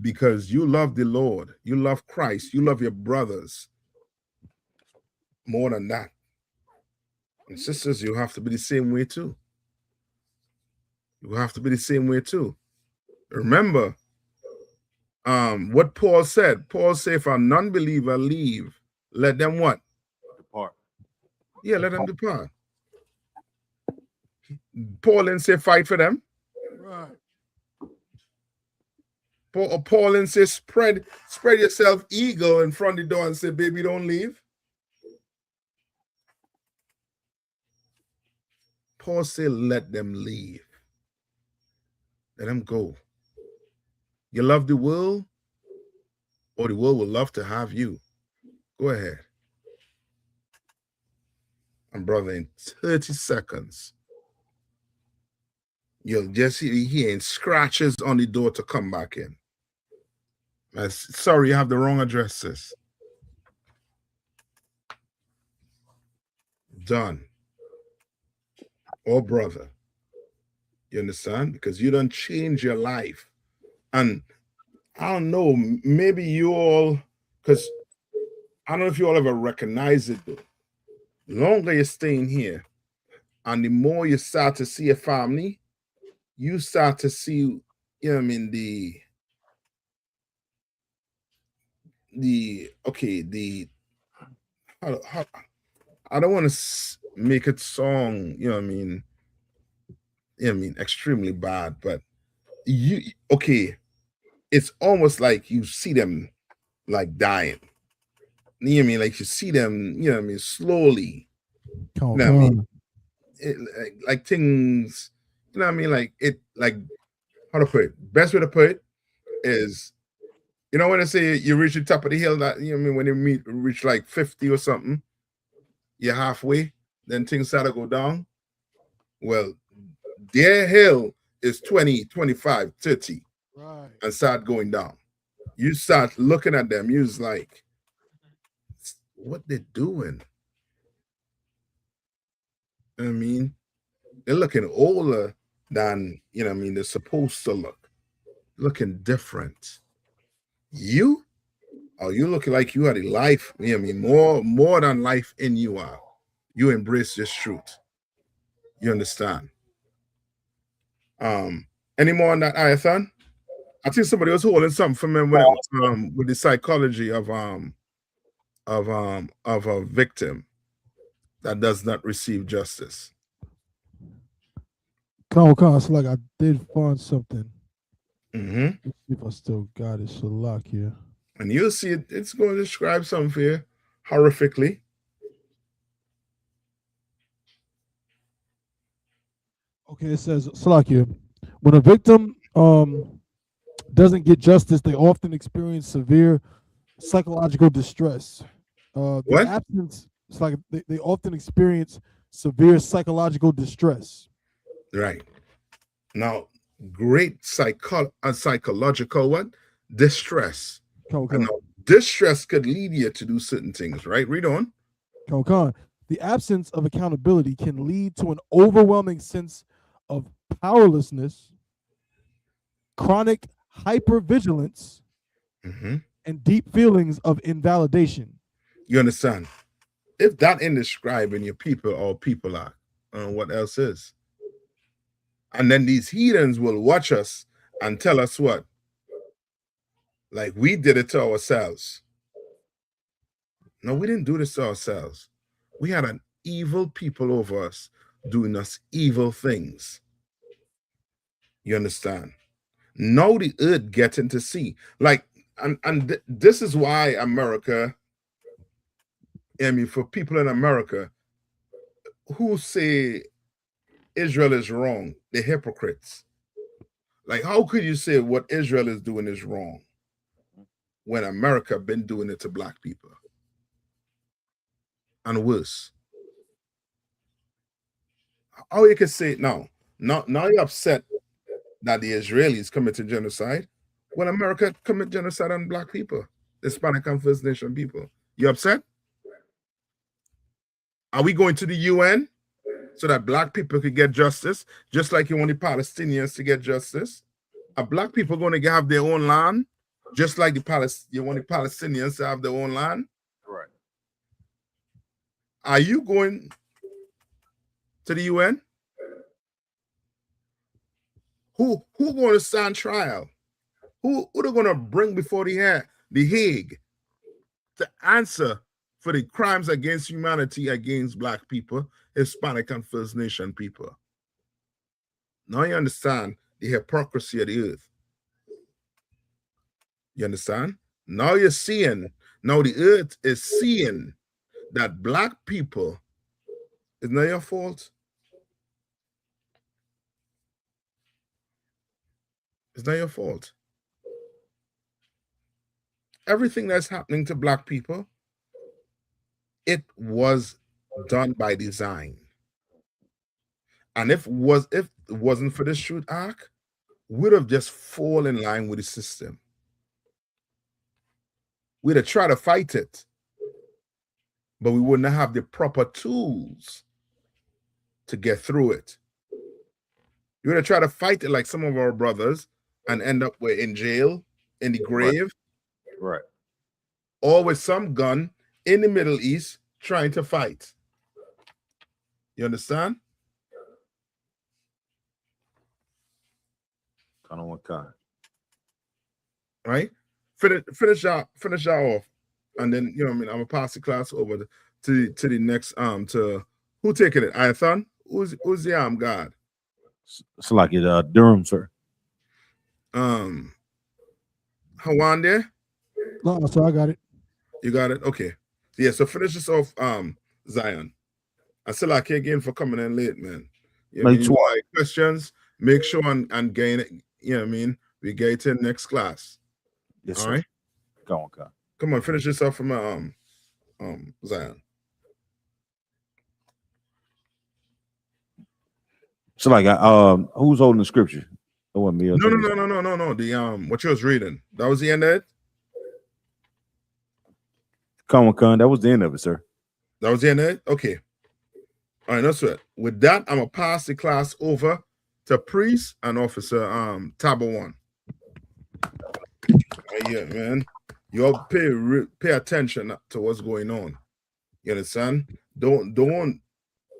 Because you love the Lord. You love Christ. You love your brothers. More than that. And sisters, you have to be the same way too. You have to be the same way too. Remember what Paul said. Paul said, if a non-believer leave, let them what? Depart. Yeah, let them depart. Paul didn't say fight for them. Right. Paul didn't say spread yourself eagle in front of the door and say, baby, don't leave. Paul said, let them leave. Let them go. You love the world, or the world will love to have you. Go ahead. And brother, in 30 seconds, you'll just hear scratches on the door to come back in. Sorry, you have the wrong address, sis. Done. Or brother. You understand? Because you don't change your life. And I don't know, maybe you all, because I don't know if you all ever recognize it though. The longer you're staying here, and the more you start to see a family, you start to see, you know what I mean, I don't want to make it song, you know what I mean, extremely bad, but it's almost like you see them like dying. You know what I mean? Like you see them, you know what I mean, slowly. You know what I mean? Like things, you know what I mean? Like it, like, how to put it? Best way to put it is, you know when I say you reach the top of the hill, that, you know what I mean, when you reach like 50 or something, you're halfway, then things start to go down. Well, their hill is 20, 25, 30, right, and start going down. You start looking at them, you're like, what they're doing? You know what I mean? They're looking older than, you know what I mean, they're supposed to look. Looking different. You looking like you had a life, you know what I mean, more than life in you are. You embrace this truth. You understand? Any more on that, Ayathan? I think somebody was holding something for me when with the psychology of a victim that does not receive justice. Come on, so like I did find something. Mm-hmm. Let's see if I still got it. Shalak here. And you'll see it's going to describe something for you horrifically. Okay, it says Salakia. When a victim doesn't get justice, they often experience severe psychological distress. The absence, it's like they often experience severe psychological distress. Right. Now, great psychological what? Distress. Okay. Now, distress could lead you to do certain things, right? Read on. The absence of accountability can lead to an overwhelming sense of powerlessness, chronic hypervigilance, and deep feelings of invalidation. You understand? If that ain't describing your people or people are, what else is? And then these heathens will watch us and tell us what? Like we did it to ourselves. No, we didn't do this to ourselves. We had an evil people over us doing us evil things. You understand? Now the earth getting to see. Like, and this is why America, I mean, for people in America who say Israel is wrong, they're hypocrites. Like, how could you say what Israel is doing is wrong when America been doing it to black people? And worse. How you can say it now? Now you're upset that the Israelis committed genocide when America commit genocide on black people, Hispanic and First Nation people. You upset? Are we going to the UN so that black people could get justice, just like you want the Palestinians to get justice? Are black people going to have their own land, just like you want the Palestinians to have their own land? Right. Are you going to the UN? Who going to stand trial? Who they going to bring before the Hague to answer for the crimes against humanity against black people, Hispanic and First Nation people? Now you understand the hypocrisy of the earth. You understand? Now you're seeing, now the earth is seeing that black people is not your fault. It's not your fault. Everything that's happening to black people, it was done by design. And if it wasn't for this Truth Ark, we'd have just fallen in line with the system. We'd have tried to fight it, but we wouldn't have the proper tools to get through it. You would have tried to fight it like some of our brothers and end up in jail, in the grave, right? Or with some gun in the Middle East trying to fight. You understand? Kind of what kind. Right? Finish y'all off. And then, you know what I mean, I'm gonna pass the class over to the next to who taking it? Ayathan? Who's the God? It's like it Durham, sir. Hawan there? No, so I got it. You got it? Okay. Yeah, so finish this off, Zion. I still like again for coming in late, man. You know what I mean? Questions, make sure and gain it. You know what I mean? We get in next class. Yes, all sir. Right? Go on, God. Come on, finish this off from Zion. So like who's holding the scripture? It wasn't me. No. The what you was reading. That was the end of it? Come on, that was the end of it, sir. That was the end of it? Okay. All right, that's it. With that, I'm gonna pass the class over to Priest and Officer Taba 1. Yeah, man. You have to pay attention to what's going on. You understand? Don't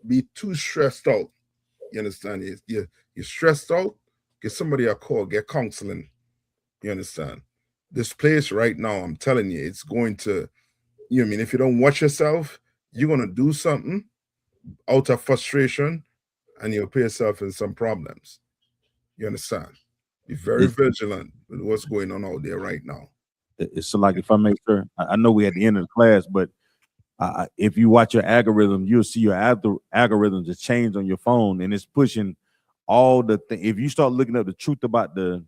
be too stressed out. You understand? You're stressed out, get somebody a call, get counseling. You understand? This place right now, I'm telling you, it's going to, you know what I mean? If you don't watch yourself, you're going to do something out of frustration and you'll put yourself in some problems. You understand? Be very vigilant with what's going on out there right now. It's so like, if I make sure, I know we at the end of the class, but if you watch your algorithm, you'll see your algorithms just change on your phone, and it's pushing all the things. If you start looking up the truth about the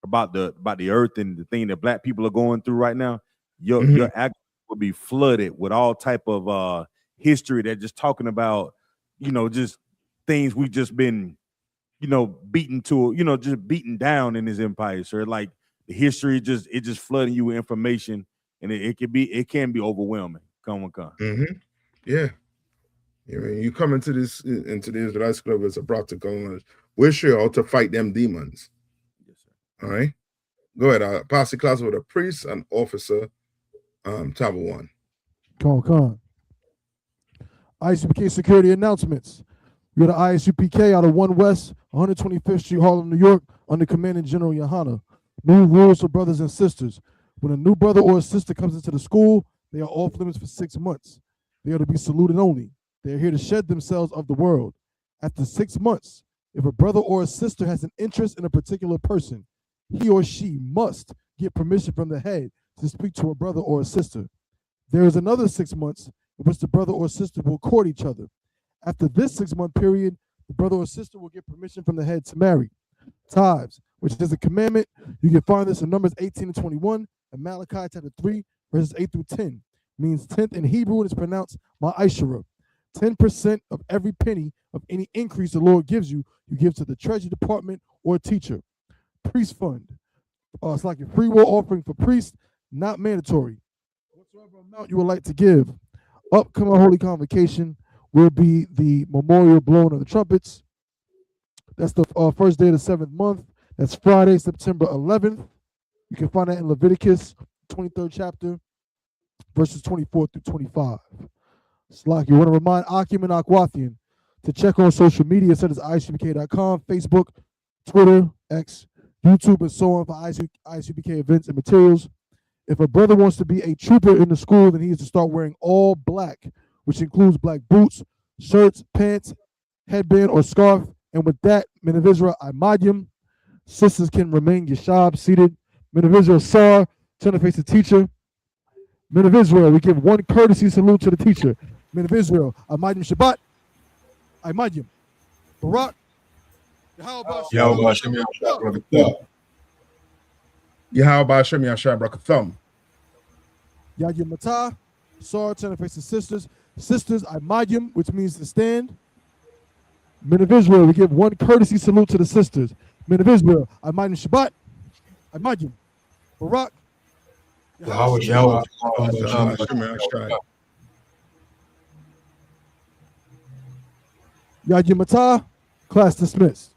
earth and the thing that Black people are going through right now, your algorithm will be flooded with all type of history that just talking about, just things we've just been, beaten to, just beaten down in this empire. So like the history just flooding you with information, and it can be overwhelming. Come. Yeah. You come into the Israelite club as a practical knowledge. We're sure how to fight them demons. Yes, sir. All right. Go ahead. I'll pass the class with a priest and officer, tab 1. Come. I.S.U.P.K security announcements. We got an I.S.U.P.K out of 1 West, 125th Street, Harlem, New York, under Commanding General YAHANNA. New rules for brothers and sisters. When a new brother or a sister comes into the school, they are off limits for 6 months. They are to be saluted only. They are here to shed themselves of the world. After 6 months, if a brother or a sister has an interest in a particular person, he or she must get permission from the head to speak to a brother or a sister. There is another 6 months in which the brother or sister will court each other. After this 6-month period, the brother or sister will get permission from the head to marry. Tithes, which is a commandment, you can find this in Numbers 18 and 21 and Malachi chapter 3, verses 8 through 10. Means 10th in Hebrew, and it's pronounced ma'ashara. 10% of every penny of any increase the Lord gives you, you give to the treasury department or teacher. Priest fund. It's like a free will offering for priests, not mandatory. Whatsoever amount you would like to give. Upcoming Holy Convocation will be the memorial blowing of the trumpets. That's the first day of the 7th month. That's Friday, September 11th. You can find that in Leviticus 23rd chapter, verses 24 through 25. Slack, you want to remind Akim and Akwathian to check on social media such as I.S.U.P.K.com, Facebook, Twitter, X, YouTube, and so on for I.S.U.P.K events and materials. If a brother wants to be a trooper in the school, then he has to start wearing all black, which includes black boots, shirts, pants, headband, or scarf. And with that, men of Israel, I.M.A.D.I.M. Sisters can remain yashab, seated. Men of Israel, Sar, turn to face the teacher. Men of Israel, we give one courtesy salute to the teacher. Men of Israel, I.M.A.D.I.M. Shabbat, I.M.A.D.I.M. Barak, Yahweh Hashem Yashai Brakathum. Yahya Matah, Sar, turn to face the sisters. Sisters, I.M.A.D.I.M., which means to stand. Men of Israel, we give one courtesy salute to the sisters. Men of Israel, I.M.A.D.I.M. Shabbat, I.M.A.D.I.M. Barak, Yahweh Yahya Matah, class dismissed.